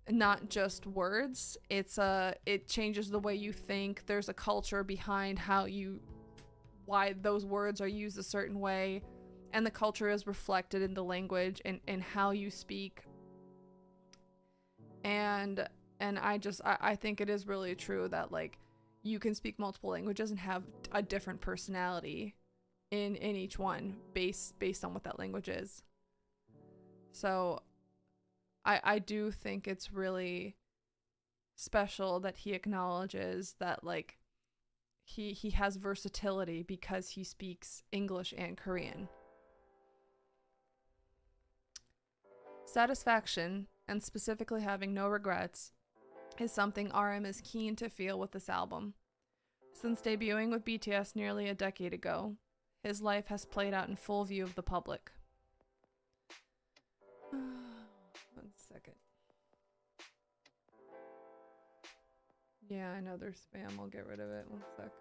not just words. It changes the way you think. There's a culture behind why those words are used a certain way, and the culture is reflected in the language and how you speak. And I think it is really true that, like, you can speak multiple languages and have a different personality in each one based on what that language is. So I do think it's really special that he acknowledges that, like, he has versatility because he speaks English and Korean. Satisfaction, and specifically having no regrets, is something RM is keen to feel with this album. Since debuting with BTS nearly a decade ago, his life has played out in full view of the public. 1 second. Yeah, I know there's spam. I'll get rid of it. 1 sec.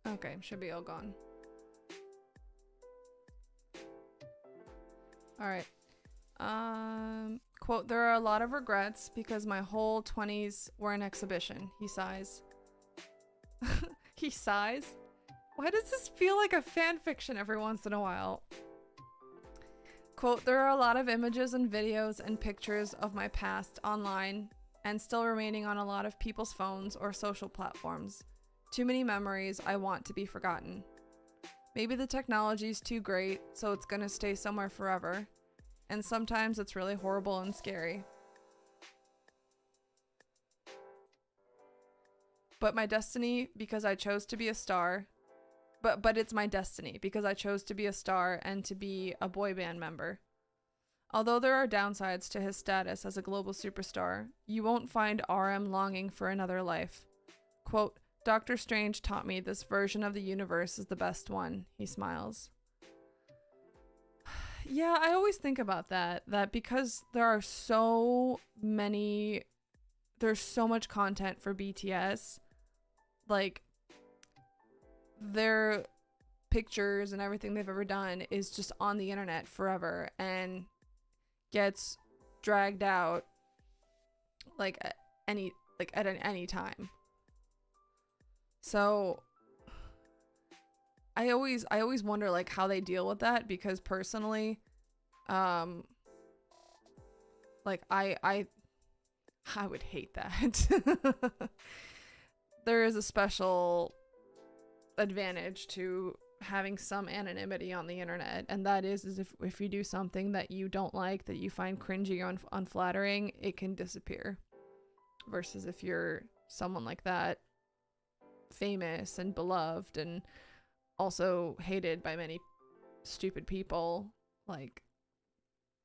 Okay, should be all gone. Alright. Quote, there are a lot of regrets because my whole 20s were an exhibition, he sighs. He sighs? Why does this feel like a fan fiction every once in a while? Quote, there are a lot of images and videos and pictures of my past online and still remaining on a lot of people's phones or social platforms. Too many memories I want to be forgotten. Maybe the technology's too great, so it's gonna stay somewhere forever. And sometimes it's really horrible and scary. But my destiny, because I chose to be a star. But it's my destiny, because I chose to be a star and to be a boy band member. Although there are downsides to his status as a global superstar, you won't find RM longing for another life. Quote, Doctor Strange taught me this version of the universe is the best one, he smiles. Yeah, I always think about that because there's so much content for BTS, like, their pictures and everything they've ever done is just on the internet forever and gets dragged out at any time. So I always wonder like how they deal with that, because personally, um like I would hate that. There is a special advantage to having some anonymity on the internet, and that is if you do something that you don't like, that you find cringy or unflattering, it can disappear. Versus if you're someone like that, famous and beloved and also hated by many stupid people, like,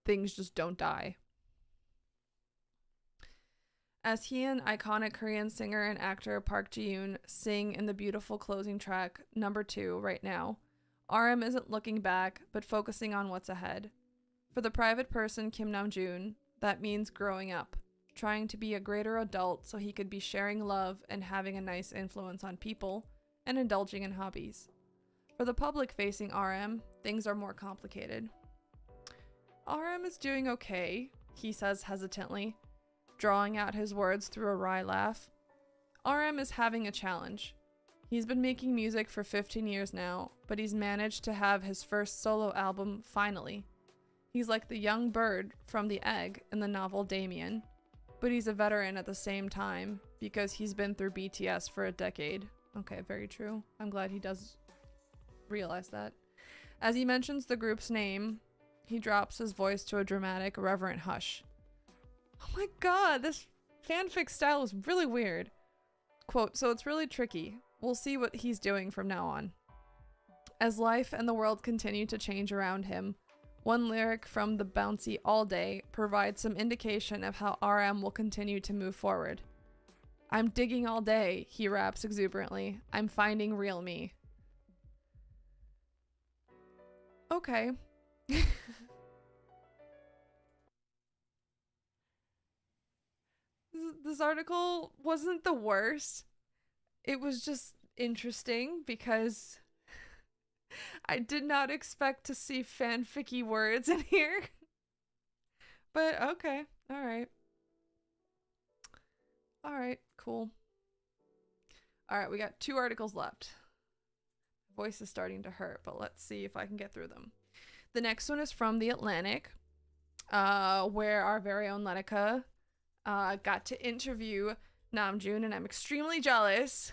things just don't die. As he and iconic Korean singer and actor Park Ji-yoon sing in the beautiful closing track, number 2, right now, RM isn't looking back, but focusing on what's ahead. For the private person Kim Namjoon, that means growing up, trying to be a greater adult so he could be sharing love and having a nice influence on people, and indulging in hobbies. For the public-facing RM, things are more complicated. RM is doing okay, he says hesitantly, drawing out his words through a wry laugh. RM is having a challenge. He's been making music for 15 years now, but he's managed to have his first solo album finally. He's like the young bird from the egg in the novel Damien, but he's a veteran at the same time because he's been through BTS for a decade. Okay, very true. I'm glad he does realize that. As he mentions the group's name, he drops his voice to a dramatic, reverent hush. Oh my god, this fanfic style is really weird. Quote, so it's really tricky. We'll see what he's doing from now on. As life and the world continue to change around him, one lyric from the bouncy All Day provides some indication of how RM will continue to move forward. I'm digging all day, he raps exuberantly. I'm finding real me. Okay. This article wasn't the worst. It was just interesting because I did not expect to see fanficky words in here. But okay, alright. Alright, cool. Alright, we got 2 articles left. Voice is starting to hurt, but let's see if I can get through them. The next one is from The Atlantic, where our very own Lenica got to interview Namjoon, and I'm extremely jealous.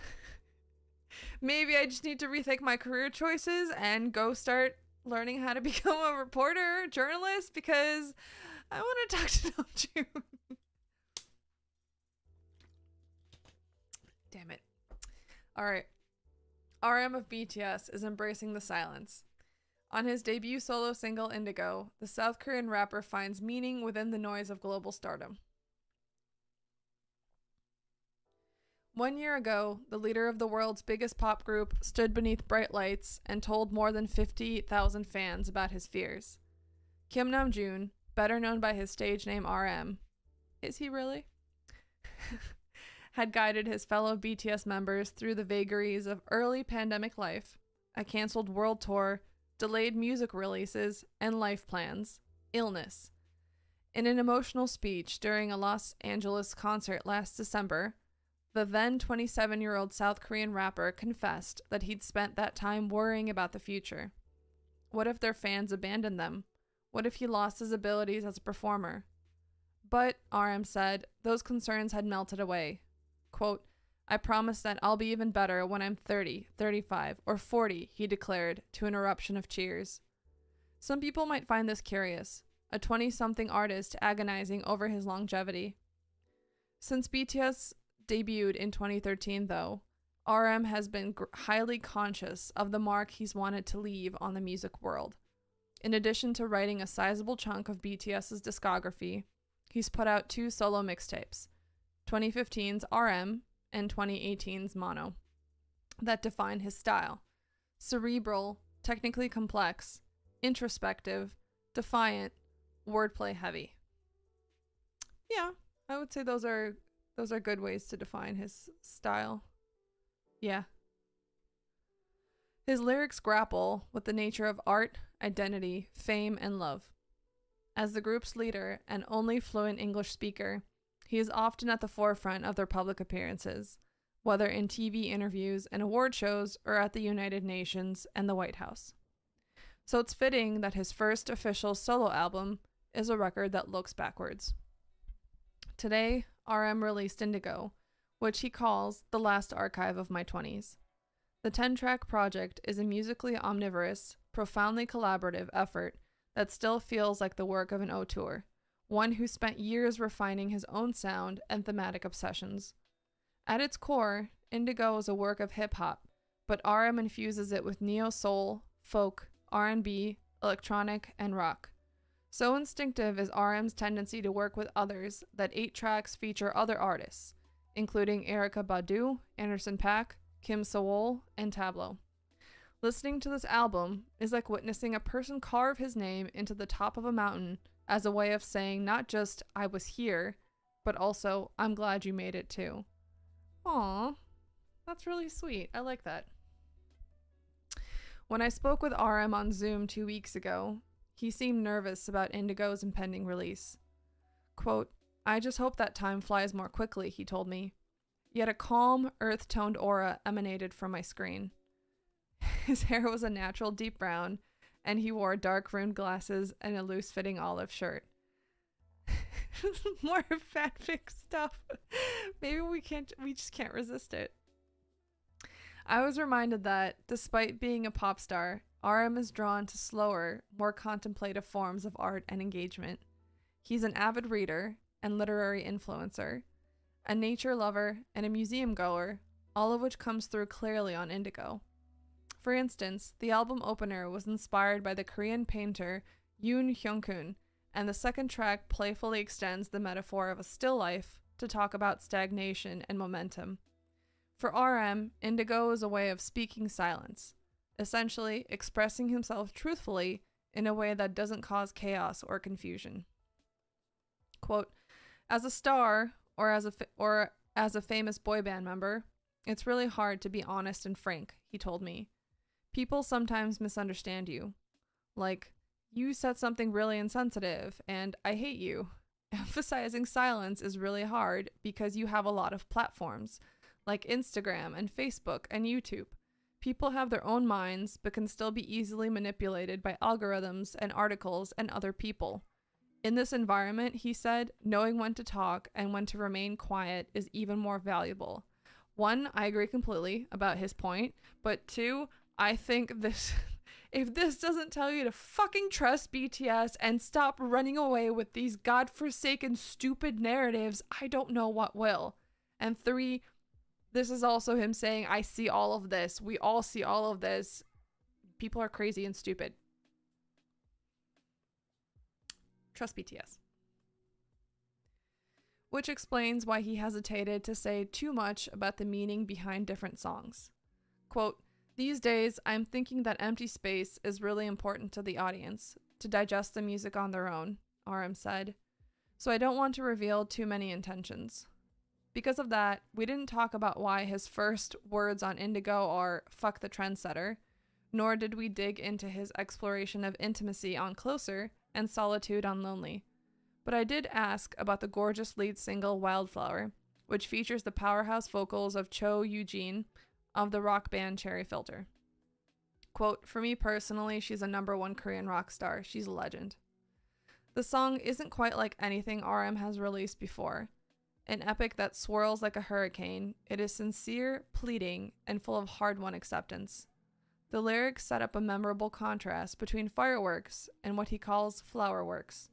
Maybe I just need to rethink my career choices and go start learning how to become a reporter, journalist, because I want to talk to Namjoon. Damn it. Alright. RM of BTS is embracing the silence. On his debut solo single, Indigo, the South Korean rapper finds meaning within the noise of global stardom. 1 year ago, the leader of the world's biggest pop group stood beneath bright lights and told more than 50,000 fans about his fears. Kim Namjoon, better known by his stage name RM, is he really? Had guided his fellow BTS members through the vagaries of early pandemic life, a canceled world tour, delayed music releases, and life plans, illness. In an emotional speech during a Los Angeles concert last December, the then 27-year-old South Korean rapper confessed that he'd spent that time worrying about the future. What if their fans abandoned them? What if he lost his abilities as a performer? But, RM said, those concerns had melted away. Quote, I promise that I'll be even better when I'm 30, 35, or 40, he declared to an eruption of cheers. Some people might find this curious, a 20-something artist agonizing over his longevity. Since BTS debuted in 2013, though, RM has been highly conscious of the mark he's wanted to leave on the music world. In addition to writing a sizable chunk of BTS's discography, he's put out 2 solo mixtapes, 2015's RM and 2018's Mono, that define his style. Cerebral, technically complex, introspective, defiant, wordplay heavy. Yeah, I would say those are good ways to define his style. Yeah. His lyrics grapple with the nature of art, identity, fame, and love. As the group's leader and only fluent English speaker, he is often at the forefront of their public appearances, whether in TV interviews and award shows or at the United Nations and the White House. So it's fitting that his first official solo album is a record that looks backwards. Today, RM released Indigo, which he calls the last archive of my 20s. The 10-track project is a musically omnivorous, profoundly collaborative effort that still feels like the work of an auteur, one who spent years refining his own sound and thematic obsessions. At its core, Indigo is a work of hip-hop, but RM infuses it with neo-soul, folk, R&B, electronic, and rock. So instinctive is RM's tendency to work with others that 8 tracks feature other artists, including Erykah Badu, Anderson .Paak, Kim Sewol, and Tableau. Listening to this album is like witnessing a person carve his name into the top of a mountain as a way of saying not just, I was here, but also, I'm glad you made it too. Aww, that's really sweet. I like that. When I spoke with RM on Zoom 2 weeks ago, he seemed nervous about Indigo's impending release. Quote, I just hope that time flies more quickly, he told me. Yet a calm, earth-toned aura emanated from my screen. His hair was a natural deep brown, and he wore dark-rimmed glasses and a loose-fitting olive shirt. More fanfic stuff. Maybe we just can't resist it. I was reminded that, despite being a pop star, RM is drawn to slower, more contemplative forms of art and engagement. He's an avid reader and literary influencer, a nature lover, and a museum goer, all of which comes through clearly on Indigo. For instance, the album opener was inspired by the Korean painter Yoon Hyung-kun, and the second track playfully extends the metaphor of a still life to talk about stagnation and momentum. For RM, Indigo is a way of speaking silence, essentially expressing himself truthfully in a way that doesn't cause chaos or confusion. Quote, as a star or as a famous boy band member, it's really hard to be honest and frank, he told me. People sometimes misunderstand you. Like, you said something really insensitive and I hate you. Emphasizing silence is really hard because you have a lot of platforms, like Instagram and Facebook and YouTube. People have their own minds, but can still be easily manipulated by algorithms and articles and other people. In this environment, he said, knowing when to talk and when to remain quiet is even more valuable. 1, I agree completely about his point, but 2, I think this, if this doesn't tell you to fucking trust BTS and stop running away with these godforsaken stupid narratives, I don't know what will. And 3, this is also him saying, I see all of this. We all see all of this. People are crazy and stupid. Trust BTS. Which explains why he hesitated to say too much about the meaning behind different songs. Quote, these days, I'm thinking that empty space is really important to the audience, to digest the music on their own, RM said. So I don't want to reveal too many intentions. Because of that, we didn't talk about why his first words on Indigo are fuck the trendsetter, nor did we dig into his exploration of intimacy on Closer and solitude on Lonely. But I did ask about the gorgeous lead single Wildflower, which features the powerhouse vocals of Cho Eugene of the rock band Cherry Filter. Quote, for me personally, she's a #1 Korean rock star. She's a legend. The song isn't quite like anything RM has released before. An epic that swirls like a hurricane, it is sincere, pleading, and full of hard-won acceptance. The lyrics set up a memorable contrast between fireworks and what he calls flowerworks.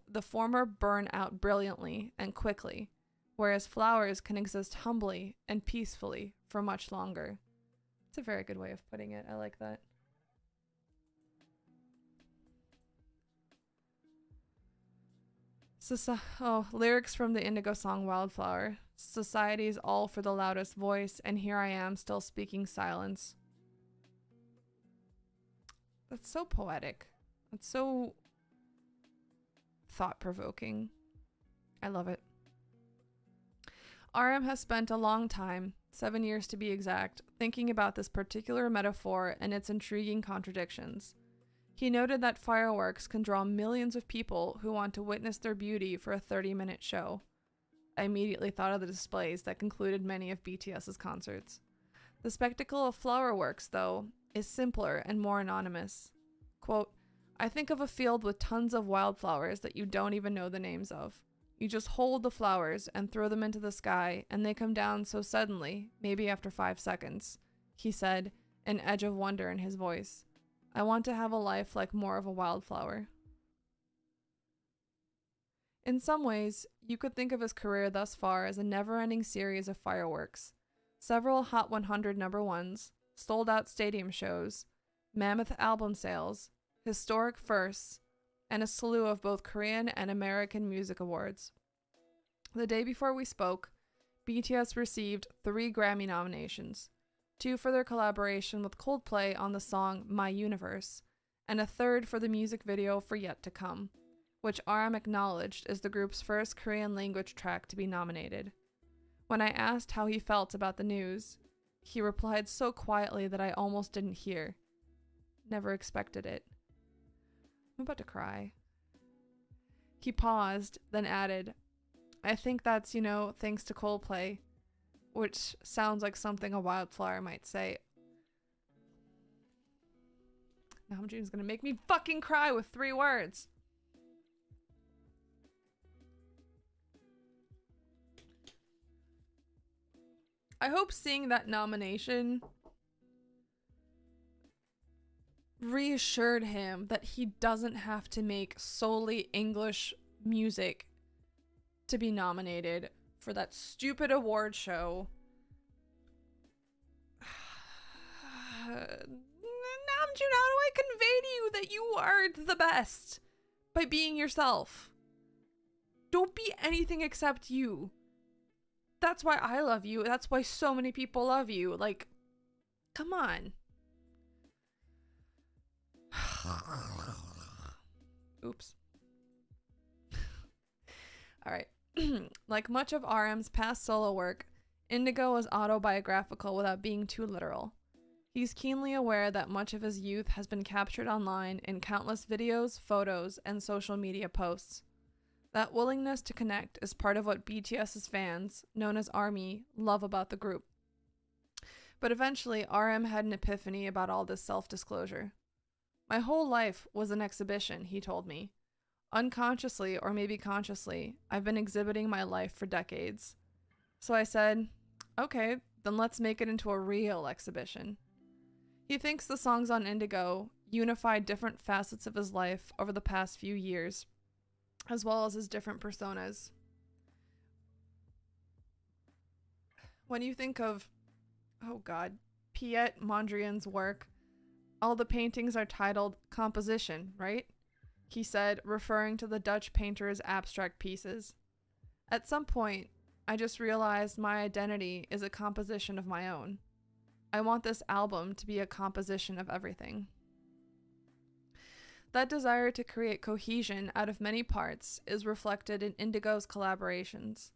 The former burn out brilliantly and quickly, whereas flowers can exist humbly and peacefully for much longer. It's a very good way of putting it. I like that. Lyrics from the Indigo song Wildflower. Society's all for the loudest voice, and here I am still speaking silence. That's so poetic. It's so thought-provoking. I love it. RM has spent a long time, 7 years to be exact, thinking about this particular metaphor and its intriguing contradictions. He noted that fireworks can draw millions of people who want to witness their beauty for a 30-minute show. I immediately thought of the displays that concluded many of BTS's concerts. The spectacle of flower works, though, is simpler and more anonymous. Quote, I think of a field with tons of wildflowers that you don't even know the names of. You just hold the flowers and throw them into the sky, and they come down so suddenly, maybe after 5 seconds, he said, an edge of wonder in his voice. I want to have a life like more of a wildflower. In some ways, you could think of his career thus far as a never-ending series of fireworks. Several Hot 100 number ones, sold-out stadium shows, mammoth album sales, historic firsts, and a slew of both Korean and American music awards. The day before we spoke, BTS received 3 Grammy nominations, 2 for their collaboration with Coldplay on the song My Universe, and a 3rd for the music video for Yet to Come, which RM acknowledged is the group's first Korean language track to be nominated. When I asked how he felt about the news, he replied so quietly that I almost didn't hear. Never expected it. I'm about to cry. He paused, then added, I think that's, thanks to Coldplay, which sounds like something a wildflower might say. Namjoon's gonna make me fucking cry with 3 words. I hope seeing that nomination reassured him that he doesn't have to make solely English music to be nominated for that stupid award show. Namjoon, how do I convey to you that you are the best? By being yourself. Don't be anything except you. That's why I love you. That's why so many people love you. Like, come on. Oops. All right. Like much of RM's past solo work, Indigo is autobiographical without being too literal. He's keenly aware that much of his youth has been captured online in countless videos, photos, and social media posts. That willingness to connect is part of what BTS's fans, known as ARMY, love about the group. But eventually, RM had an epiphany about all this self-disclosure. My whole life was an exhibition, he told me. Unconsciously, or maybe consciously, I've been exhibiting my life for decades. So I said, okay, then let's make it into a real exhibition. He thinks the songs on Indigo unified different facets of his life over the past few years, as well as his different personas. When you think of, Piet Mondrian's work, all the paintings are titled composition, right? He said, referring to the Dutch painter's abstract pieces. At some point, I just realized my identity is a composition of my own. I want this album to be a composition of everything. That desire to create cohesion out of many parts is reflected in Indigo's collaborations.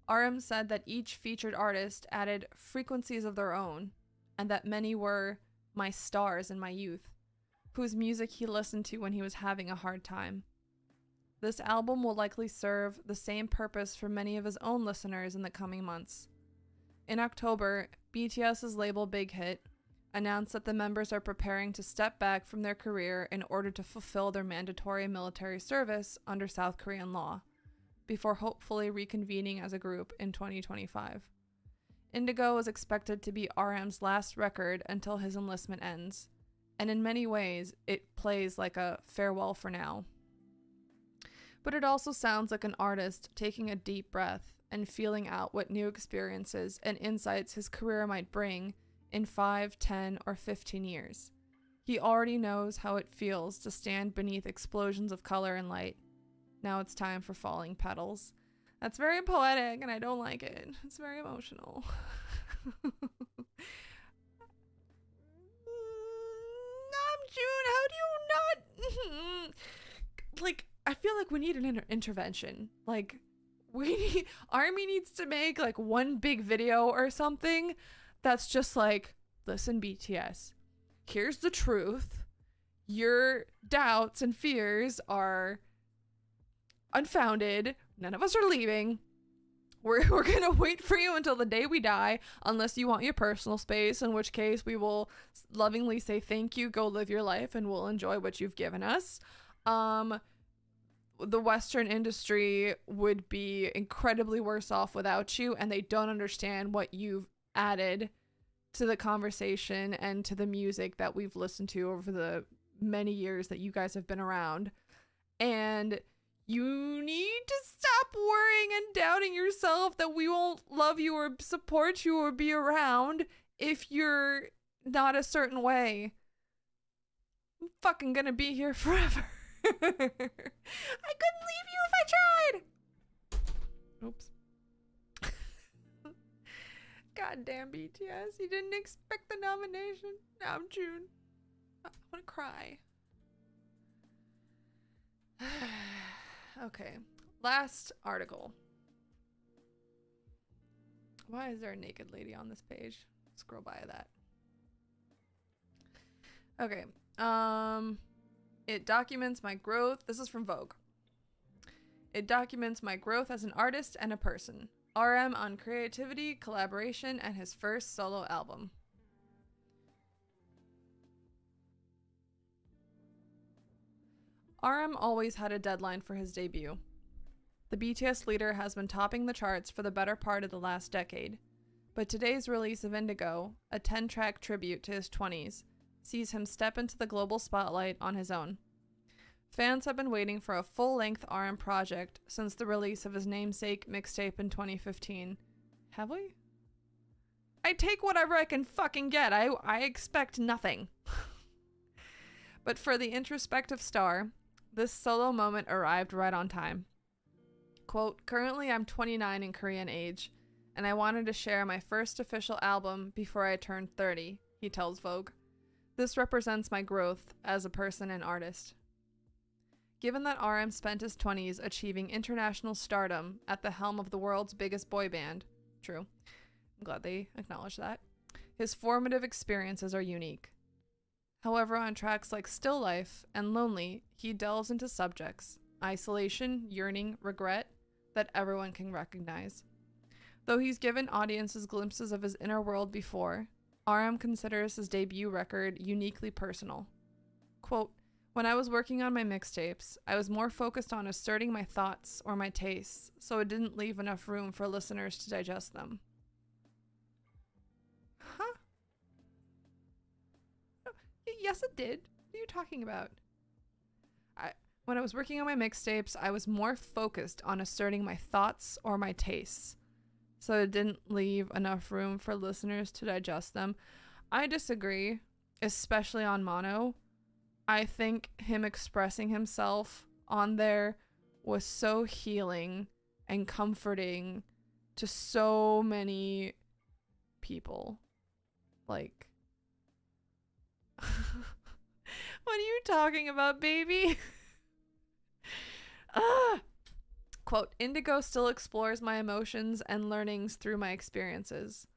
RM said that each featured artist added frequencies of their own, and that many were my stars in my youth, whose music he listened to when he was having a hard time. This album will likely serve the same purpose for many of his own listeners in the coming months. In October, BTS's label Big Hit announced that the members are preparing to step back from their career in order to fulfill their mandatory military service under South Korean law, before hopefully reconvening as a group in 2025. Indigo is expected to be RM's last record until his enlistment ends, and in many ways, it plays like a farewell for now. But it also sounds like an artist taking a deep breath and feeling out what new experiences and insights his career might bring in 5, 10, or 15 years. He already knows how it feels to stand beneath explosions of color and light. Now it's time for falling petals. That's very poetic, and I don't like it. It's very emotional. Namjoon, how do you not... I feel like we need an intervention. Army needs to make, one big video or something that's just listen, BTS, here's the truth. Your doubts and fears are unfounded. None of us are leaving. We're gonna wait for you until the day we die, unless you want your personal space, in which case we will lovingly say thank you, go live your life, and we'll enjoy what you've given us. The Western industry would be incredibly worse off without you, and they don't understand what you've added to the conversation and to the music that we've listened to over the many years that you guys have been around. And you need to stop worrying and doubting yourself that we won't love you or support you or be around if you're not a certain way. I'm fucking gonna be here forever. I couldn't leave you if I tried. Oops. Goddamn BTS, you didn't expect the nomination. Namjoon. I want to cry. Okay, last article. Why is there a naked lady on this page? Scroll by that. Okay, it documents my growth. This is from Vogue. It documents my growth as an artist and a person. RM on creativity, collaboration, and his first solo album. RM always had a deadline for his debut. The BTS leader has been topping the charts for the better part of the last decade, but today's release of Indigo, a 10-track tribute to his 20s, sees him step into the global spotlight on his own. Fans have been waiting for a full-length RM project since the release of his namesake mixtape in 2015. Have we? I take whatever I can fucking get. I expect nothing. But for the introspective star, this solo moment arrived right on time. Quote, currently I'm 29 in Korean age, and I wanted to share my first official album before I turned 30, he tells Vogue. This represents my growth as a person and artist. Given that RM spent his 20s achieving international stardom at the helm of the world's biggest boy band, true, I'm glad they acknowledge that, his formative experiences are unique. However, on tracks like Still Life and Lonely, he delves into subjects, isolation, yearning, regret, that everyone can recognize. Though he's given audiences glimpses of his inner world before, RM considers his debut record uniquely personal. Quote, when I was working on my mixtapes, I was more focused on asserting my thoughts or my tastes, so it didn't leave enough room for listeners to digest them. Huh? Yes, it did. What are you talking about? When I was working on my mixtapes, I was more focused on asserting my thoughts or my tastes, so it didn't leave enough room for listeners to digest them. I disagree, especially on Mono. I think him expressing himself on there was so healing and comforting to so many people. Like, what are you talking about, baby? Quote, Indigo still explores my emotions and learnings through my experiences.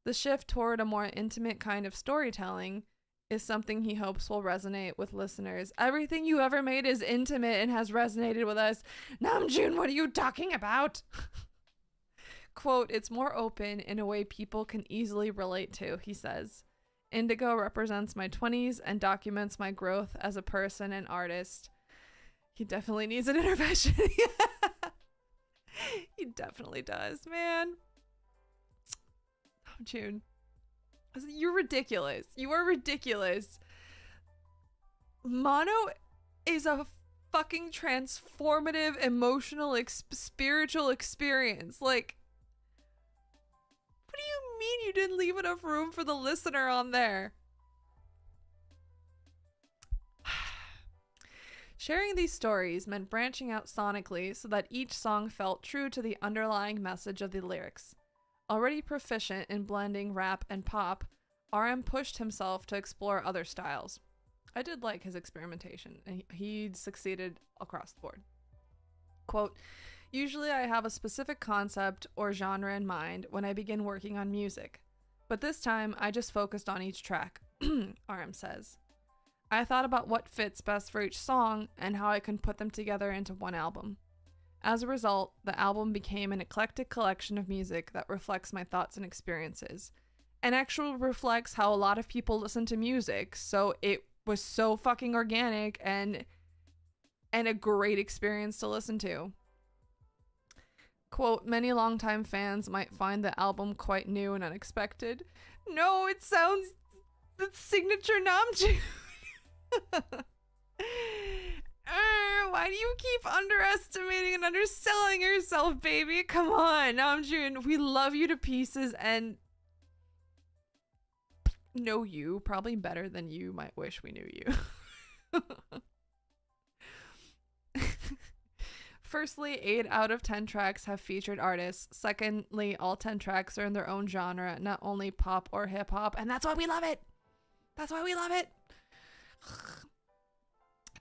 The shift toward a more intimate kind of storytelling is something he hopes will resonate with listeners. Everything you ever made is intimate and has resonated with us. Namjoon, what are you talking about? Quote, it's more open in a way people can easily relate to, he says. Indigo represents my 20s and documents my growth as a person and artist. He definitely needs an intervention. He definitely does, man. Namjoon. You're ridiculous. You are ridiculous. Mono is a fucking transformative, emotional, spiritual experience. Like, what do you mean you didn't leave enough room for the listener on there? Sharing these stories meant branching out sonically so that each song felt true to the underlying message of the lyrics. Already proficient in blending rap and pop, RM pushed himself to explore other styles. I did like his experimentation, and he succeeded across the board. Quote, usually I have a specific concept or genre in mind when I begin working on music, but this time I just focused on each track, RM says. I thought about what fits best for each song and how I can put them together into one album. As a result, the album became an eclectic collection of music that reflects my thoughts and experiences, and actually reflects how a lot of people listen to music. So it was so fucking organic and a great experience to listen to. Quote, many longtime fans might find the album quite new and unexpected. No, it sounds the signature Namjoon. Why do you keep underestimating and underselling yourself, baby? Come on, Namjoon. We love you to pieces and know you probably better than you might wish we knew you. Firstly, 8 out of 10 tracks have featured artists. Secondly, all 10 tracks are in their own genre, not only pop or hip hop, and that's why we love it. That's why we love it.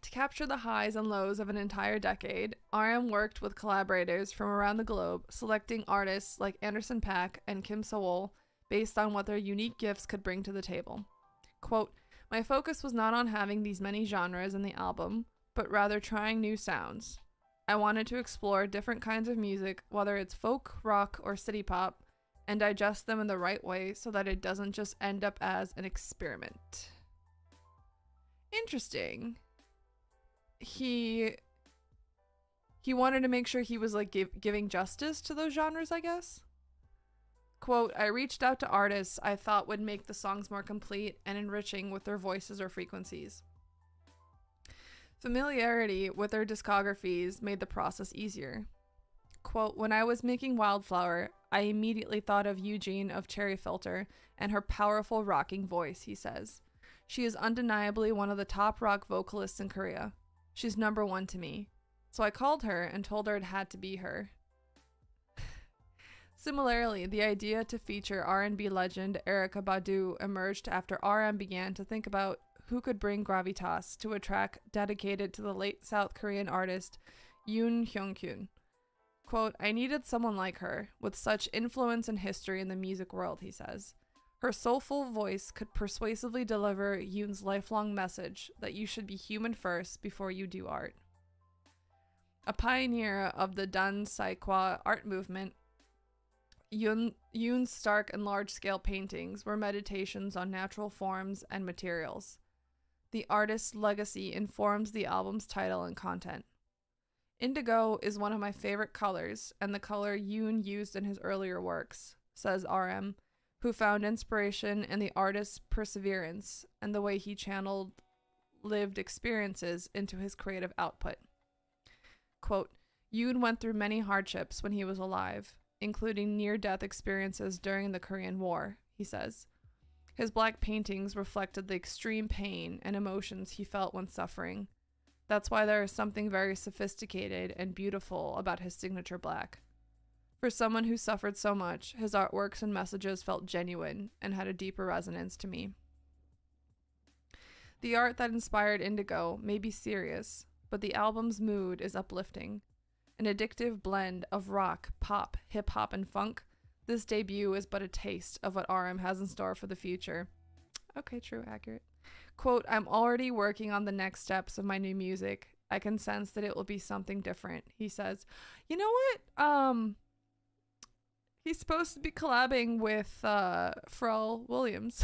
To capture the highs and lows of an entire decade, RM worked with collaborators from around the globe, selecting artists like Anderson .Paak and Kim Sewol based on what their unique gifts could bring to the table. Quote, my focus was not on having these many genres in the album, but rather trying new sounds. I wanted to explore different kinds of music, whether it's folk, rock, or city pop, and digest them in the right way so that it doesn't just end up as an experiment. Interesting. He wanted to make sure he was like giving justice to those genres, I guess. Quote, I reached out to artists I thought would make the songs more complete and enriching with their voices or frequencies. Familiarity with their discographies made the process easier. Quote, when I was making Wildflower, I immediately thought of Eugene of Cherry Filter and her powerful rocking voice, he says. She is undeniably one of the top rock vocalists in Korea. She's #1 to me. So I called her and told her it had to be her. Similarly, the idea to feature R&B legend Erykah Badu emerged after RM began to think about who could bring gravitas to a track dedicated to the late South Korean artist Yoon Hyung-kyun. Quote, I needed someone like her, with such influence and history in the music world, he says. Her soulful voice could persuasively deliver Yoon's lifelong message that you should be human first before you do art. A pioneer of the Dan-saikwa art movement, Yoon's stark and large-scale paintings were meditations on natural forms and materials. The artist's legacy informs the album's title and content. Indigo is one of my favorite colors, and the color Yoon used in his earlier works, says RM, who found inspiration in the artist's perseverance and the way he channeled lived experiences into his creative output. Quote, Yoon went through many hardships when he was alive, including near-death experiences during the Korean War, he says. His black paintings reflected the extreme pain and emotions he felt when suffering. That's why there is something very sophisticated and beautiful about his signature black. For someone who suffered so much, his artworks and messages felt genuine and had a deeper resonance to me. The art that inspired Indigo may be serious, but the album's mood is uplifting. An addictive blend of rock, pop, hip-hop, and funk, this debut is but a taste of what RM has in store for the future. Okay, true, accurate. Quote, I'm already working on the next steps of my new music. I can sense that it will be something different, he says. You know what? He's supposed to be collabing with Pharrell Williams.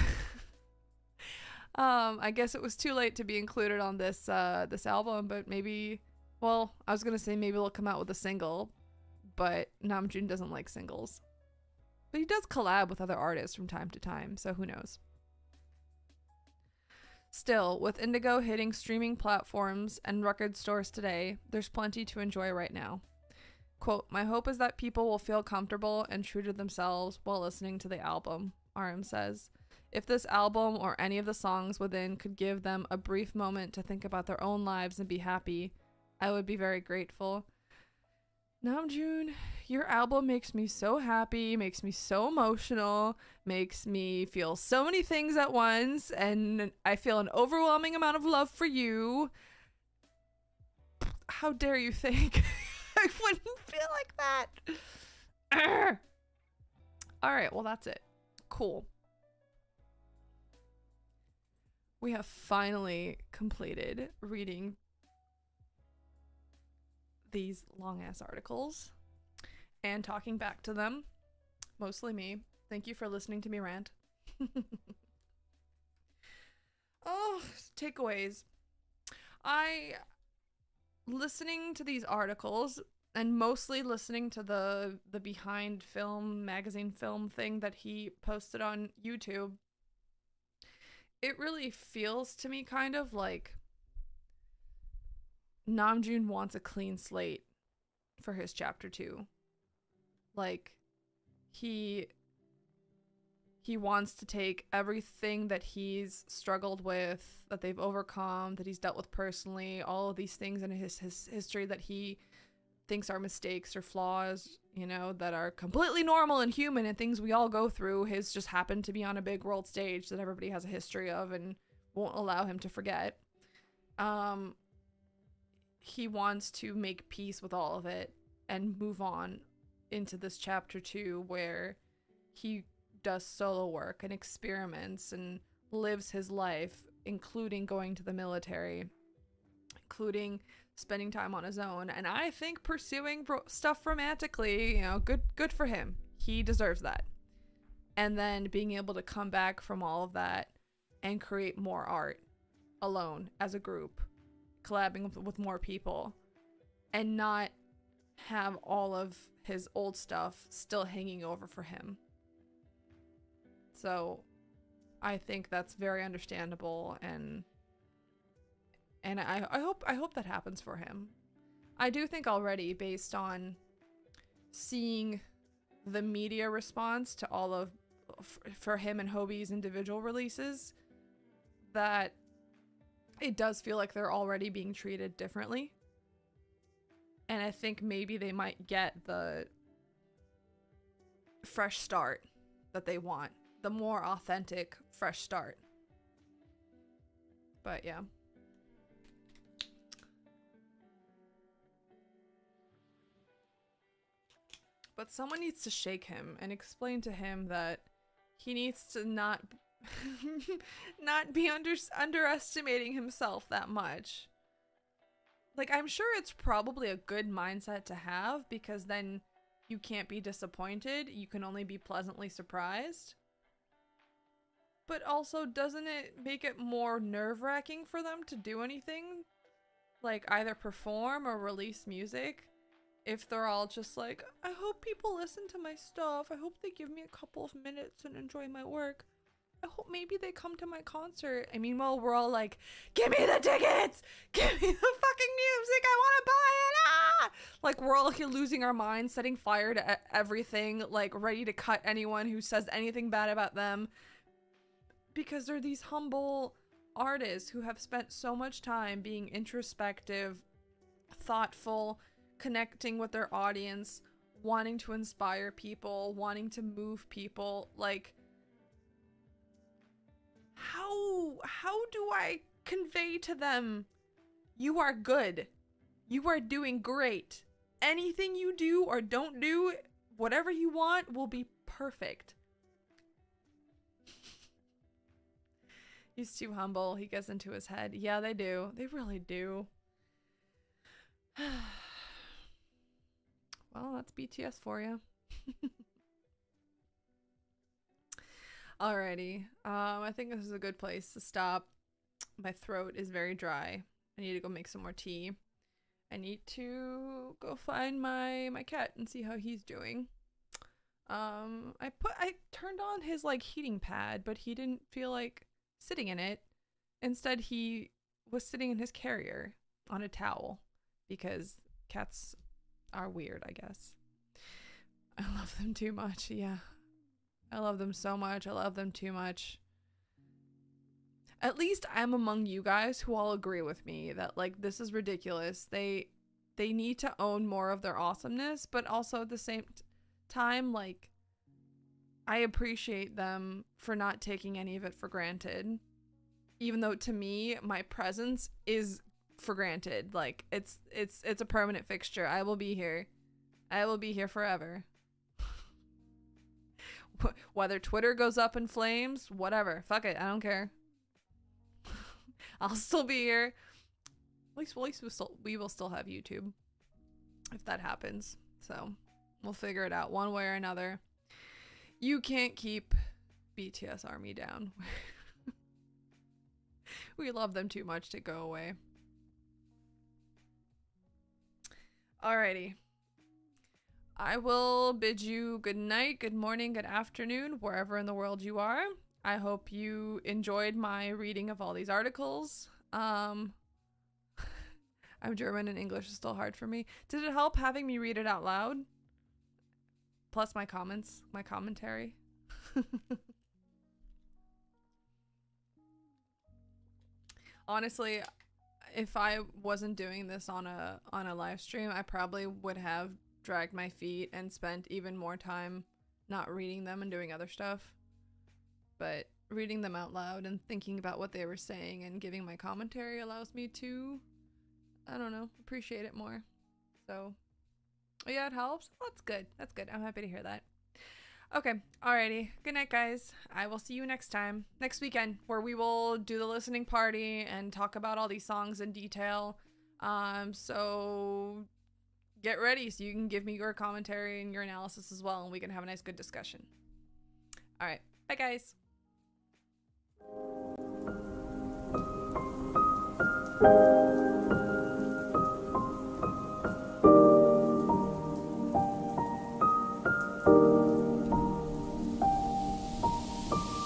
I guess it was too late to be included on this album, but maybe, well, I was gonna say maybe they'll come out with a single, but Namjoon doesn't like singles. But he does collab with other artists from time to time, so who knows. Still, with Indigo hitting streaming platforms and record stores today, there's plenty to enjoy right now. Quote, my hope is that people will feel comfortable and true to themselves while listening to the album, RM says. If this album or any of the songs within could give them a brief moment to think about their own lives and be happy, I would be very grateful. Namjoon, your album makes me so happy, makes me so emotional, makes me feel so many things at once, and I feel an overwhelming amount of love for you. How dare you think I wouldn't feel like that? Arr! All right, well, that's it. Cool. We have finally completed reading these long ass articles and talking back to them. Mostly me. Thank you for listening to me rant. Oh, takeaways. Listening to these articles and mostly listening to the behind film magazine film thing that he posted on YouTube, it really feels to me kind of like Namjoon wants a clean slate for his chapter 2. Like he wants to take everything that he's struggled with, that they've overcome, that he's dealt with personally, all of these things in his history that he thinks are mistakes or flaws, you know, that are completely normal and human and things we all go through. His just happened to be on a big world stage that everybody has a history of and won't allow him to forget. He wants to make peace with all of it and move on into this chapter 2 where he does solo work and experiments and lives his life, including going to the military, including spending time on his own. And I think pursuing stuff romantically, you know, good for him. He deserves that. And then being able to come back from all of that and create more art alone as a group, collabing with more people, and not have all of his old stuff still hanging over for him. So I think that's very understandable, and I hope that happens for him. I do think already, based on seeing the media response to all of for him and Hobie's individual releases, that it does feel like they're already being treated differently. And I think maybe they might get the fresh start that they want. The more authentic, fresh start. But yeah. But someone needs to shake him and explain to him that he needs to not be underestimating himself that much. Like, I'm sure it's probably a good mindset to have, because then you can't be disappointed. You can only be pleasantly surprised. But also, doesn't it make it more nerve-wracking for them to do anything? Like, either perform or release music? If they're all just like, I hope people listen to my stuff. I hope they give me a couple of minutes and enjoy my work. I hope maybe they come to my concert. I mean, well, we're all like, give me the tickets! Give me the fucking music! I want to buy it! Ah! Like, we're all here losing our minds, setting fire to everything, like, ready to cut anyone who says anything bad about them. Because they're these humble artists who have spent so much time being introspective, thoughtful, connecting with their audience, wanting to inspire people, wanting to move people. Like, how do I convey to them, you are good, you are doing great, anything you do or don't do, whatever you want will be perfect? He's too humble. He gets into his head. Yeah, they do. They really do. Well, that's BTS for you. Alrighty. I think this is a good place to stop. My throat is very dry. I need to go make some more tea. I need to go find my cat and see how he's doing. I turned on his like heating pad, but he didn't feel like sitting in it. Instead, he was sitting in his carrier on a towel, because cats are weird, I guess. I love them too much. Yeah. I love them so much. I love them too much. At least I'm among you guys who all agree with me that, like, this is ridiculous. They need to own more of their awesomeness, but also at the same time, like, I appreciate them for not taking any of it for granted. Even though to me, my presence is for granted. Like, it's a permanent fixture. I will be here. I will be here forever. Whether Twitter goes up in flames, whatever. Fuck it. I don't care. I'll still be here. At least we will still have YouTube. if that happens. So we'll figure it out one way or another. You can't keep BTS Army down. We love them too much to go away. Alrighty. I will bid you good night, good morning, good afternoon, wherever in the world you are. I hope you enjoyed my reading of all these articles. I'm German and English is still hard for me. Did it help having me read it out loud? Plus my comments, my commentary. Honestly, if I wasn't doing this on a live stream, I probably would have dragged my feet and spent even more time not reading them and doing other stuff. But reading them out loud and thinking about what they were saying and giving my commentary allows me to, I don't know, appreciate it more. So, yeah, it helps. That's good. That's good. I'm happy to hear that. Okay, alrighty. Good night, guys. I will see you next time, next weekend, where we will do the listening party and talk about all these songs in detail. So get ready so you can give me your commentary and your analysis as well, and we can have a nice, good discussion. All right, bye, guys.